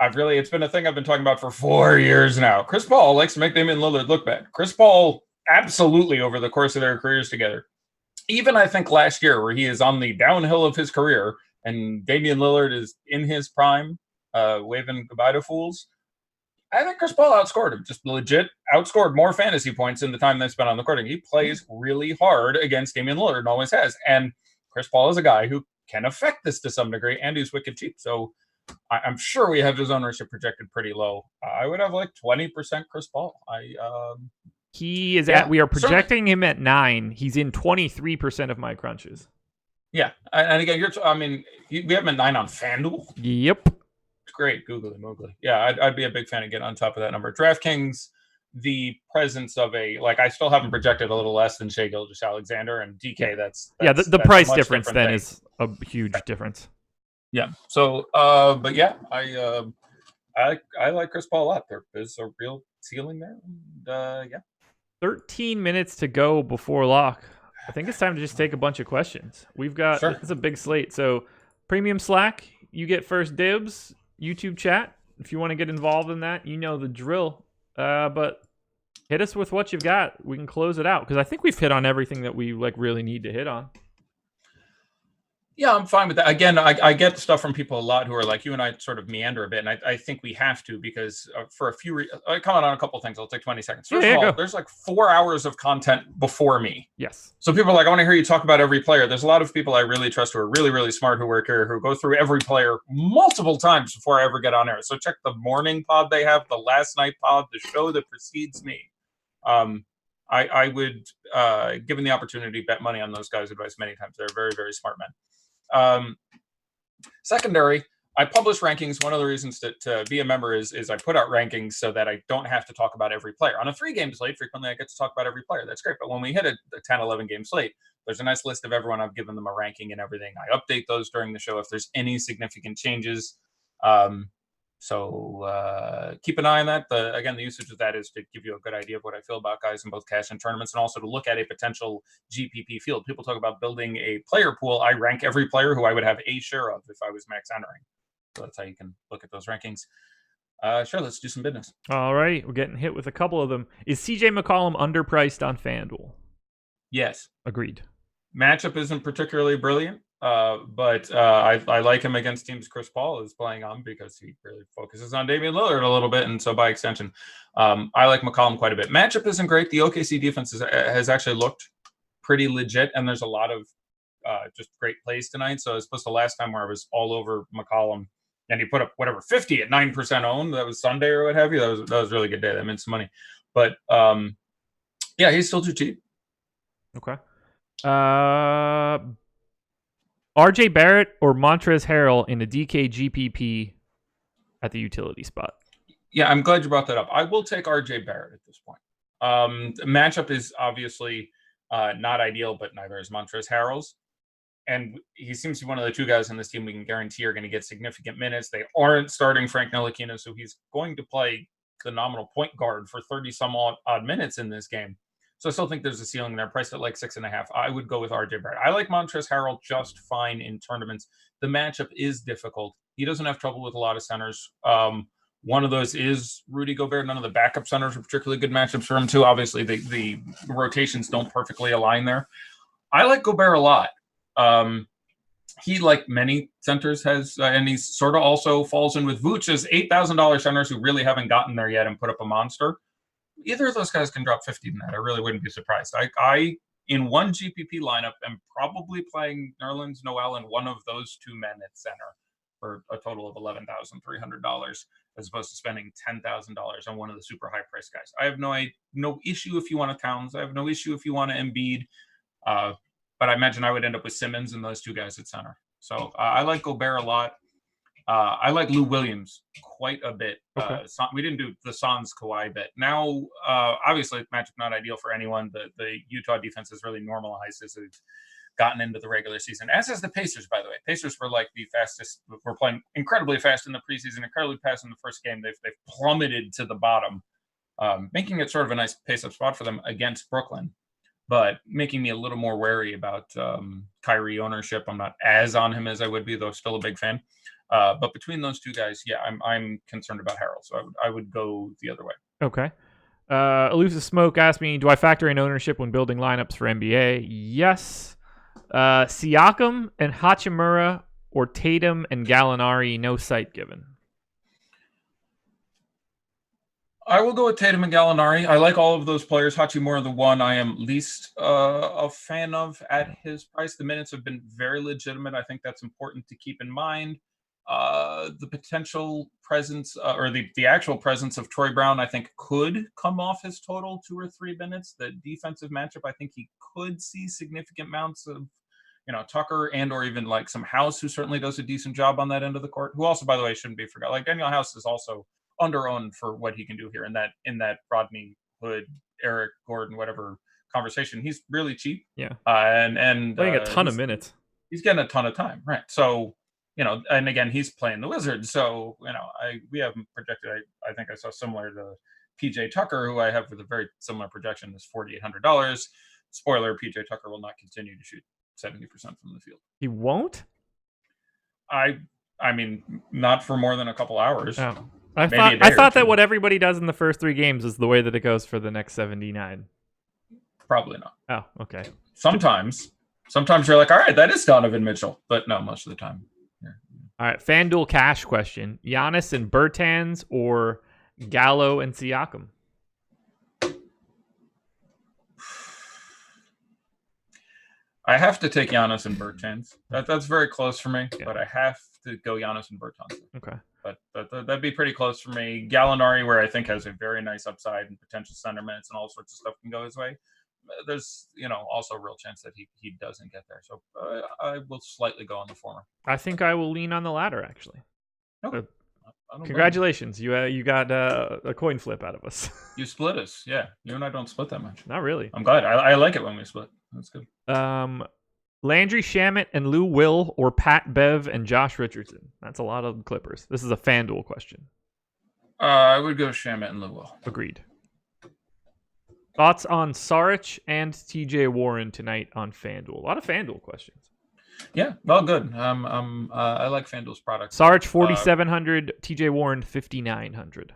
It's been a thing I've been talking about for 4 years now. Chris Paul likes to make Damian Lillard look bad. Chris Paul, absolutely, over the course of their careers together. Even I think last year, where he is on the downhill of his career, and Damian Lillard is in his prime, waving goodbye to fools. I think Chris Paul outscored him, just legit outscored more fantasy points in the time they spent on the court. He plays really hard against Damian Lillard and always has. And Chris Paul is a guy who can affect this to some degree, and he's wicked cheap. So I'm sure we have his ownership projected pretty low. I would have like 20% Chris Paul. We are projecting him at 9. He's in 23% of my crunches. Yeah. And again, we have him at 9 on FanDuel. Yep. Great, googly moogly. Yeah, I'd be a big fan of getting on top of that number. DraftKings, the presence of I still haven't projected a little less than Shai Gilgeous-Alexander and DK. That's the price difference then thing. Is a huge difference. Yeah. So, but yeah, I like Chris Paul a lot. There is a real ceiling there. And, yeah. 13 minutes to go before lock. I think it's time to just take a bunch of questions. We've got It's a big slate. So, premium Slack, you get first dibs. YouTube chat, if you want to get involved in that, you know the drill. But hit us with what you've got. We can close it out because I think we've hit on everything that we really need to hit on. Yeah, I'm fine with that. Again, I get stuff from people a lot who are like, you and I sort of meander a bit, and I think we have to because for a few I comment on a couple of things. I'll take 20 seconds. First of all, there's like 4 hours of content before me. Yes. So people are like, I want to hear you talk about every player. There's a lot of people I really trust who are really, really smart who work here, who go through every player multiple times before I ever get on air. So check the morning pod they have, the last night pod, the show that precedes me. I would, given the opportunity, bet money on those guys' advice many times. They're very, very smart men. Secondary, I publish rankings. One of the reasons to be a member is I put out rankings so that I don't have to talk about every player. On a 3-game slate, frequently I get to talk about every player. That's great. But when we hit a 10, 11 game slate, there's a nice list of everyone. I've given them a ranking and everything. I update those during the show if there's any significant changes. So keep an eye on that. The usage of that is to give you a good idea of what I feel about guys in both cash and tournaments, and also to look at a potential GPP field. People talk about building a player pool. I rank every player who I would have a share of if I was max entering. So that's how you can look at those rankings. Sure, let's do some business. All right, we're getting hit with a couple of them. Is CJ McCollum underpriced on FanDuel? Yes. Agreed. Matchup isn't particularly brilliant. But I like him against teams Chris Paul is playing on because he really focuses on Damian Lillard a little bit. And so by extension, I like McCollum quite a bit. Matchup isn't great. The OKC defense has actually looked pretty legit. And there's a lot of just great plays tonight. So as opposed to last time where I was all over McCollum and he put up 50 at 9% owned. That was Sunday or what have you. That was a really good day. That meant some money. But yeah, he's still too cheap. Okay. RJ Barrett or Montrezl Harrell in a DK GPP at the utility spot? Yeah, I'm glad you brought that up. I will take RJ Barrett at this point. The matchup is obviously not ideal, but neither is Montrezl Harrell's. And he seems to be one of the two guys on this team we can guarantee are going to get significant minutes. They aren't starting Frank Ntilikina, so he's going to play the nominal point guard for 30-some odd minutes in this game. So I still think there's a ceiling there, priced at like 6.5. I would go with RJ Barrett. I like Montrezl Harrell just fine in tournaments. The matchup is difficult. He doesn't have trouble with a lot of centers. One of those is Rudy Gobert. None of the backup centers are particularly good matchups for him, too. Obviously, the rotations don't perfectly align there. I like Gobert a lot. He, like many centers, has, and he sort of also falls in with Vooch's $8,000 centers who really haven't gotten there yet and put up a monster. Either of those guys can drop 50 in that. I really wouldn't be surprised. I in one GPP lineup, am probably playing Nerlens Noel and one of those two men at center for a total of $11,300, as opposed to spending $10,000 on one of the super high price guys. I have no issue if you want to Towns. I have no issue if you want to Embiid. But I imagine I would end up with Simmons and those two guys at center. So I like Gobert a lot. I like Lou Williams quite a bit. Okay. We didn't do the Suns Kawhi bit. Now, obviously, matchup not ideal for anyone. The Utah defense has really normalized as they've gotten into the regular season, as has the Pacers, by the way. Pacers were like the fastest. We're playing incredibly fast in the preseason, incredibly fast in the first game. They've plummeted to the bottom, making it sort of a nice pace-up spot for them against Brooklyn, but making me a little more wary about Kyrie ownership. I'm not as on him as I would be, though still a big fan. But between those two guys, yeah, I'm concerned about Harrell, so I would go the other way. Okay. Elusive Smoke asked me, do I factor in ownership when building lineups for NBA? Yes. Siakam and Hachimura or Tatum and Gallinari, no sight given. I will go with Tatum and Gallinari. I like all of those players. Hachimura, the one I am least a fan of at his price. The minutes have been very legitimate. I think that's important to keep in mind. The potential presence or the actual presence of Troy Brown, I think, could come off his total 2 or 3 minutes. The defensive matchup, I think he could see significant amounts of, Tucker and or even like some House, who certainly does a decent job on that end of the court, who also, by the way, shouldn't be forgotten. Like Daniel House is also under-owned for what he can do here in that Rodney Hood, Eric Gordon, whatever conversation. He's really cheap. Yeah. And playing a ton of minutes. He's getting a ton of time. Right. So, and again, he's playing the Wizards. So, we have him projected. I think I saw similar to PJ Tucker, who I have with a very similar projection, is $4,800. Spoiler, PJ Tucker will not continue to shoot 70% from the field. He won't? I mean, not for more than a couple hours. Oh. I thought that what everybody does in the first 3 games is the way that it goes for the next 79. Probably not. Oh, okay. Sometimes you're like, all right, that is Donovan Mitchell, but no, most of the time. Yeah. All right, FanDuel cash question: Giannis and Bertans or Gallo and Siakam? I have to take Giannis and Bertans. That's very close for me, but I have to go Giannis and Bertans. Okay. But that'd be pretty close for me. Gallinari, where I think has a very nice upside and potential center minutes and all sorts of stuff can go his way. There's, also a real chance that he doesn't get there. So I will slightly go on the former. I think I will lean on the latter, actually. Okay. Congratulations. You got a coin flip out of us. You split us. Yeah. You and I don't split that much. Not really. I'm glad. I like it when we split. That's good. Landry Shamet and Lou Will or Pat Bev and Josh Richardson? That's a lot of Clippers. This is a FanDuel question. I would go Shamet and Lou Will. Agreed. Thoughts on Saric and TJ Warren tonight on FanDuel? A lot of FanDuel questions. Yeah, well, good. I like FanDuel's product. Saric 4,700, TJ Warren 5,900.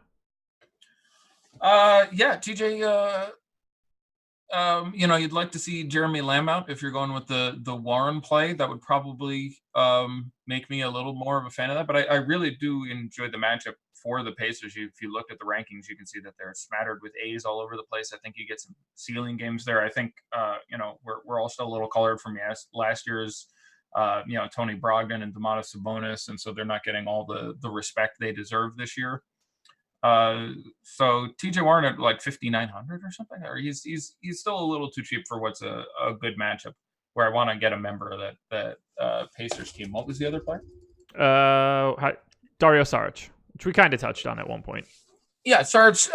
Yeah, TJ. You'd like to see Jeremy Lamb out if you're going with the Warren play. That would probably make me a little more of a fan of that. But I really do enjoy the matchup for the Pacers. If you look at the rankings, you can see that they're smattered with A's all over the place. I think you get some ceiling games there. I think we're all still a little colored from last year's Tony Brogdon and Domantas Sabonis, and so they're not getting all the respect they deserve this year. So TJ Warren at like 5,900 or something, or he's still a little too cheap for what's a good matchup where I want to get a member of that Pacers team. What was the other player? Dario Saric, which we kind of touched on at one point. Yeah, Saric,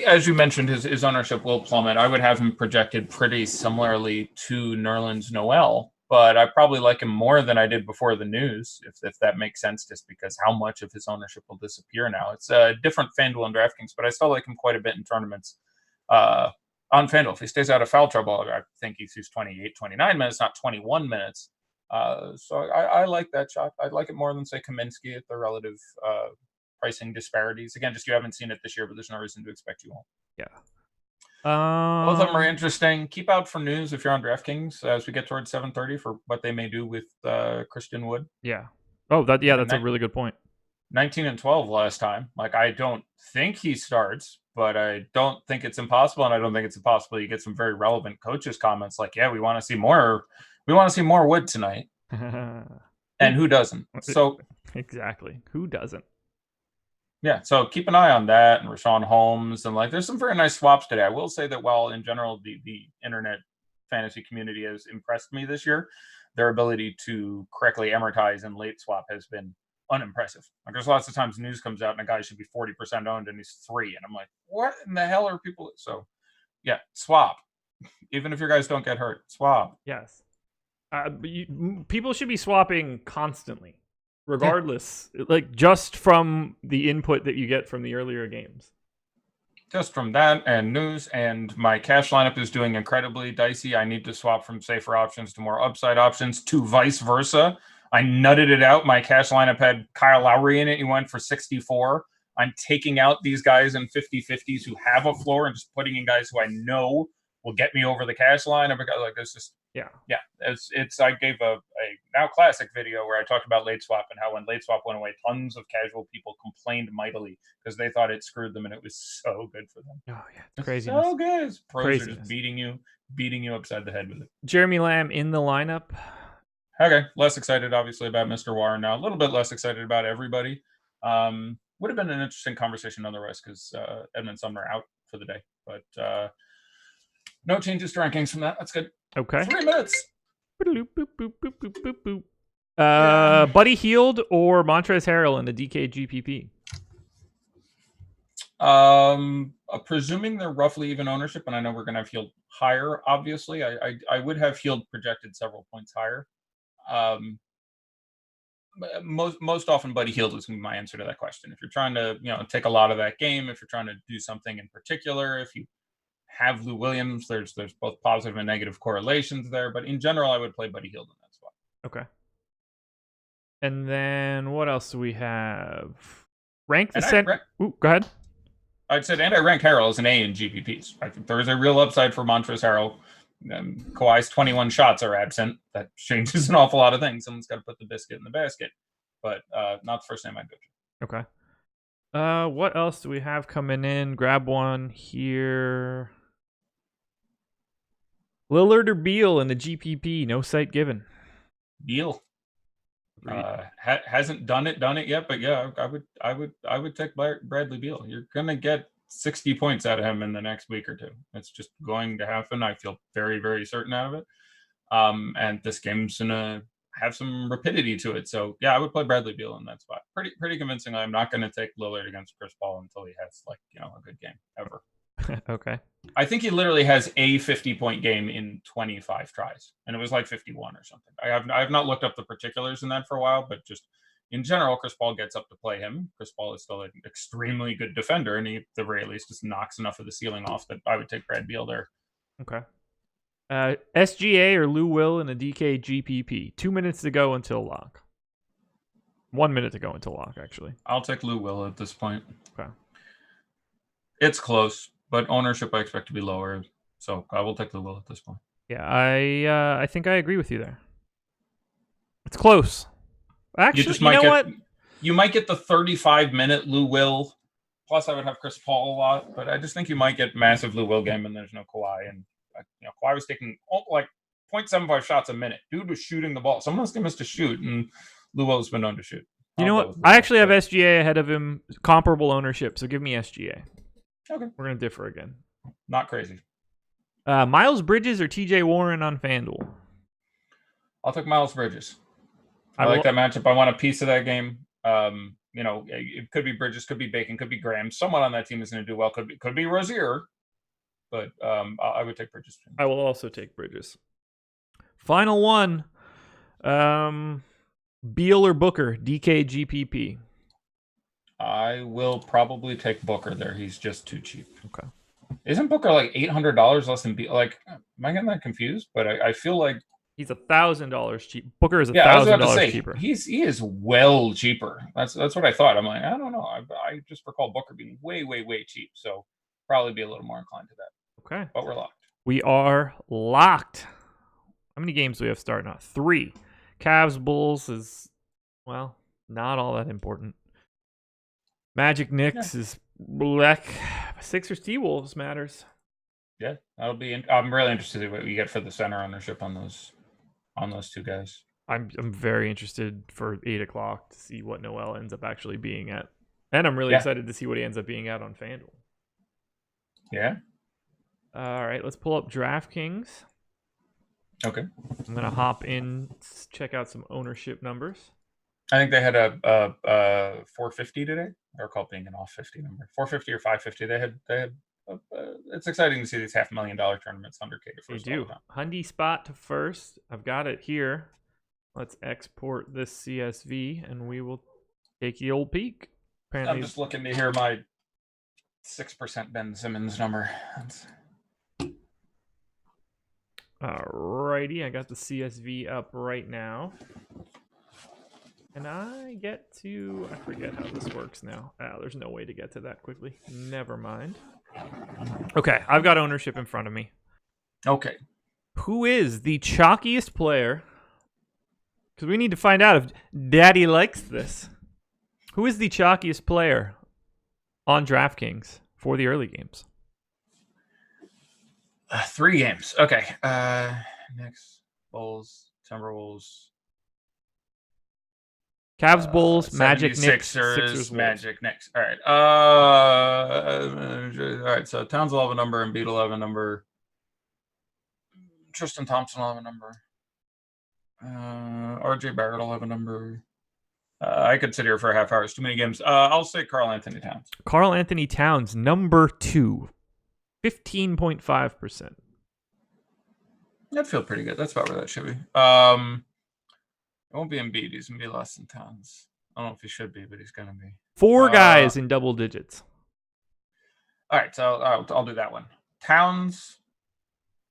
as you mentioned, his ownership will plummet. I would have him projected pretty similarly to Nerlens Noel, but I probably like him more than I did before the news, if that makes sense, just because how much of his ownership will disappear now. It's a different FanDuel and DraftKings, but I still like him quite a bit in tournaments. on FanDuel. If he stays out of foul trouble, I think he sees 28, 29 minutes, not 21 minutes. So I like that shot. I'd like it more than, say, Kaminsky at the relative pricing disparities. Again, just you haven't seen it this year, but there's no reason to expect you won't. Yeah. Both of them are interesting. Keep out for news if you're on DraftKings as we get towards 7:30 for what they may do with Christian Wood. Yeah. Oh, that's a really good point. 19-12 last time. Like, I don't think he starts, but I don't think it's impossible, and I don't think it's impossible you get some very relevant coaches' comments like, "Yeah, we want to see more. We want to see more Wood tonight." And who doesn't? So exactly, who doesn't? Yeah, so keep an eye on that and Rashawn Holmes, and like, there's some very nice swaps today. I will say that while in general the internet fantasy community has impressed me this year, their ability to correctly amortize and late swap has been unimpressive. Like, there's lots of times news comes out and a guy should be 40% owned and he's 3, and I'm like, what in the hell are people? So yeah, swap. Even if your guys don't get hurt, swap. Yes. People should be swapping constantly, regardless, like just from the input that you get from the earlier games. Just from that and news, and my cash lineup is doing incredibly dicey. I need to swap from safer options to more upside options to vice versa. I nutted it out. My cash lineup had Kyle Lowry in it. He went for 64. I'm taking out these guys in 50-50s who have a floor and just putting in guys who I know will get me over the cash line. Like, it's just it's I gave a now classic video where I talked about late swap and how when late swap went away, tons of casual people complained mightily because they thought it screwed them, and it was so good for them. Oh yeah, it's crazy. So good. Pros are just beating you upside the head with it. Jeremy Lamb in the lineup. Okay, less excited obviously about Mr. Warren now. A little bit less excited about everybody. Would have been an interesting conversation otherwise because Edmund Sumner out for the day, but no changes to rankings from that. That's good. Okay. 3 minutes. Buddy Hield or Montrezl Harrell in the DK GPP? Presuming they're roughly even ownership, and I know we're going to have Hield higher, obviously. I would have Hield projected several points higher. Most often Buddy Hield is going to be my answer to that question. If you're trying to, take a lot of that game, if you're trying to do something in particular, if you have Lou Williams, there's both positive and negative correlations there, but in general, I would play Buddy Hield in that spot. Okay. And then what else do we have? Rank the center. Go ahead. I'd said, and I rank Harrell as an A in GPPs. I think there is a real upside for Montrezl Harrell. Kawhi's 21 shots are absent. That changes an awful lot of things. Someone's got to put the biscuit in the basket, but not the first name I'd go to. Okay. What else do we have coming in? Grab one here. Lillard or Beal in the GPP? No site given. Beal. Hasn't done it yet, but yeah, I would take Bradley Beal. You're gonna get 60 points out of him in the next week or two. It's just going to happen. I feel very, very certain out of it. And this game's gonna have some rapidity to it. So yeah, I would play Bradley Beal in that spot. Pretty convincingly. I'm not going to take Lillard against Chris Paul until he has a good game ever. Okay. I think he literally has a 50-point game in 25 tries, and it was like 51 or something. I have not looked up the particulars in that for a while, but just in general, Chris Paul gets up to play him. Chris Paul is still an extremely good defender, and he, at the very least, just knocks enough of the ceiling off that I would take Brad Beal there. Okay. SGA or Lou Will in a DK GPP. 2 minutes to go until lock. 1 minute to go until lock, actually. I'll take Lou Will at this point. Okay. It's close, but ownership I expect to be lower, so I will take Lou Will at this point. Yeah, I think I agree with you there. It's close. Actually, you know what? You might get the 35-minute Lou Will. Plus, I would have Chris Paul a lot, but I just think you might get massive Lou Will game, and there's no Kawhi. And Kawhi was taking like 0.75 shots a minute. Dude was shooting the ball. Someone must to shoot, and Lou Will's been known to shoot. You know what? I actually have SGA ahead of him. Comparable ownership, so give me SGA. Okay. We're going to differ again. Not crazy. Miles Bridges or TJ Warren on FanDuel? I'll take Miles Bridges. I like that matchup. I want a piece of that game. It could be Bridges, could be Bacon, could be Graham. Someone on that team is going to do well. Could be Rozier, but I would take Bridges. I will also take Bridges. Final one. Beal or Booker, DK GPP? I will probably take Booker there. He's just too cheap. Okay. Isn't Booker like $800 less than like? Am I getting that confused? But I feel like He's $1,000 cheap. Booker is I was about to $1,000 say cheaper. he is well cheaper. That's what I thought. I'm like, I don't know. I just recall Booker being way cheap. So probably be a little more inclined to that. Okay. But we're locked. We are locked. How many games do we have starting out? 3. Cavs Bulls is, well, not all that important. Magic Knicks is black. Sixers T-Wolves matters. Yeah, that'll be. I'm really interested in what you get for the center ownership on those two guys. I'm very interested for 8 o'clock to see what Noel ends up actually being at, and I'm really excited to see what he ends up being at on FanDuel. Yeah. All right, let's pull up DraftKings. Okay. I'm gonna hop in, check out some ownership numbers. I think they had a 450 today. I recall being an off 50 number. 450 or 550. They had. It's exciting to see these $500,000 tournaments undercated. They do. Hundy spot to first. I've got it here. Let's export this CSV, and we will take the old peek. Apparently, I'm just looking to hear my 6% Ben Simmons number. Alrighty, I got the CSV up right now. And I get to... I forget how this works now. There's no way to get to that quickly. Never mind. Okay, I've got ownership in front of me. Okay. Who is the chalkiest player? Because we need to find out if Daddy likes this. Who is the chalkiest player on DraftKings for the early games? 3 games. Okay. Knicks, Bulls, Timberwolves. Cavs, Bulls, Magic, Knicks, Sixers, Magic, Knicks. All right. All right. So Towns will have a number, Embiid will have a number. Tristan Thompson will have a number. RJ Barrett will have a number. I could sit here for a half hour. It's too many games. I'll say Karl Anthony Towns. Karl Anthony Towns, number 2, 15.5%. That'd feel pretty good. That's about where that should be. It won't be Embiid. He's going to be less than Towns. I don't know if he should be, but he's going to be. 4 guys in double digits. All right, so I'll do that one. Towns,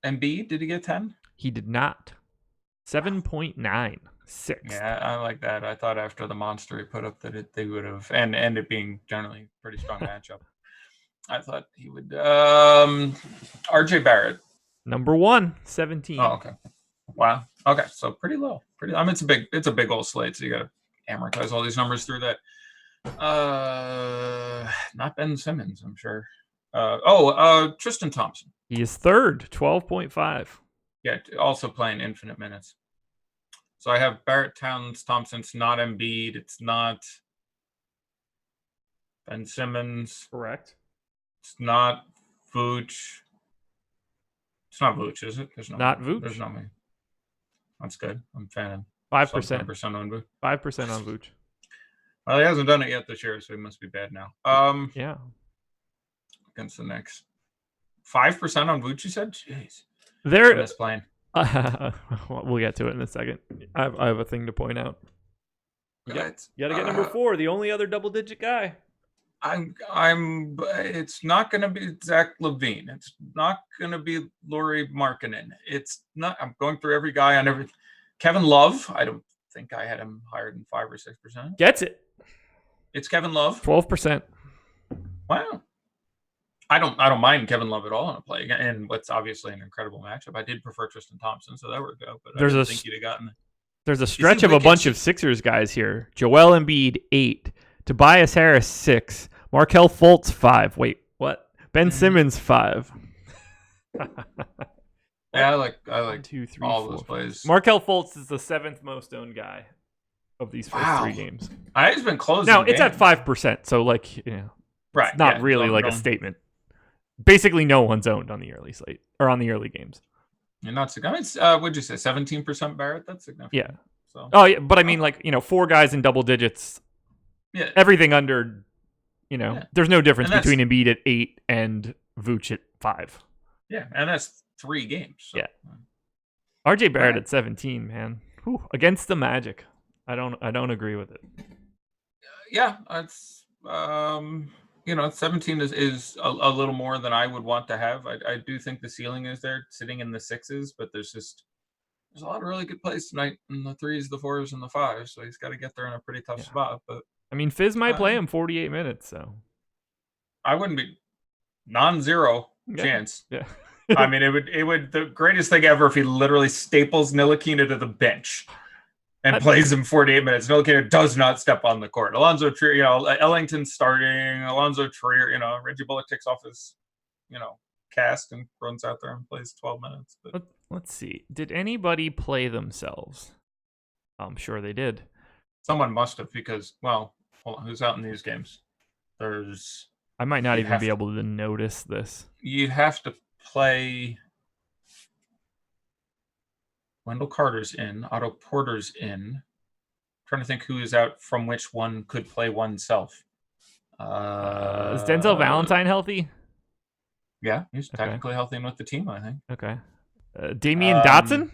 Embiid, did he get 10? He did not. 7.96. Yeah, I like that. I thought after the monster he put up that they would have, and it being generally a pretty strong matchup, I thought he would. RJ Barrett. Number 1, 17. Oh, okay. Wow. Okay, so pretty low. I mean, it's a big old slate, so you got to amortize all these numbers through that. Not Ben Simmons, I'm sure. Tristan Thompson. He is 3rd, 12.5. Yeah, also playing infinite minutes. So I have Barrett, Towns, Thompson. It's not Embiid. It's not Ben Simmons. Correct. It's not Vooch. It's not Vooch, is it? There's no not Vooch. There's no me. That's good. I'm fanning. 5%. 5% on Vooch. 5% on Vooch. Well, he hasn't done it yet this year, so he must be bad now. Yeah. Against the Knicks. 5% on Vooch, you said? Jeez. They're playing. We'll get to it in a second. I have a thing to point out. You got to get number 4, the only other double-digit guy. It's not going to be Zach LaVine. It's not going to be Lauri Markkanen. It's not. I'm going through every guy on every. Kevin Love. I don't think I had him higher than 5 or 6%. Gets it. It's Kevin Love. 12%. Wow. I don't mind Kevin Love at all in a play, and what's obviously an incredible matchup. I did prefer Tristan Thompson, so that worked out. But I didn't think he'd have gotten it. There's a stretch of a bunch of Sixers guys here. Joel Embiid 8, Tobias Harris 6, Markelle Fultz 5. Wait, what? Ben Simmons 5. Yeah, I like 1, 2, 3, all 4, those plays. Markelle Fultz is the 7th most owned guy of these first 3 games. He's been closing. Now it's at 5%, so right, it's not really a statement. Basically, no one's owned on the early slate or on the early games. You're not. I mean, what'd you say? 17% Barrett. That's significant. Yeah. So. Oh yeah, but I mean, 4 guys in double digits. Yeah. Everything under, there's no difference between Embiid at 8 and Vooch at 5. Yeah, and that's 3 games. So. Yeah. RJ Barrett at 17, man. Whew, against the Magic. I don't agree with it. Yeah, it's 17 is a little more than I would want to have. I do think the ceiling is there, sitting in the 6s, but there's a lot of really good plays tonight in the 3s, the 4s, and the 5s. So he's got to get there in a pretty tough spot. But I mean, Fizz might play him 48 minutes, so I wouldn't be non-zero chance. Yeah. I mean, it would the greatest thing ever if he literally staples Ntilikina to the bench and plays him 48 minutes. Ntilikina does not step on the court. Alonzo Trier, Ellington's starting. Alonzo Trier, Reggie Bullock takes off his, cast and runs out there and plays 12 minutes. But let's see. Did anybody play themselves? I'm sure they did. Someone must have, because, hold on, who's out in these games? I might not even be able to notice this. You'd have to play. Wendell Carter's in. Otto Porter's in. I'm trying to think who is out from which one could play oneself. Is Denzel Valentine healthy? Yeah, he's technically healthy and with the team, I think. Okay. Damian Dotson?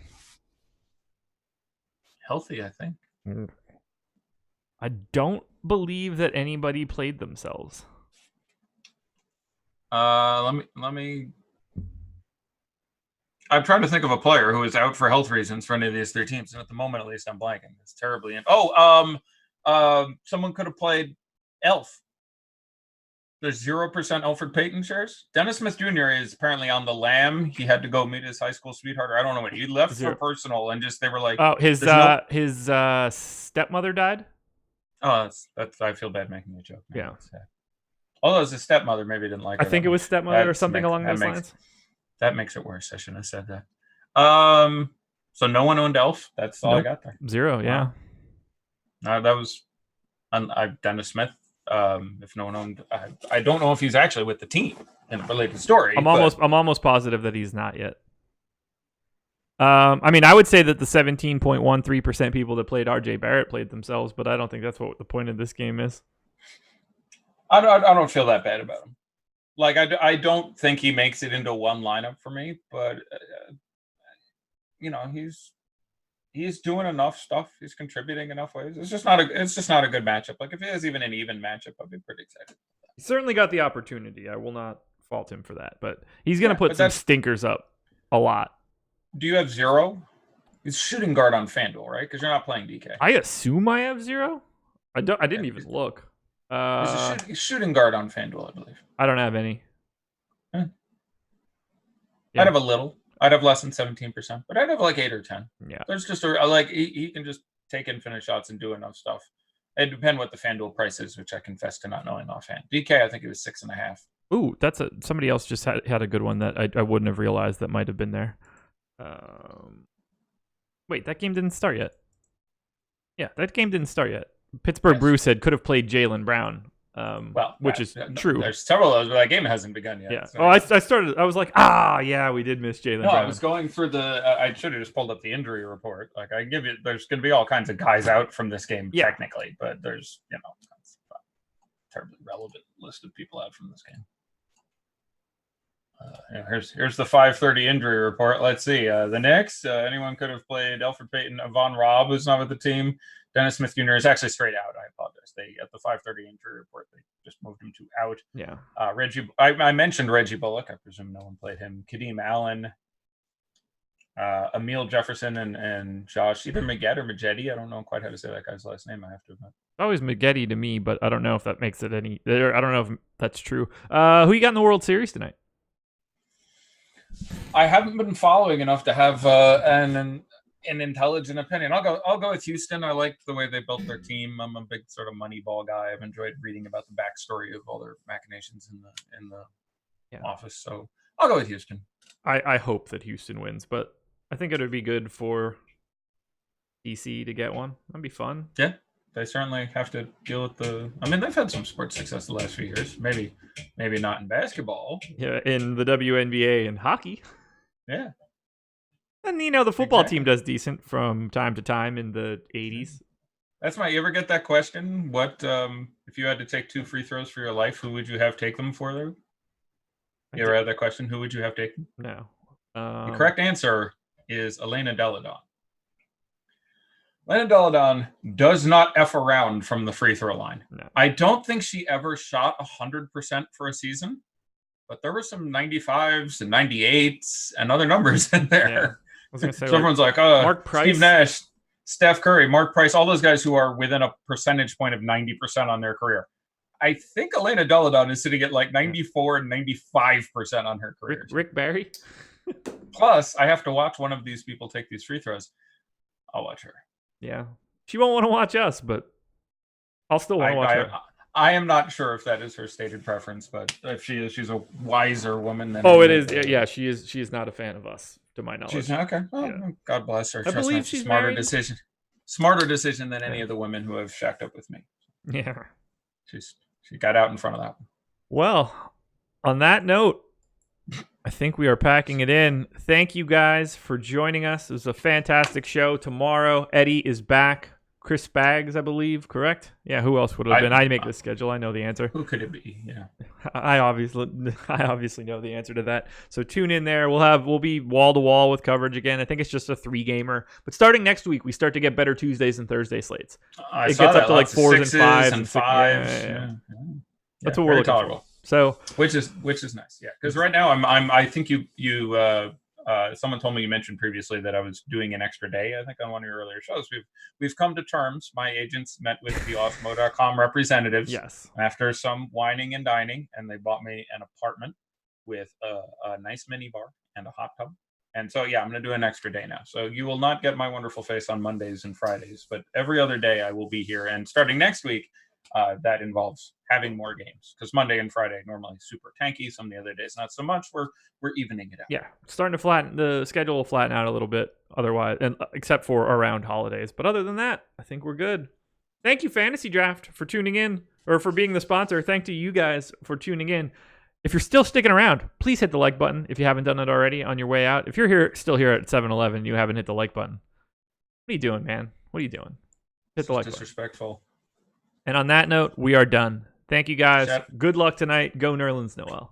Healthy, I think. I don't believe that anybody played themselves. Let me. I'm trying to think of a player who is out for health reasons for any of these 3 teams, and at the moment, at least, I'm blanking. It's terribly. Someone could have played Elf. There's 0% Alfred Payton shares. Dennis Smith Jr. is apparently on the lam. He had to go meet his high school sweetheart. Or I don't know what he left for personal, and they were like, "Oh, his stepmother died." Oh, that's I feel bad making a joke. Yeah. Although as a stepmother, maybe didn't like. I think it was stepmother or something along those lines. That makes it worse. I shouldn't have said that. So no one owned Elf. That's all I got there. 0. Yeah. That was Dennis Smith. If no one owned, I don't know if he's actually with the team in a related story. I'm almost positive that he's not yet. I mean, I would say that the 17.13% people that played RJ Barrett played themselves, but I don't think that's what the point of this game is. I don't feel that bad about him. Like, I don't think he makes it into one lineup for me, but he's doing enough stuff. He's contributing enough ways. It's just not a good matchup. Like, if it is even an even matchup, I'd be pretty excited. He certainly got the opportunity. I will not fault him for that, but he's going to put some stinkers up a lot. Do you have 0? He's shooting guard on FanDuel, right? Because you're not playing DK. I assume I have 0. I didn't even look. He's shooting guard on FanDuel, I believe. I don't have any. Yeah. I'd have a little. I'd have less than 17%, but I'd have like 8 or 10. Yeah. There's just he can just take infinite shots and do enough stuff. It depends what the FanDuel price is, which I confess to not knowing offhand. DK, I think it was 6.5. Ooh, somebody else just had a good one that I wouldn't have realized that might have been there. Wait, that game didn't start yet. Yeah, that game didn't start yet. Pittsburgh Brew said could have played Jaylen Brown, which is true. There's several of those, but that game hasn't begun yet. Yeah. So. Oh, I started. I was like, yeah, we did miss Jaylen Brown. I was going through I should have just pulled up the injury report. Like, there's going to be all kinds of guys out from this game technically, but there's that's a terribly relevant list of people out from this game. Here's the 5:30 injury report. Let's see. The Knicks. Anyone could have played Elfrid Payton. Von Robb, who's not with the team. Dennis Smith Jr. is actually straight out. I apologize. At the 5:30 injury report, they just moved him to out. Yeah. Reggie. I mentioned Reggie Bullock. I presume no one played him. Kadeem Allen. Emil Jefferson and Josh, either Maggette or Maggette. I don't know quite how to say that guy's last name. I have to admit. Always Maggette to me, but I don't know if that makes it any. I don't know if that's true. Who you got in the World Series tonight? I haven't been following enough to have an intelligent opinion. I'll go with Houston. I like the way they built their team. I'm a big sort of Moneyball guy. I've enjoyed reading about the backstory of all their machinations in the office. So I'll go with Houston. I hope that Houston wins, but I think it would be good for DC to get one. That'd be fun. Yeah, they certainly have to deal with they've had some sports success the last few years. Maybe not in basketball. Yeah, in the WNBA and hockey. Yeah. And, the football team does decent from time to time in the 80s. You ever get that question? What, if you had to take 2 free throws for your life, who would you have take them for there? You ever had that question? Who would you have taken? No. The correct answer is Elena Deladon. Lena Deladon does not F around from the free throw line. No. I don't think she ever shot 100% for a season, but there were some 95s and 98s and other numbers in there. Yeah. I was gonna say, so everyone's like, oh, Mark Price, Steve Nash, Steph Curry, Mark Price, all those guys who are within a percentage point of 90% on their career. I think Elena Deladon is sitting at like 94 and 95% on her career. Rick Barry. Plus, I have to watch one of these people take these free throws. I'll watch her. Yeah. She won't want to watch us, but I'll still want to watch her. I am not sure if that is her stated preference, but if she is, she's a wiser woman than. Oh, it is. Yeah, she is. She is not a fan of us, to my knowledge. She's not okay. Oh, Yeah. God bless her. I believe she's married. Smarter decision than any of the women who have shacked up with me. Yeah. She got out in front of that one. Well, on that note, I think we are packing it in. Thank you guys for joining us. It was a fantastic show. Tomorrow, Eddie is back. Chris Baggs, I believe, correct? Yeah, who else would it have been? I make the schedule. I know the answer. Who could it be? Yeah. I obviously know the answer to that. So tune in there. We'll be wall to wall with coverage again. I think it's just a 3-gamer. But starting next week, we start to get better Tuesdays and Thursday slates. It gets up to like 4s and 5s and 5s. Yeah. That's what we're looking tolerable. for. So which is nice. Yeah, because right now I think you someone told me you mentioned previously that I was doing an extra day, I think, on one of your earlier shows. We've come to terms. My agents met with the Osmo.com representatives. Yes. After some whining and dining, and they bought me an apartment with a nice mini bar and a hot tub. And so, yeah, I'm going to do an extra day now. So you will not get my wonderful face on Mondays and Fridays, but every other day I will be here. And starting next week, that involves having more games, because Monday and Friday normally super tanky. Some of the other days not so much. We're evening it out. Yeah, starting to flatten. The schedule will flatten out a little bit otherwise, and except for around holidays. But other than that, I think we're good. Thank you, Fantasy Draft, for tuning in, or for being the sponsor. Thank to you guys for tuning in. If you're still sticking around, please hit the like button if you haven't done it already on your way out. If you're still here at 7-Eleven and you haven't hit the like button, what are you doing, man? What are you doing? Hit the like button. Disrespectful. And on that note, we are done. Thank you guys. Good luck tonight. Go Nerlens Noel.